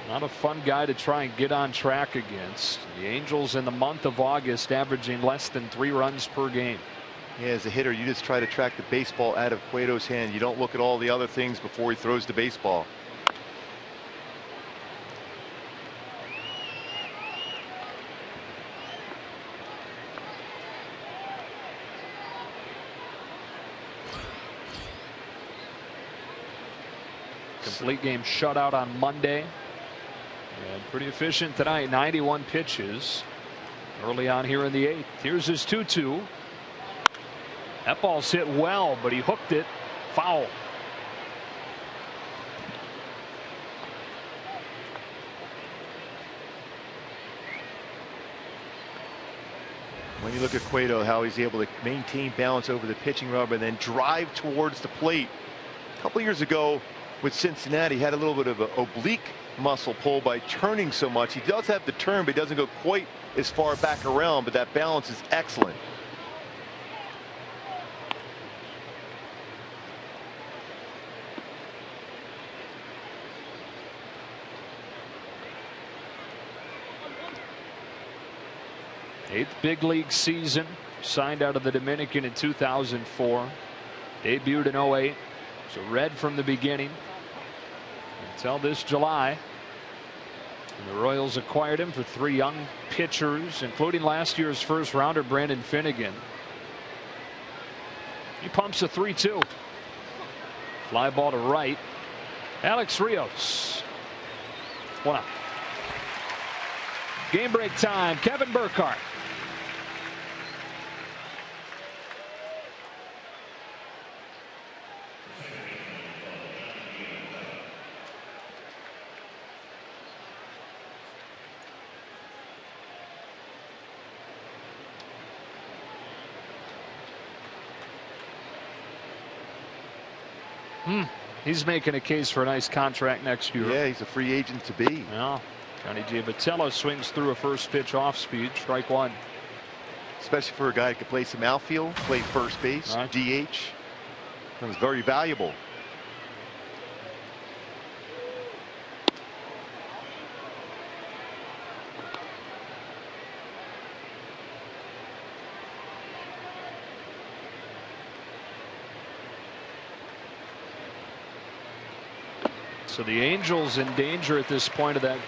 Not a fun guy to try and get on track against. The Angels in the month of August averaging less than 3 runs per game. Yeah, as a hitter, you just try to track the baseball out of Cueto's hand. You don't look at all the other things before he throws the baseball. Complete game shutout on Monday. And pretty efficient tonight. 91 pitches early on here in the 8th. Here's his 2-2. That ball's hit well, but he hooked it foul. When you look at Cueto, how he's able to maintain balance over the pitching rubber and then drive towards the plate. A couple years ago with Cincinnati, he had a little bit of an oblique muscle pull by turning so much. He does have the turn, but he doesn't go quite as far back around, but that balance is excellent. Eighth big league season. Signed out of the Dominican in 2004. Debuted in 08. So red from the beginning until this July. And the Royals acquired him for 3 young pitchers, including last year's first rounder Brandon Finnegan. He pumps a 3-2. Fly ball to right. Alex Rios. 1 out. Game break time. Kevin Burkhardt. He's making a case for a nice contract next year. Yeah, he's a free agent to be. Yeah. Johnny Giavitello swings through a first pitch off speed, strike one. Especially for a guy who can play some outfield, play first base, right. DH. That was very valuable. So the Angels in danger at this point of that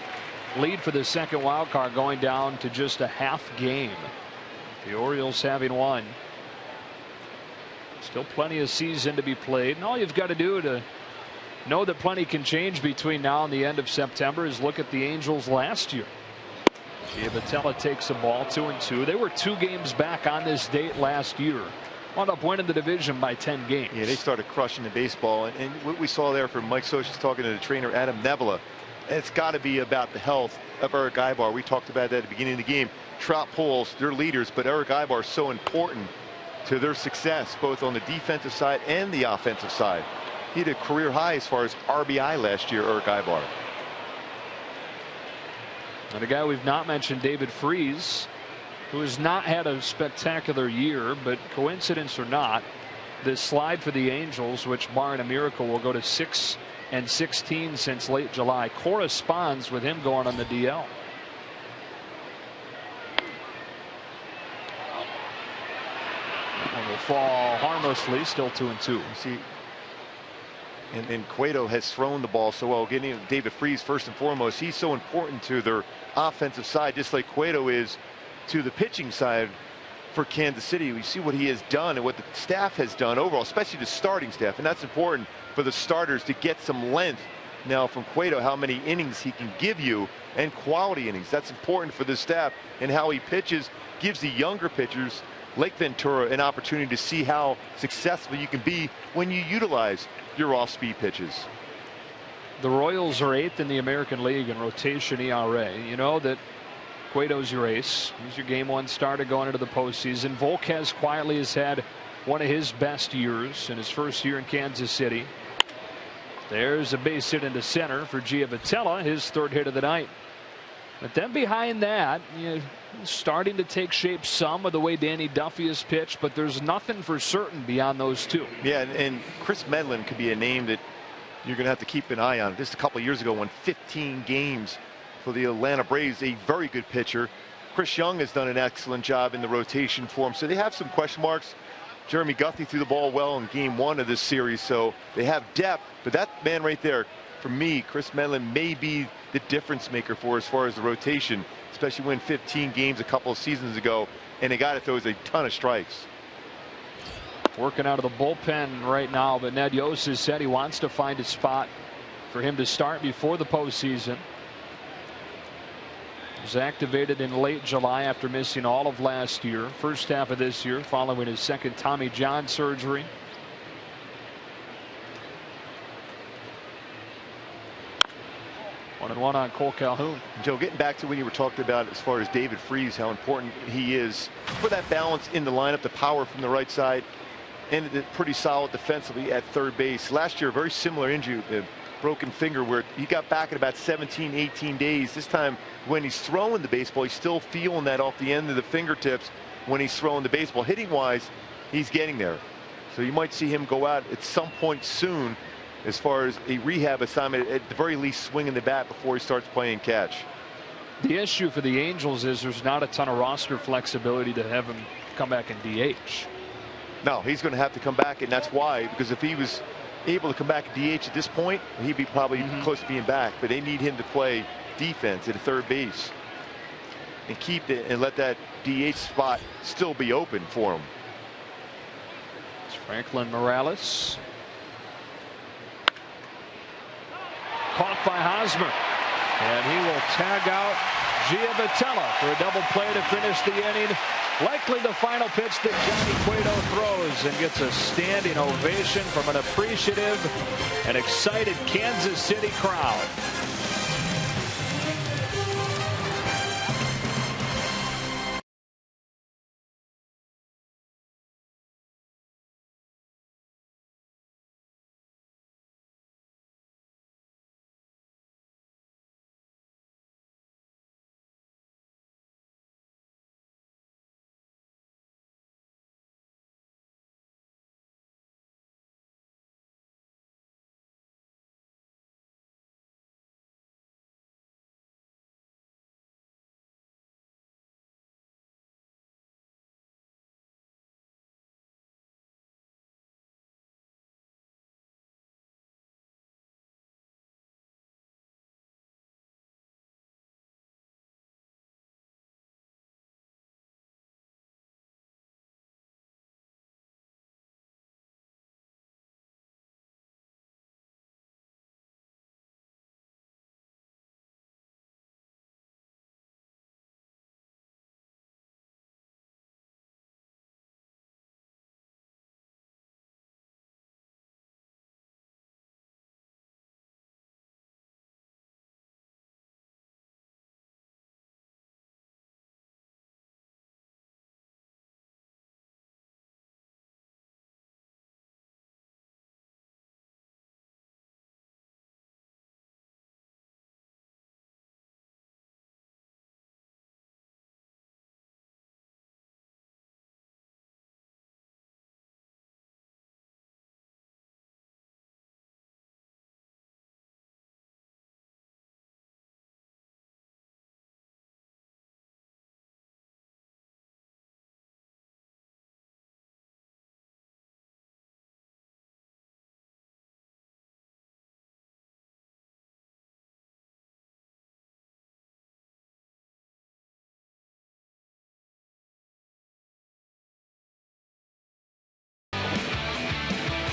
lead for the second wild card, going down to just a half game. The Orioles having won. Still plenty of season to be played, and all you've got to do to know that plenty can change between now and the end of September is look at the Angels last year. Giavitello takes a ball 2-2. They were 2 games back on this date last year. Wound up winning the division by 10 games. Yeah, they started crushing the baseball, and what we saw there from Mike Scioscia talking to the trainer Adam Nevela, it's got to be about the health of Eric Aybar. We talked about that at the beginning of the game. Trout, Pujols, they're leaders, but Eric Aybar is so important to their success, both on the defensive side and the offensive side. He had a career high as far as RBI last year, Eric Aybar. And a guy we've not mentioned, David Freese, who has not had a spectacular year, but coincidence or not, this slide for the Angels, which barring a miracle will go to 6-16 since late July, corresponds with him going on the DL. That one will fall harmlessly, still 2-2. You see, and Cueto has thrown the ball so well. Getting David Freese first and foremost, he's so important to their offensive side, just like Cueto is to the pitching side for Kansas City. We see what he has done and what the staff has done overall, especially the starting staff, and that's important for the starters to get some length now from Cueto, how many innings he can give you, and quality innings. That's important for the staff, and how he pitches gives the younger pitchers like Ventura an opportunity to see how successful you can be when you utilize your off-speed pitches. The Royals are 8th in the American League in rotation ERA. You know that Cueto's your ace. He's your game 1 starter going into the postseason. Volquez quietly has had one of his best years in his first year in Kansas City. There's a base hit into center for Giavitello, his 3rd hit of the night. But then behind that, starting to take shape some of the way Danny Duffy has pitched, but there's nothing for certain beyond those 2. Yeah, and Chris Medlin could be a name that you're going to have to keep an eye on. Just a couple of years ago, won 15 games for the Atlanta Braves, a very good pitcher. Chris Young has done an excellent job in the rotation for him, so they have some question marks. Jeremy Guthrie threw the ball well in game 1 of this series, so they have depth, but that man right there, for me, Chris Medlin may be the difference maker for as far as the rotation, especially when 15 games a couple of seasons ago, and a guy that throws a ton of strikes. Working out of the bullpen right now, but Ned Yost has said he wants to find a spot for him to start before the postseason. Was activated in late July after missing all of last year, first half of this year, following his 2nd Tommy John surgery. 1-1 on Cole Calhoun. Joe, getting back to when you were talking about as far as David Freese, how important he is for that balance in the lineup, the power from the right side, and pretty solid defensively at 3rd base. Last year, a very similar injury, broken finger, where he got back in about 17-18 days. This time when he's throwing the baseball, he's still feeling that off the end of the fingertips when he's throwing the baseball. Hitting wise, he's getting there, so you might see him go out at some point soon as far as a rehab assignment, at the very least swinging the bat before he starts playing catch. The issue for the Angels is there's not a ton of roster flexibility to have him come back in DH. No, he's going to have to come back, and that's why, because if he was able to come back at DH at this point, he'd be probably close to being back, but they need him to play defense at 3rd base and keep it and let that DH spot still be open for him. It's Franklin Morales. Caught by Hosmer, and he will tag out Giavitello for a double play to finish the inning. Likely the final pitch that Johnny Cueto throws, and gets a standing ovation from an appreciative and excited Kansas City crowd.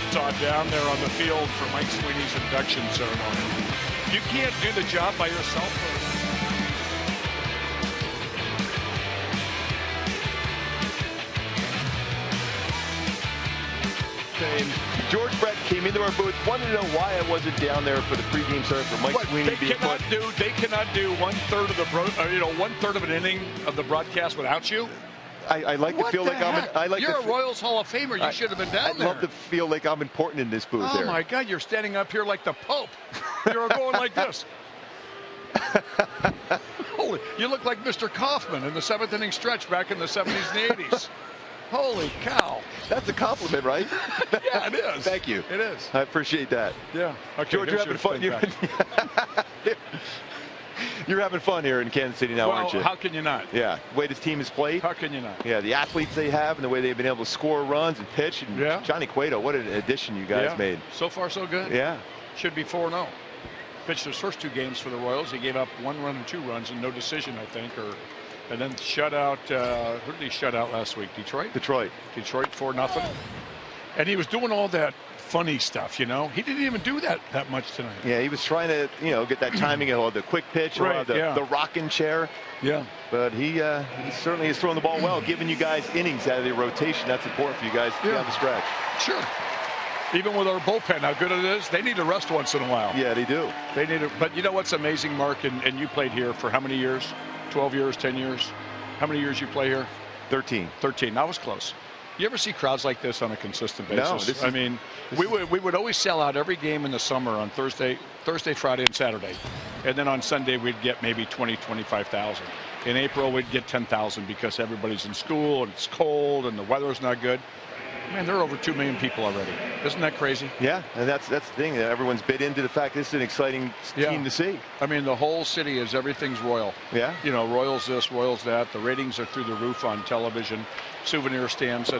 chainsaw down there on the field for Mike Sweeney's induction ceremony. You can't do the job by yourself. George Brett came into our booth, wanted to know why I wasn't down there for the pregame service for Mike Sweeney. They cannot do 1/3 of the 1/3 of an inning of the broadcast without you. I like to feel like You're a Royals Hall of Famer. You should have been down there. I'd love to feel like I'm important in this booth. Oh my God, you're standing up here like the Pope. You're going like this. Holy, you look like Mr. Kaufman in the 7th inning stretch back in the 70s and 80s. Holy cow. That's a compliment, right? Yeah, it is. Thank you. It is. I appreciate that. Yeah. Okay, George, you're having fun. You're having fun here in Kansas City now, aren't you? How can you not? Yeah. The way this team has played. How can you not? Yeah, the athletes they have and the way they've been able to score runs and pitch. And Johnny Cueto, what an addition you guys made. So far, so good. Yeah. Should be 4-0. Pitched his first 2 games for the Royals. He gave up 1 run and 2 runs and no decision, I think, and then shut out. Who did he shut out last week? Detroit. 4-0. And he was doing all that funny stuff, you know. He didn't even do that much tonight. Yeah, he was trying to, get that timing of the quick pitch or the rocking chair. Yeah. But he certainly is throwing the ball well, giving you guys innings out of the rotation. That's important for you guys down the stretch. Sure. Even with our bullpen, how good it is, they need to rest once in a while. Yeah, they do. They need it. But you know what's amazing, Mark, and you played here for how many years? 12 years, 10 years? How many years you play here? 13. 13. I was close. You ever see crowds like this on a consistent basis? No, we would always sell out every game in the summer on Thursday, Friday, and Saturday. And then on Sunday, we'd get maybe 20, 25,000. In April, we'd get 10,000 because everybody's in school and it's cold and the weather's not good. Man, there are over 2 million people already. Isn't that crazy? Yeah, and that's the thing. Everyone's bit into the fact this is an exciting team to see. I mean, the whole city everything's Royal. Yeah. You know, Royals this, Royals that. The ratings are through the roof on television. Souvenir stands.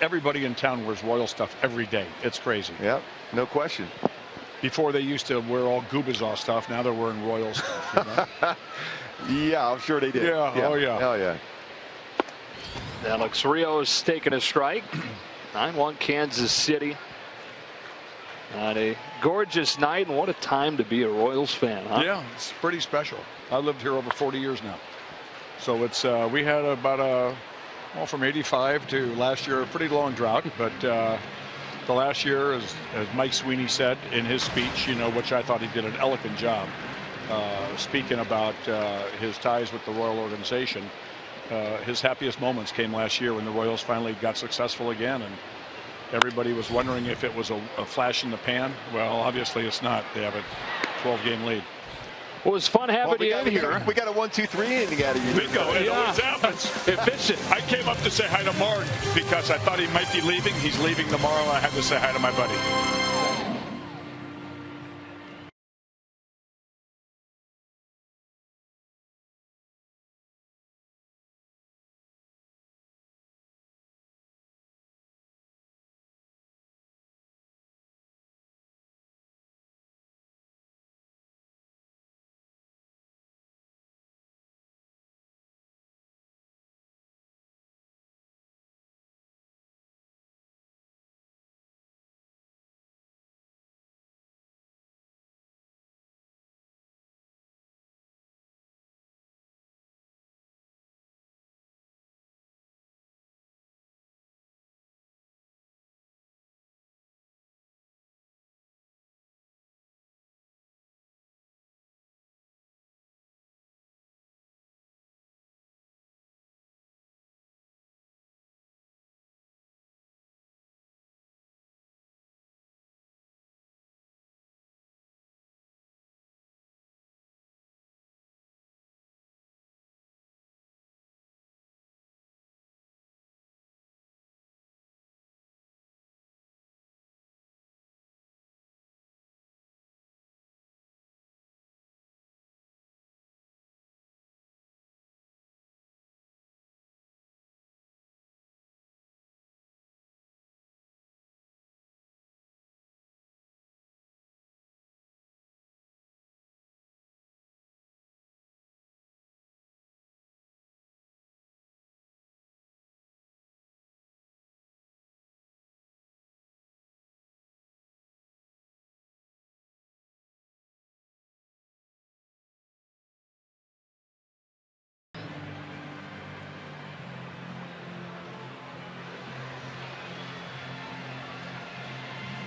Everybody in town wears Royal stuff every day. It's crazy. Yeah, no question. Before they used to wear all Gubazov stuff. Now they're wearing Royal stuff. You know? Yeah, I'm sure they did. Yeah. Oh, yeah. Hell yeah. Alex Rios taking a strike. 9-1 Kansas City. On a gorgeous night, and what a time to be a Royals fan, huh? Yeah, it's pretty special. I lived here over 40 years now. So it's we had about from 85 to last year, a pretty long drought. But the last year, as Mike Sweeney said in his speech, which I thought he did an elegant job, speaking about his ties with the Royal organization. His happiest moments came last year when the Royals finally got successful again, and everybody was wondering if it was a flash in the pan. Well, obviously it's not. They have a 12-game lead. Well, it was fun having you in here. We got a 1-2-3 inning out of you. Bingo. It always happens. Efficient. I came up to say hi to Mark because I thought he might be leaving. He's leaving tomorrow. I had to say hi to my buddy.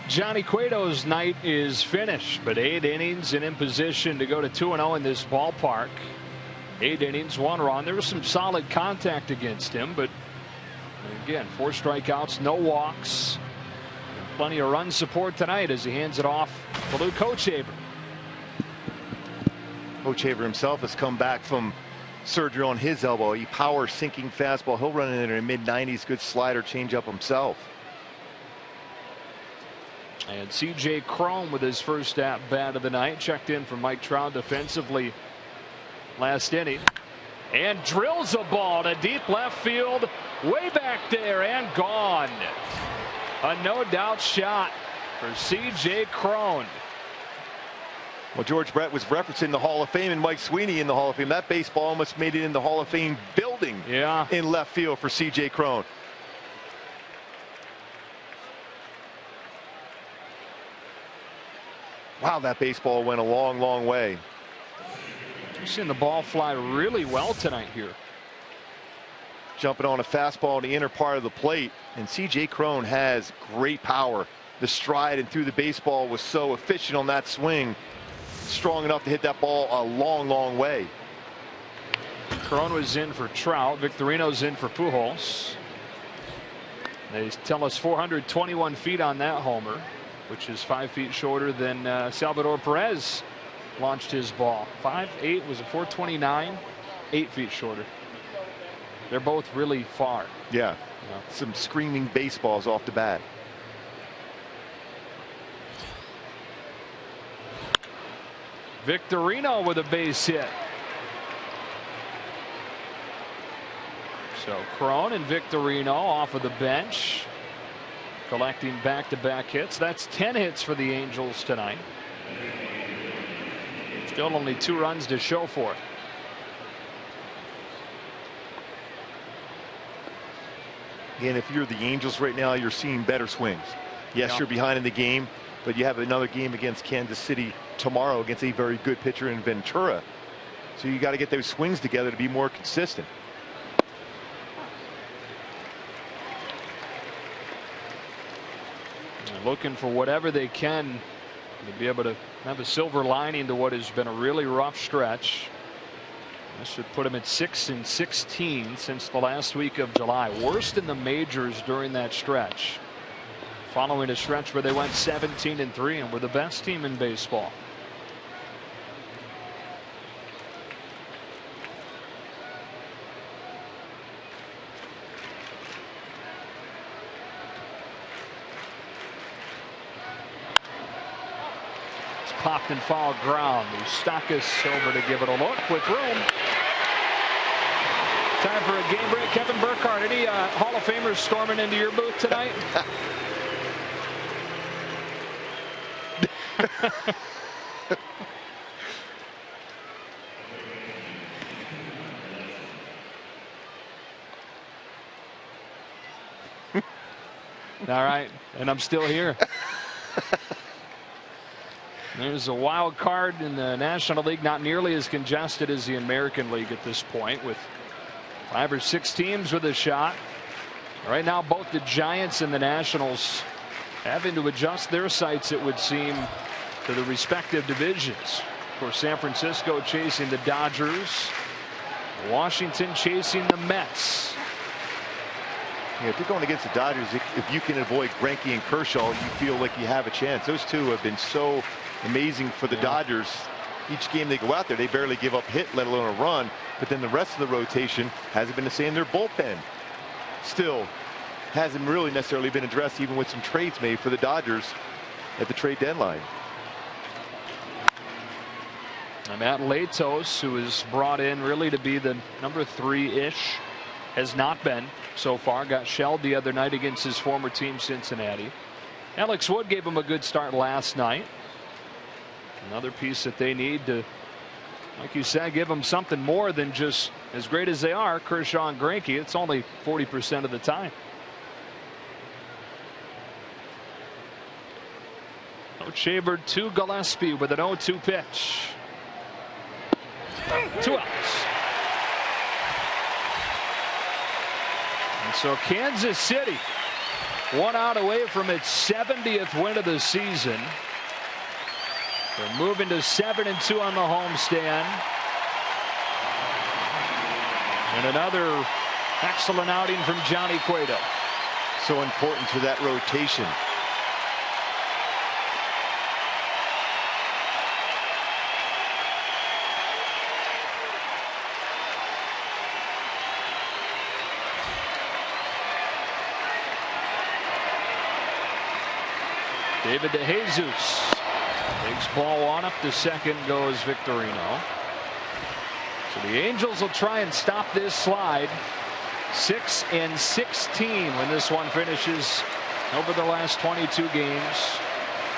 Johnny Cueto's night is finished, but 8 innings and in position to go to 2-0 in this ballpark. 8 innings, 1 run. There was some solid contact against him, but again, 4 strikeouts, no walks. Plenty of run support tonight as he hands it off to Luke Hochevar. Hochevar himself has come back from surgery on his elbow. He power sinking fastball. He'll run in there in mid-90s. Good slider, changeup himself. And C.J. Cron with his first at bat of the night. Checked in for Mike Trout defensively last inning. And drills a ball to deep left field. Way back there and gone. A no-doubt shot for C.J. Cron. Well, George Brett was referencing the Hall of Fame and Mike Sweeney in the Hall of Fame. That baseball almost made it in the Hall of Fame building in left field for C.J. Cron. Wow, that baseball went a long, long way. You've seen the ball fly really well tonight here. Jumping on a fastball in the inner part of the plate, and C.J. Cron has great power. The stride and through the baseball was so efficient on that swing. Strong enough to hit that ball a long, long way. Cron was in for Trout. Victorino's in for Pujols. They tell us 421 feet on that homer, which is 5 feet shorter than Salvador Perez launched his ball. 5.8 was a 429, 8 feet shorter. They're both really far. Yeah. Some screaming baseballs off the bat. Victorino with a base hit. So Cron and Victorino off of the bench, collecting back-to-back hits. That's 10 hits for the Angels tonight. Still only 2 runs to show for it. Again, if you're the Angels right now, you're seeing better swings. Yes, you're behind in the game, but you have another game against Kansas City tomorrow against a very good pitcher in Ventura. So you got to get those swings together to be more consistent. Looking for whatever they can to be able to have a silver lining to what has been a really rough stretch. This should put them at 6-16 since the last week of July. Worst in the majors during that stretch. Following a stretch where they went 17-3 and were the best team in baseball. It's popped and foul ground. Moustakis over to give it a look with room. Time for a game break. Kevin Burkhardt, any Hall of Famers storming into your booth tonight? All right, and I'm still here. There's a wild card in the National League, not nearly as congested as the American League at this point, with 5 or 6 teams with a shot. Right now, both the Giants and the Nationals having to adjust their sights, it would seem, to the respective divisions. Of course, San Francisco chasing the Dodgers, Washington chasing the Mets. Yeah, if you're going against the Dodgers, if you can avoid Greinke and Kershaw, you feel like you have a chance. Those two have been so amazing for the Dodgers. Each game they go out there, they barely give up hit, let alone a run. But then the rest of the rotation hasn't been the same. Their bullpen still hasn't really necessarily been addressed, even with some trades made for the Dodgers at the trade deadline. And Matt Latos, who is brought in really to be the number 3-ish, has not been so far. Got shelled the other night against his former team, Cincinnati. Alex Wood gave him a good start last night. Another piece that they need to, like you said, give them something more than just, as great as they are, Kershaw and Greinke. It's only 40% of the time. Hochevar to Gillespie with an 0-2 pitch. 2 outs. And so Kansas City 1 out away from its 70th win of the season. They're moving to 7-2 on the homestand. And another excellent outing from Johnny Cueto. So important to that rotation. David DeJesus takes ball 1 up to second, goes Victorino. So the Angels will try and stop this slide. 6-16 when this one finishes over the last 22 games.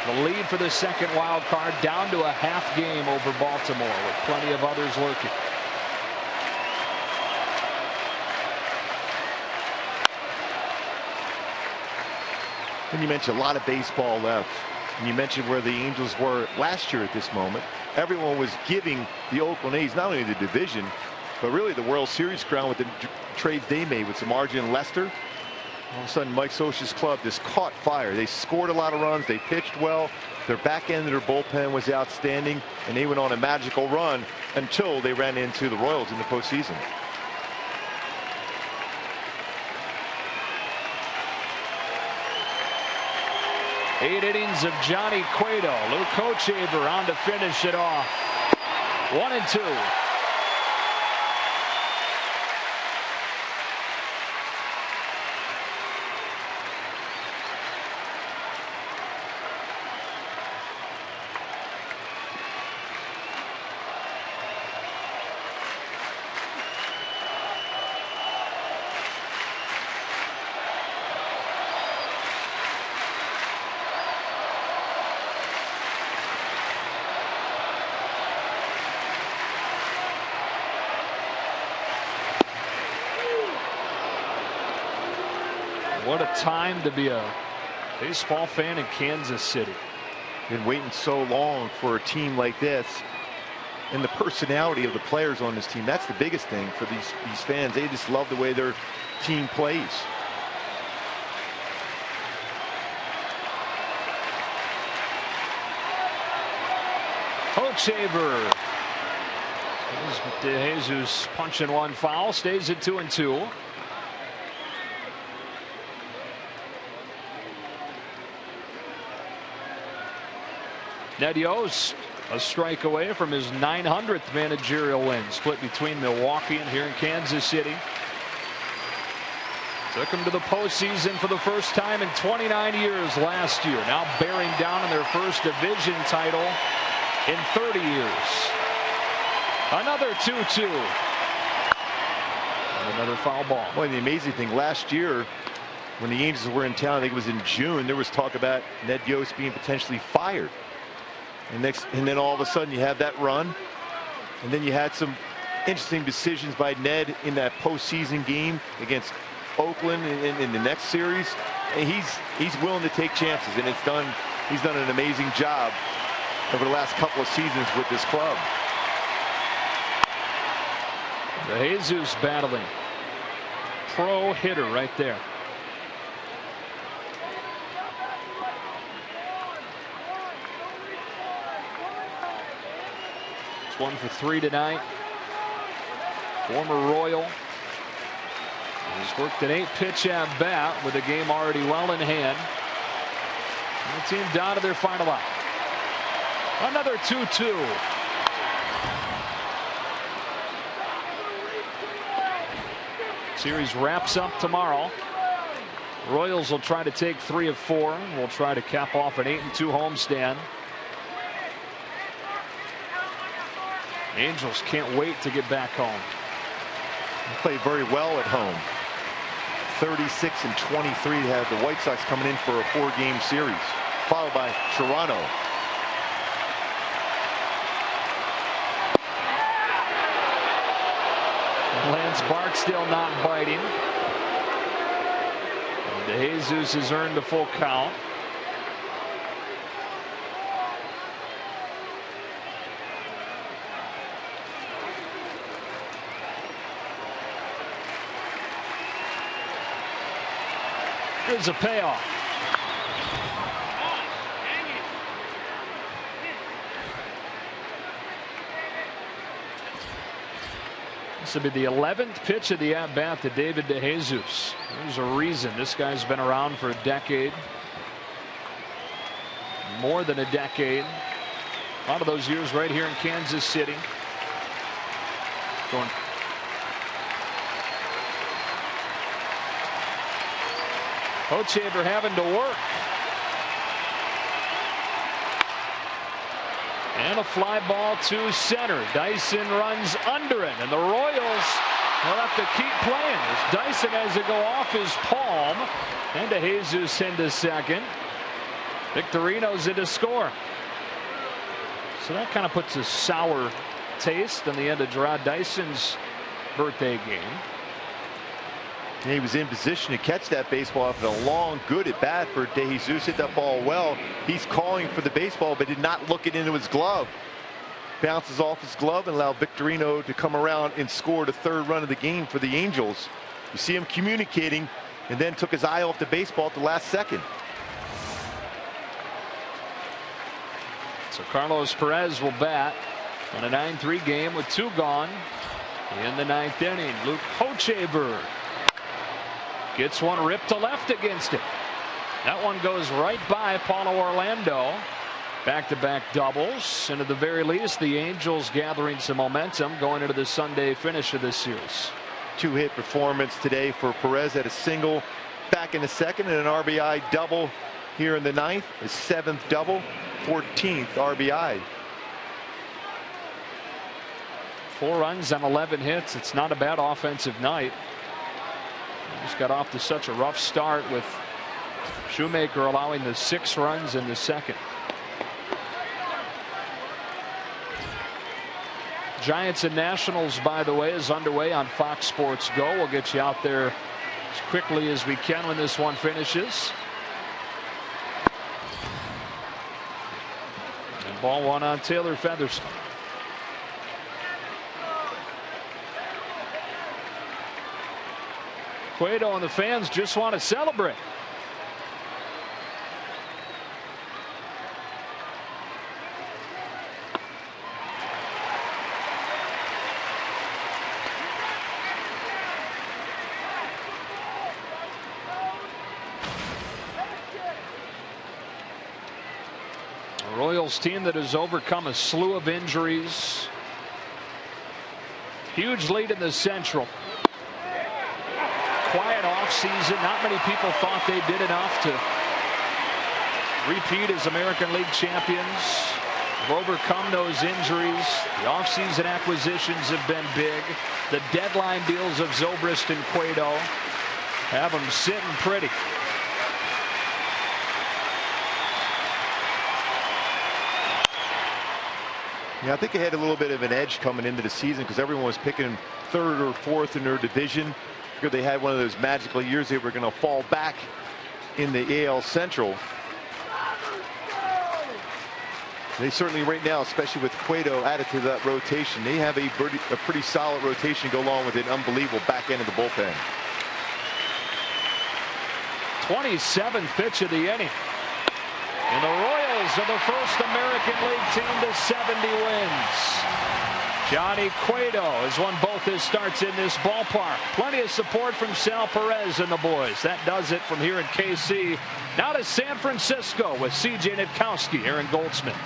The lead for the second wild card down to a half game over Baltimore with plenty of others lurking. And you mentioned a lot of baseball left. And you mentioned where the Angels were last year at this moment. Everyone was giving the Oakland A's not only the division, but really the World Series crown with the trades they made with Samardzija and Lester. All of a sudden, Mike Scioscia's club just caught fire. They scored a lot of runs. They pitched well. Their back end of their bullpen was outstanding. And they went on a magical run until they ran into the Royals in the postseason. Eight innings of Johnny Cueto. Luke Hochevar on to finish it off. 1-2. What a time to be a baseball fan in Kansas City. Been waiting so long for a team like this, and the personality of the players on this team. That's the biggest thing for these fans. They just love the way their team plays. Hochevar. DeJesus punching one foul, stays at 2-2. Ned Yost a strike away from his 900th managerial win, split between Milwaukee and here in Kansas City. Took them to the postseason for the first time in 29 years last year. Now bearing down on their first division title in 30 years. Another 2-2. And another foul ball. Well, the amazing thing, last year when the Angels were in town, I think it was in June, there was talk about Ned Yost being potentially fired. And then all of a sudden you have that run, and then you had some interesting decisions by Ned in that postseason game against Oakland in the next series. And he's willing to take chances, and he's done an amazing job over the last couple of seasons with this club. DeJesus battling. Pro hitter right there. It's 1 for 3 tonight. Former Royal has worked an 8-pitch at bat with the game already well in hand. And the team down to their final out. Another 2-2. Series wraps up tomorrow. Royals will try to take 3 of 4. We'll try to cap off an 8-2 homestand. Angels can't wait to get back home. They played very well at home. 36-23 to have the White Sox coming in for a 4-game series, followed by Toronto. Lance Barksdale not biting. DeJesus has earned the full count. Here's a payoff. This will be the 11th pitch of the at-bat to David DeJesus. There's a reason this guy's been around for a decade. More than a decade. A lot of those years right here in Kansas City. Going. Hochevar having to work. And a fly ball to center. Dyson runs under it, and the Royals will have to keep playing as Dyson has to go off his palm. And DeJesus into second. Victorino's in to score. So that kind of puts a sour taste on the end of Gerard Dyson's birthday game. And he was in position to catch that baseball after a long, good at bat for DeJesus. Hit that ball well. He's calling for the baseball, but did not look it into his glove. Bounces off his glove and allowed Victorino to come around and score the third run of the game for the Angels. You see him communicating, and then took his eye off the baseball at the last second. So Carlos Perez will bat in a 9-3 game with 2 gone in the 9th inning. Luke Hochevar gets one ripped to left against him. That one goes right by Paulo Orlando. Back-to-back doubles, and at the very least the Angels gathering some momentum going into the Sunday finish of this series. 2-hit performance today for Perez. Had a single back in the second and an RBI double here in the 9th. His 7th double, 14th RBI. 4 runs on 11 hits. It's not a bad offensive night. Just got off to such a rough start with Shoemaker allowing the 6 runs in the second. Giants and Nationals, by the way, is underway on Fox Sports Go. We'll get you out there as quickly as we can when this one finishes. And ball 1 on Taylor Featherstone. Cueto and the fans just want to celebrate. A Royals team that has overcome a slew of injuries. Huge lead in the Central. Quiet off season. Not many people thought they did enough to repeat as American League champions. Have overcome those injuries. The offseason acquisitions have been big. The deadline deals of Zobrist and Cueto have them sitting pretty. Yeah, I think they had a little bit of an edge coming into the season because everyone was picking 3rd or 4th in their division. They had one of those magical years they were going to fall back in the AL Central. They certainly right now, especially with Cueto added to that rotation, they have a pretty solid rotation go along with an unbelievable back end of the bullpen. 27th pitch of the inning. And the Royals are the first American League team to 70 wins. Johnny Cueto has won both his starts in this ballpark. Plenty of support from Sal Perez and the boys. That does it from here in KC. Now to San Francisco with CJ Nitkowski, Aaron Goldsmith.